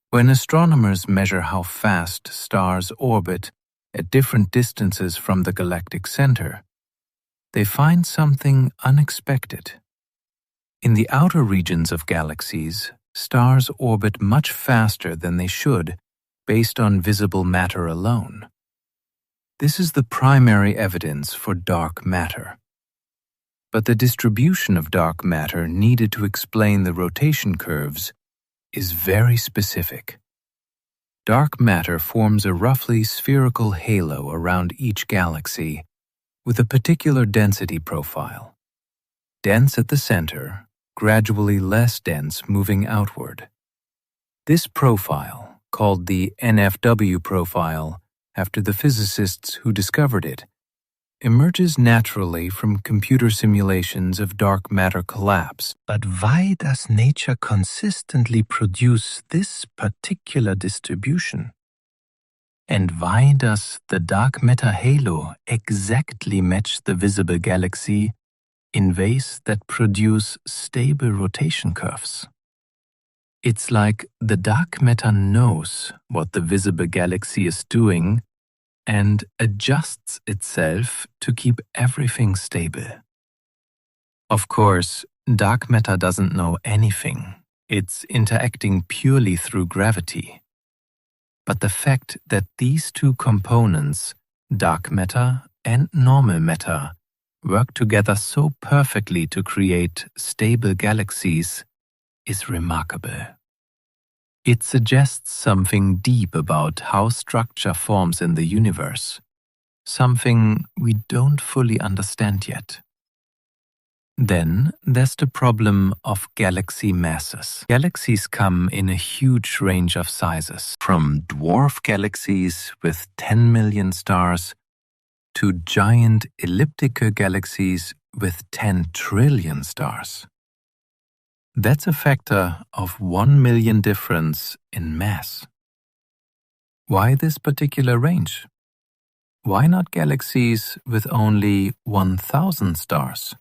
When astronomers measure how fast stars orbit at different distances from the galactic center, they find something unexpected. In the outer regions of galaxies, stars orbit much faster than they should based on visible matter alone. This is the primary evidence for dark matter. But the distribution of dark matter needed to explain the rotation curves is very specific. Dark matter forms a roughly spherical halo around each galaxy with a particular density profile. Dense at the center, gradually less dense moving outward. This profile, called the NFW profile after the physicists who discovered it, emerges naturally from computer simulations of dark matter collapse. But why does nature consistently produce this particular distribution? And why does the dark matter halo exactly match the visible galaxy in ways that produce stable rotation curves? It's like the dark matter knows what the visible galaxy is doing and adjusts itself to keep everything stable. Of course, dark matter doesn't know anything. It's interacting purely through gravity. But the fact that these two components, dark matter and normal matter, work together so perfectly to create stable galaxies is remarkable. It suggests something deep about how structure forms in the universe, something we don't fully understand yet. Then there's the problem of galaxy masses. Galaxies come in a huge range of sizes, from dwarf galaxies with 10 million stars to giant elliptical galaxies with 10 trillion stars. That's a factor of 1 million difference in mass. Why this particular range? Why not galaxies with only 1,000 stars?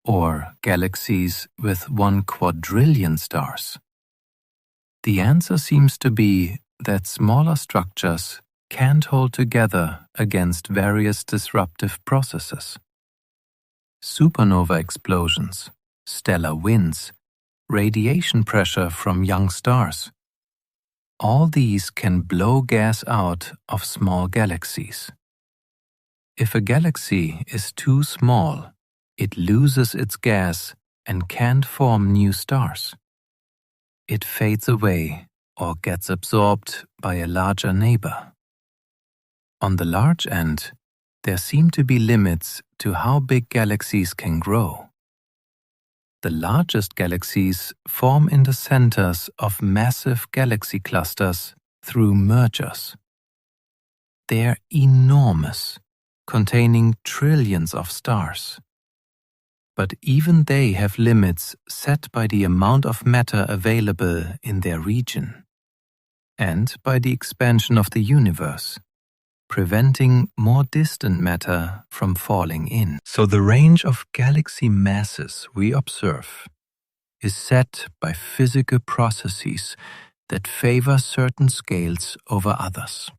Or galaxies with 1 quadrillion stars? The answer seems to be that smaller structures can't hold together against various disruptive processes. Supernova explosions, stellar winds, radiation pressure from young stars. All these can blow gas out of small galaxies. If a galaxy is too small, it loses its gas and can't form new stars. It fades away or gets absorbed by a larger neighbor. On the large end, there seem to be limits to how big galaxies can grow. The largest galaxies form in the centers of massive galaxy clusters through mergers. They're enormous, containing trillions of stars. But even they have limits set by the amount of matter available in their region, and by the expansion of the universe, preventing more distant matter from falling in. So the range of galaxy masses we observe is set by physical processes that favor certain scales over others.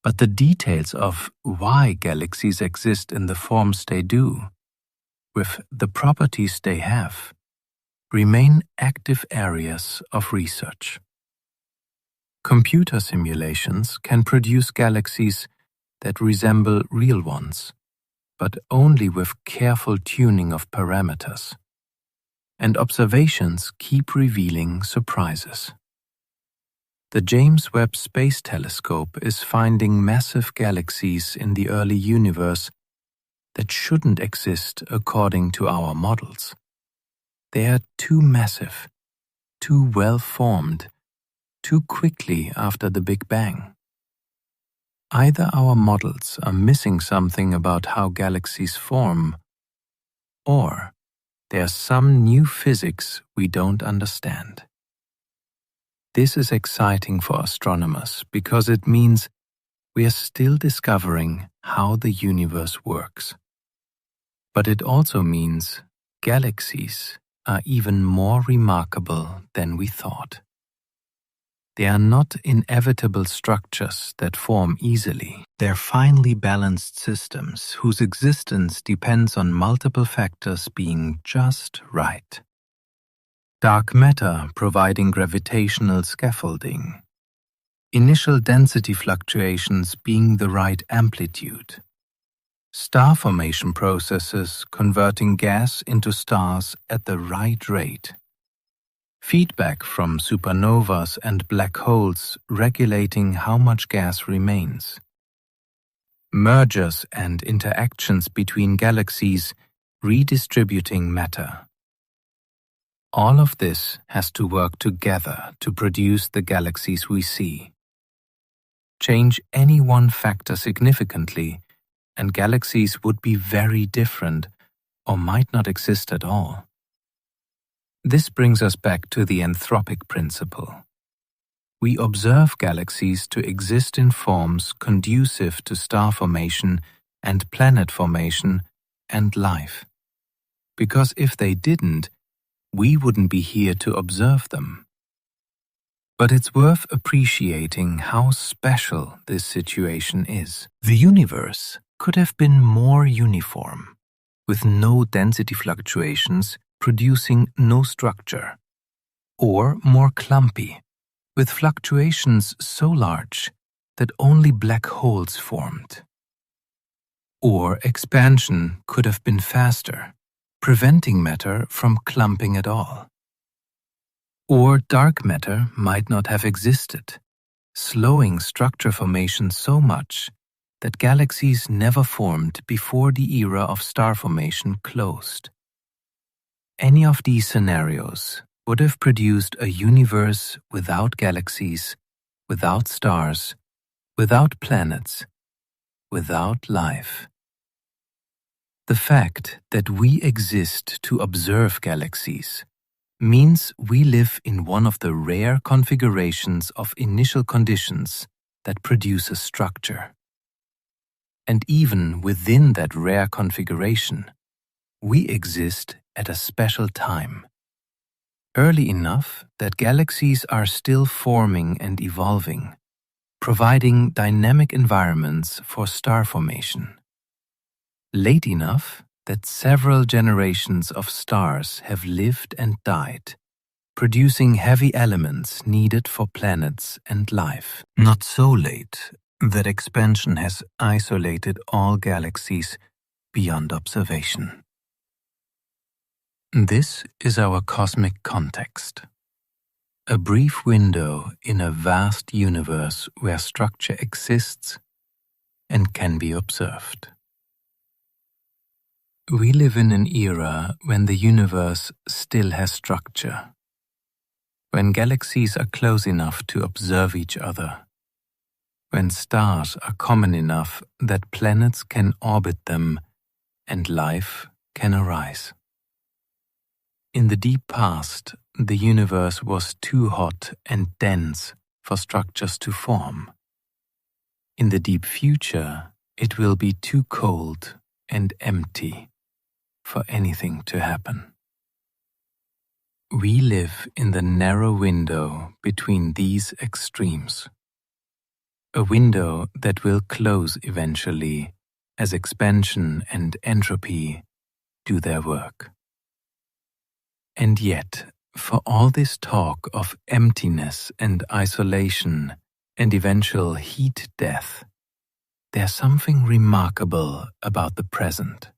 But the details of why galaxies exist in the forms they do, with the properties they have, remain active areas of research. Computer simulations can produce galaxies that resemble real ones, but only with careful tuning of parameters. And observations keep revealing surprises. The James Webb Space Telescope is finding massive galaxies in the early universe that shouldn't exist according to our models. They are too massive, too well formed, too quickly after the Big Bang. Either our models are missing something about how galaxies form, or there's some new physics we don't understand. This is exciting for astronomers because it means we are still discovering how the universe works. But it also means galaxies are even more remarkable than we thought. They are not inevitable structures that form easily. They're finely balanced systems whose existence depends on multiple factors being just right. Dark matter providing gravitational scaffolding. Initial density fluctuations being the right amplitude. Star formation processes converting gas into stars at the right rate. Feedback from supernovas and black holes regulating how much gas remains. Mergers and interactions between galaxies redistributing matter. All of this has to work together to produce the galaxies we see. Change any one factor significantly, and galaxies would be very different or might not exist at all. This brings us back to the anthropic principle. We observe galaxies to exist in forms conducive to star formation and planet formation and life. Because if they didn't, we wouldn't be here to observe them. But it's worth appreciating how special this situation is. The universe could have been more uniform, with no density fluctuations, producing no structure, or more clumpy, with fluctuations so large that only black holes formed. Or expansion could have been faster, preventing matter from clumping at all. Or dark matter might not have existed, slowing structure formation so much that galaxies never formed before the era of star formation closed. Any of these scenarios would have produced a universe without galaxies, without stars, without planets, without life. The fact that we exist to observe galaxies means we live in one of the rare configurations of initial conditions that produce a structure. And even within that rare configuration, we exist at a special time, early enough that galaxies are still forming and evolving, providing dynamic environments for star formation. Late enough that several generations of stars have lived and died, producing heavy elements needed for planets and life. Not so late that expansion has isolated all galaxies beyond observation. This is our cosmic context. A brief window in a vast universe where structure exists and can be observed. We live in an era when the universe still has structure, when galaxies are close enough to observe each other, when stars are common enough that planets can orbit them and life can arise. In the deep past, the universe was too hot and dense for structures to form. In the deep future, it will be too cold and empty for anything to happen. We live in the narrow window between these extremes. A window that will close eventually as expansion and entropy do their work. And yet, for all this talk of emptiness and isolation and eventual heat death, there's something remarkable about the present.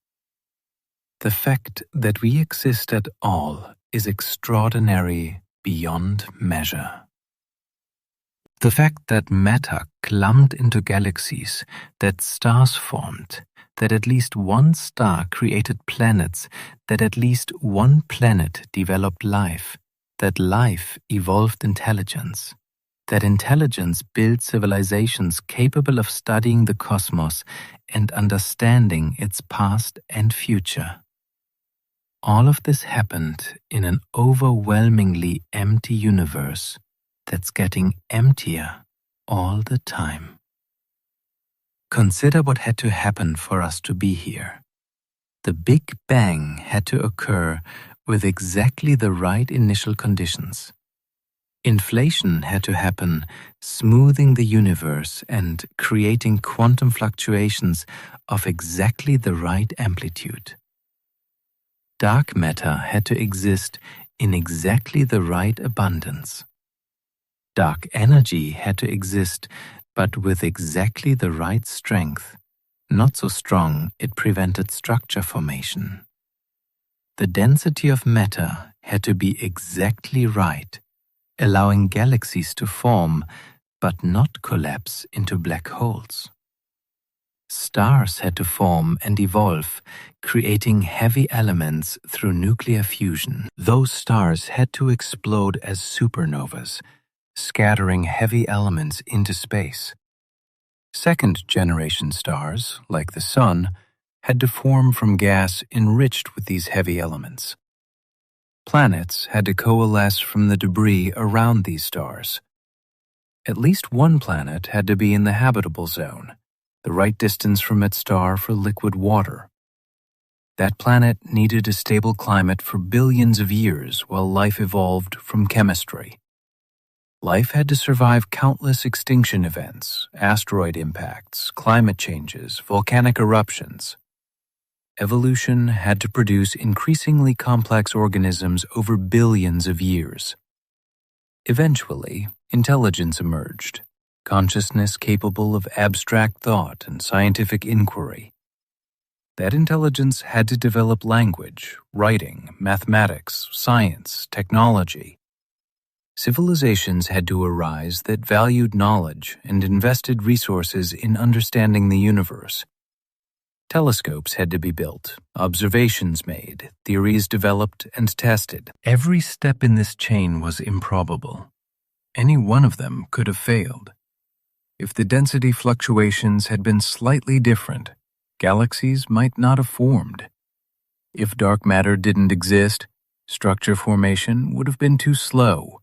The fact that we exist at all is extraordinary beyond measure. The fact that matter clumped into galaxies, that stars formed, that at least one star created planets, that at least one planet developed life, that life evolved intelligence, that intelligence built civilizations capable of studying the cosmos and understanding its past and future. All of this happened in an overwhelmingly empty universe that's getting emptier all the time. Consider what had to happen for us to be here. The Big Bang had to occur with exactly the right initial conditions. Inflation had to happen, smoothing the universe and creating quantum fluctuations of exactly the right amplitude. Dark matter had to exist in exactly the right abundance. Dark energy had to exist, but with exactly the right strength, not so strong it prevented structure formation. The density of matter had to be exactly right, allowing galaxies to form, but not collapse into black holes. Stars had to form and evolve, creating heavy elements through nuclear fusion. Those stars had to explode as supernovas, scattering heavy elements into space. Second-generation stars, like the Sun, had to form from gas enriched with these heavy elements. Planets had to coalesce from the debris around these stars. At least one planet had to be in the habitable zone, the right distance from its star for liquid water. That planet needed a stable climate for billions of years while life evolved from chemistry. Life had to survive countless extinction events, asteroid impacts, climate changes, volcanic eruptions. Evolution had to produce increasingly complex organisms over billions of years. Eventually, intelligence emerged, consciousness capable of abstract thought and scientific inquiry. That intelligence had to develop language, writing, mathematics, science, technology. Civilizations had to arise that valued knowledge and invested resources in understanding the universe. Telescopes had to be built, observations made, theories developed and tested. Every step in this chain was improbable. Any one of them could have failed. If the density fluctuations had been slightly different, galaxies might not have formed. If dark matter didn't exist, structure formation would have been too slow.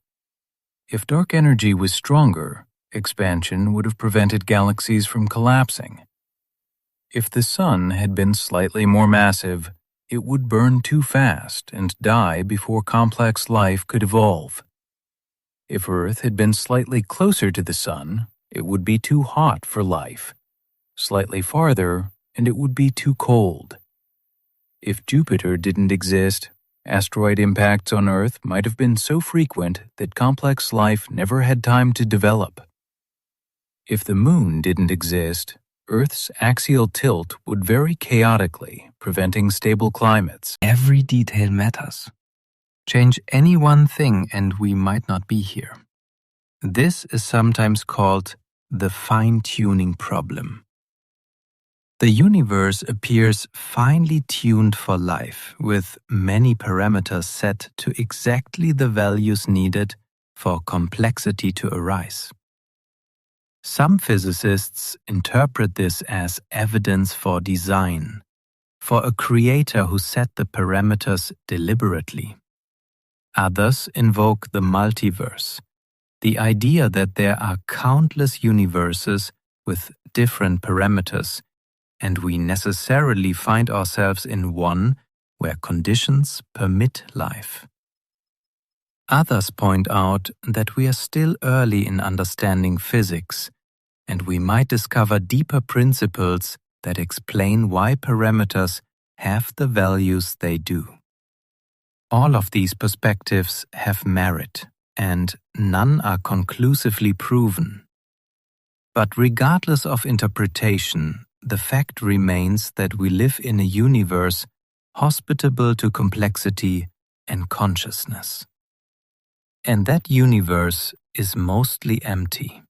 If dark energy was stronger, expansion would have prevented galaxies from collapsing. If the Sun had been slightly more massive, it would burn too fast and die before complex life could evolve. If Earth had been slightly closer to the Sun, it would be too hot for life. Slightly farther, and it would be too cold. If Jupiter didn't exist, asteroid impacts on Earth might have been so frequent that complex life never had time to develop. If the Moon didn't exist, Earth's axial tilt would vary chaotically, preventing stable climates. Every detail matters. Change any one thing and we might not be here. This is sometimes called the fine-tuning problem. The universe appears finely tuned for life, with many parameters set to exactly the values needed for complexity to arise. Some physicists interpret this as evidence for design, for a creator who set the parameters deliberately. Others invoke the multiverse, the idea that there are countless universes with different parameters, and we necessarily find ourselves in one where conditions permit life. Others point out that we are still early in understanding physics, and we might discover deeper principles that explain why parameters have the values they do. All of these perspectives have merit, and none are conclusively proven. But regardless of interpretation, the fact remains that we live in a universe hospitable to complexity and consciousness. And that universe is mostly empty.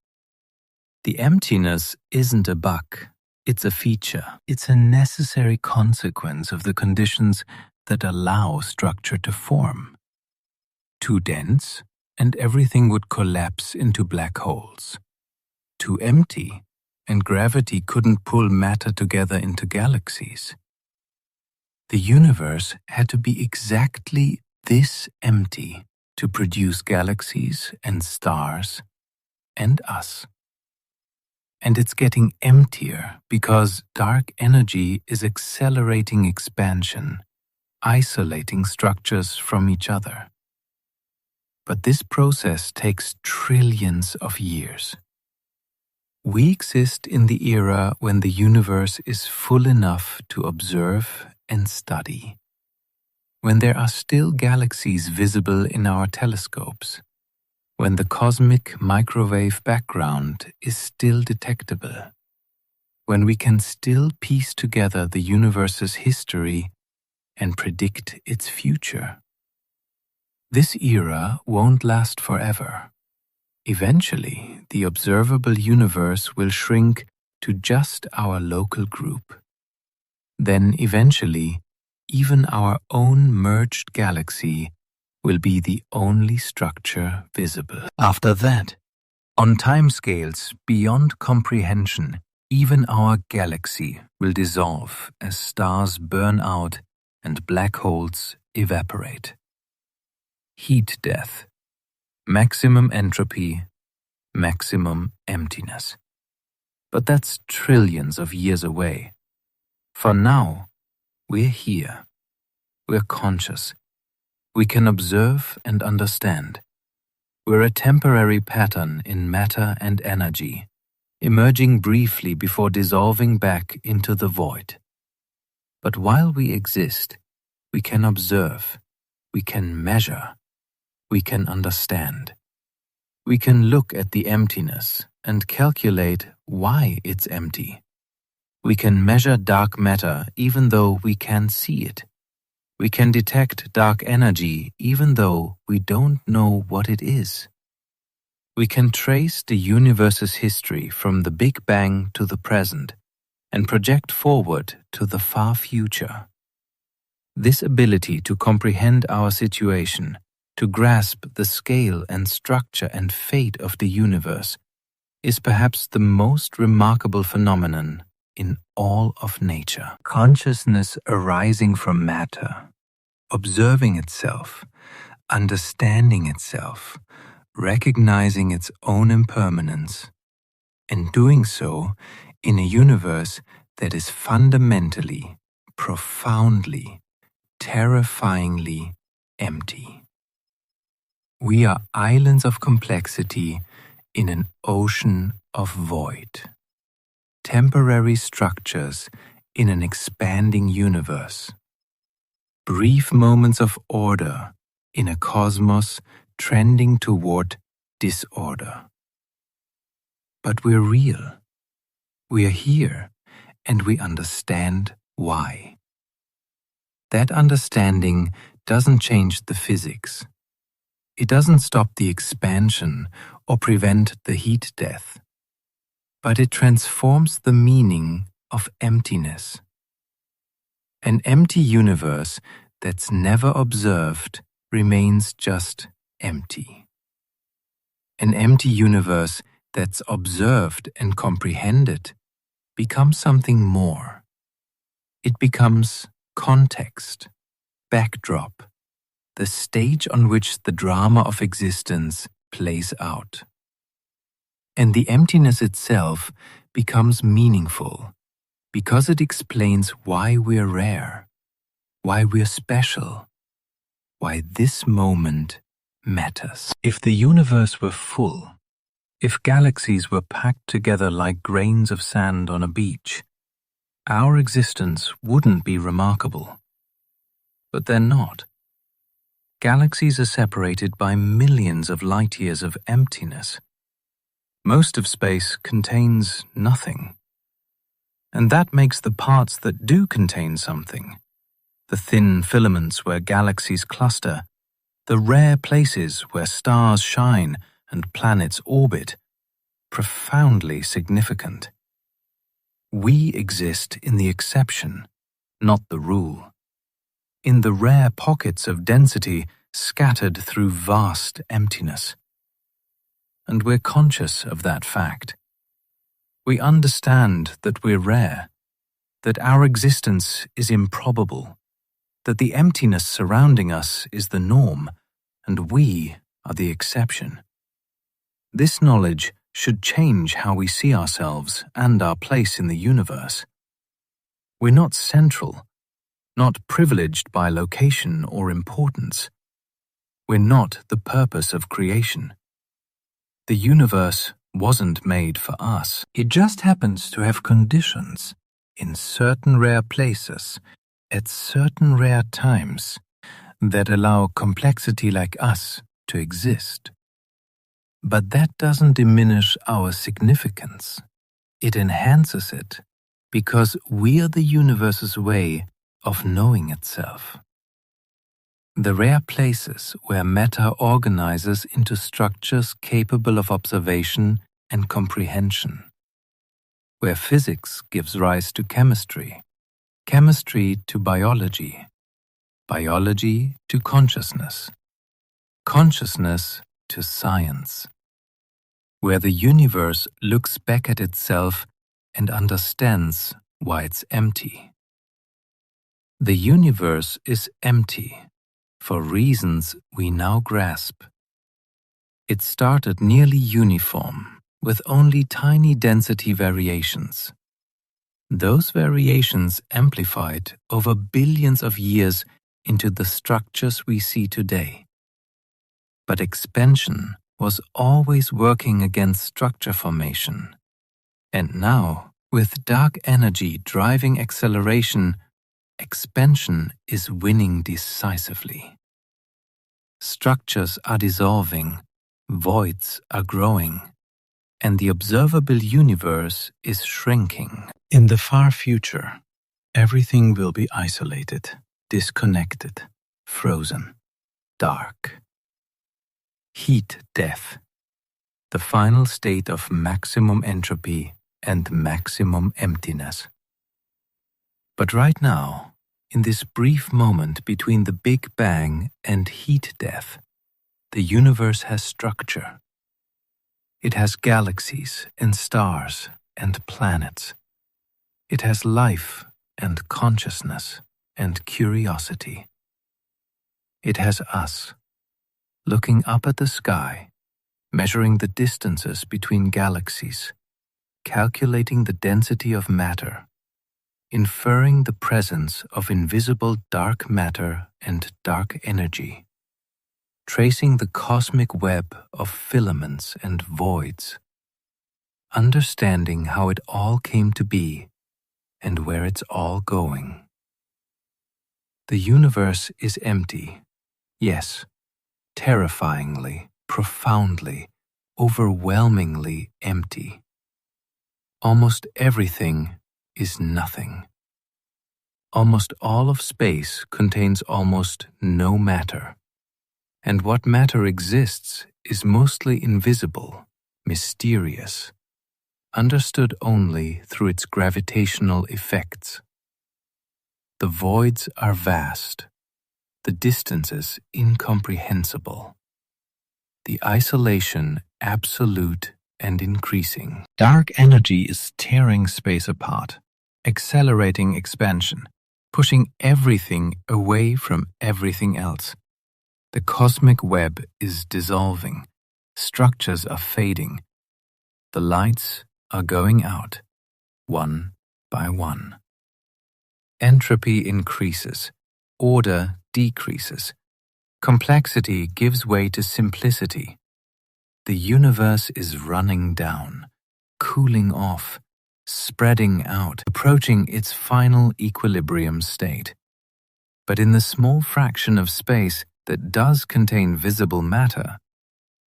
The emptiness isn't a bug, it's a feature. It's a necessary consequence of the conditions that allow structure to form. Too dense, and everything would collapse into black holes. Too empty, and gravity couldn't pull matter together into galaxies. The universe had to be exactly this empty to produce galaxies and stars and us. And it's getting emptier because dark energy is accelerating expansion, isolating structures from each other. But this process takes trillions of years. We exist in the era when the universe is full enough to observe and study, when there are still galaxies visible in our telescopes, when the cosmic microwave background is still detectable, when we can still piece together the universe's history and predict its future. This era won't last forever. Eventually, the observable universe will shrink to just our local group. Then eventually, even our own merged galaxy will be the only structure visible. After that, on timescales beyond comprehension, even our galaxy will dissolve as stars burn out and black holes evaporate. Heat death, maximum entropy, maximum emptiness. But that's trillions of years away. For now, we're here. We're conscious. We can observe and understand. We're a temporary pattern in matter and energy, emerging briefly before dissolving back into the void. But while we exist, we can observe, we can measure, we can understand. We can look at the emptiness and calculate why it's empty. We can measure dark matter even though we can't see it. We can detect dark energy even though we don't know what it is. We can trace the universe's history from the Big Bang to the present and project forward to the far future. This ability to comprehend our situation, to grasp the scale and structure and fate of the universe, is perhaps the most remarkable phenomenon in all of nature. Consciousness arising from matter, observing itself, understanding itself, recognizing its own impermanence, and doing so in a universe that is fundamentally, profoundly, terrifyingly empty. We are islands of complexity in an ocean of void. Temporary structures in an expanding universe. Brief moments of order in a cosmos trending toward disorder. But we're real. We are here, and we understand why. That understanding doesn't change the physics. It doesn't stop the expansion or prevent the heat death. But it transforms the meaning of emptiness. An empty universe that's never observed remains just empty. An empty universe that's observed and comprehended becomes something more. It becomes context, backdrop, the stage on which the drama of existence plays out. And the emptiness itself becomes meaningful because it explains why we're rare, why we're special, why this moment matters. If the universe were full, if galaxies were packed together like grains of sand on a beach, our existence wouldn't be remarkable. But they're not. Galaxies are separated by millions of light years of emptiness. Most of space contains nothing. And that makes the parts that do contain something, the thin filaments where galaxies cluster, the rare places where stars shine and planets orbit, profoundly significant. We exist in the exception, not the rule. In the rare pockets of density scattered through vast emptiness. And we're conscious of that fact. We understand that we're rare, that our existence is improbable, that the emptiness surrounding us is the norm, and we are the exception. This knowledge should change how we see ourselves and our place in the universe. We're not central, not privileged by location or importance. We're not the purpose of creation. The universe wasn't made for us. It just happens to have conditions in certain rare places, at certain rare times, that allow complexity like us to exist. But that doesn't diminish our significance. It enhances it, because we are the universe's way of knowing itself. The rare places where matter organizes into structures capable of observation and comprehension. Where physics gives rise to chemistry, chemistry to biology, biology to consciousness, consciousness to science. Where the universe looks back at itself and understands why it's empty. The universe is empty for reasons we now grasp. It started nearly uniform, with only tiny density variations. Those variations amplified over billions of years into the structures we see today. But expansion was always working against structure formation. And now, with dark energy driving acceleration, expansion is winning decisively. Structures are dissolving, voids are growing, and the observable universe is shrinking. In the far future, everything will be isolated, disconnected, frozen, dark. Heat death, the final state of maximum entropy and maximum emptiness. But right now, in this brief moment between the Big Bang and heat death, the universe has structure. It has galaxies and stars and planets. It has life and consciousness and curiosity. It has us, looking up at the sky, measuring the distances between galaxies, calculating the density of matter, inferring the presence of invisible dark matter and dark energy, tracing the cosmic web of filaments and voids, understanding how it all came to be and where it's all going. The universe is empty, yes, terrifyingly, profoundly, overwhelmingly empty. Almost everything is nothing. Almost all of space contains almost no matter. And what matter exists is mostly invisible, mysterious, understood only through its gravitational effects. The voids are vast, the distances incomprehensible, the isolation absolute and increasing. Dark energy is tearing space apart, accelerating expansion, pushing everything away from everything else. The cosmic web is dissolving, structures are fading, the lights are going out, one by one. Entropy increases, order decreases, complexity gives way to simplicity. The universe is running down, cooling off, spreading out, approaching its final equilibrium state. But in the small fraction of space that does contain visible matter,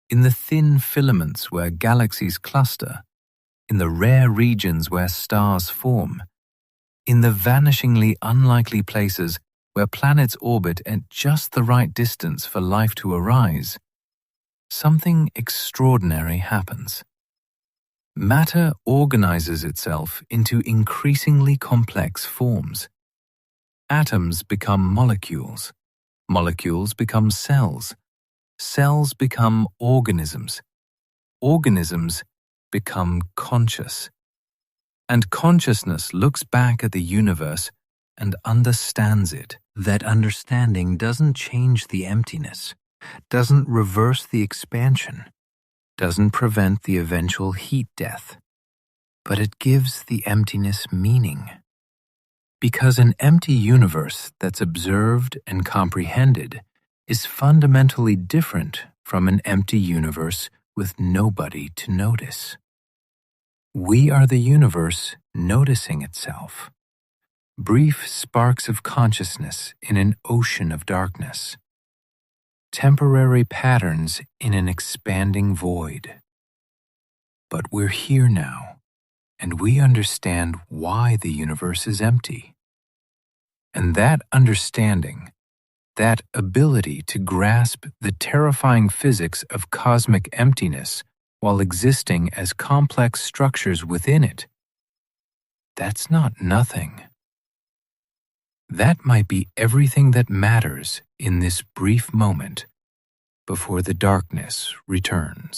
in the thin filaments where galaxies cluster, in the rare regions where stars form, in the vanishingly unlikely places where planets orbit at just the right distance for life to arise, something extraordinary happens. Matter organizes itself into increasingly complex forms. Atoms become molecules, Molecules become cells. Cells become organisms. Organisms become conscious. And consciousness looks back at the universe and understands it. That understanding doesn't change the emptiness, doesn't reverse the expansion, doesn't prevent the eventual heat death, but it gives the emptiness meaning. Because an empty universe that's observed and comprehended is fundamentally different from an empty universe with nobody to notice. We are the universe noticing itself. Brief sparks of consciousness in an ocean of darkness. Temporary patterns in an expanding void. But we're here now, and we understand why the universe is empty. And that understanding, that ability to grasp the terrifying physics of cosmic emptiness while existing as complex structures within it, that's not nothing. That might be everything that matters in this brief moment before the darkness returns.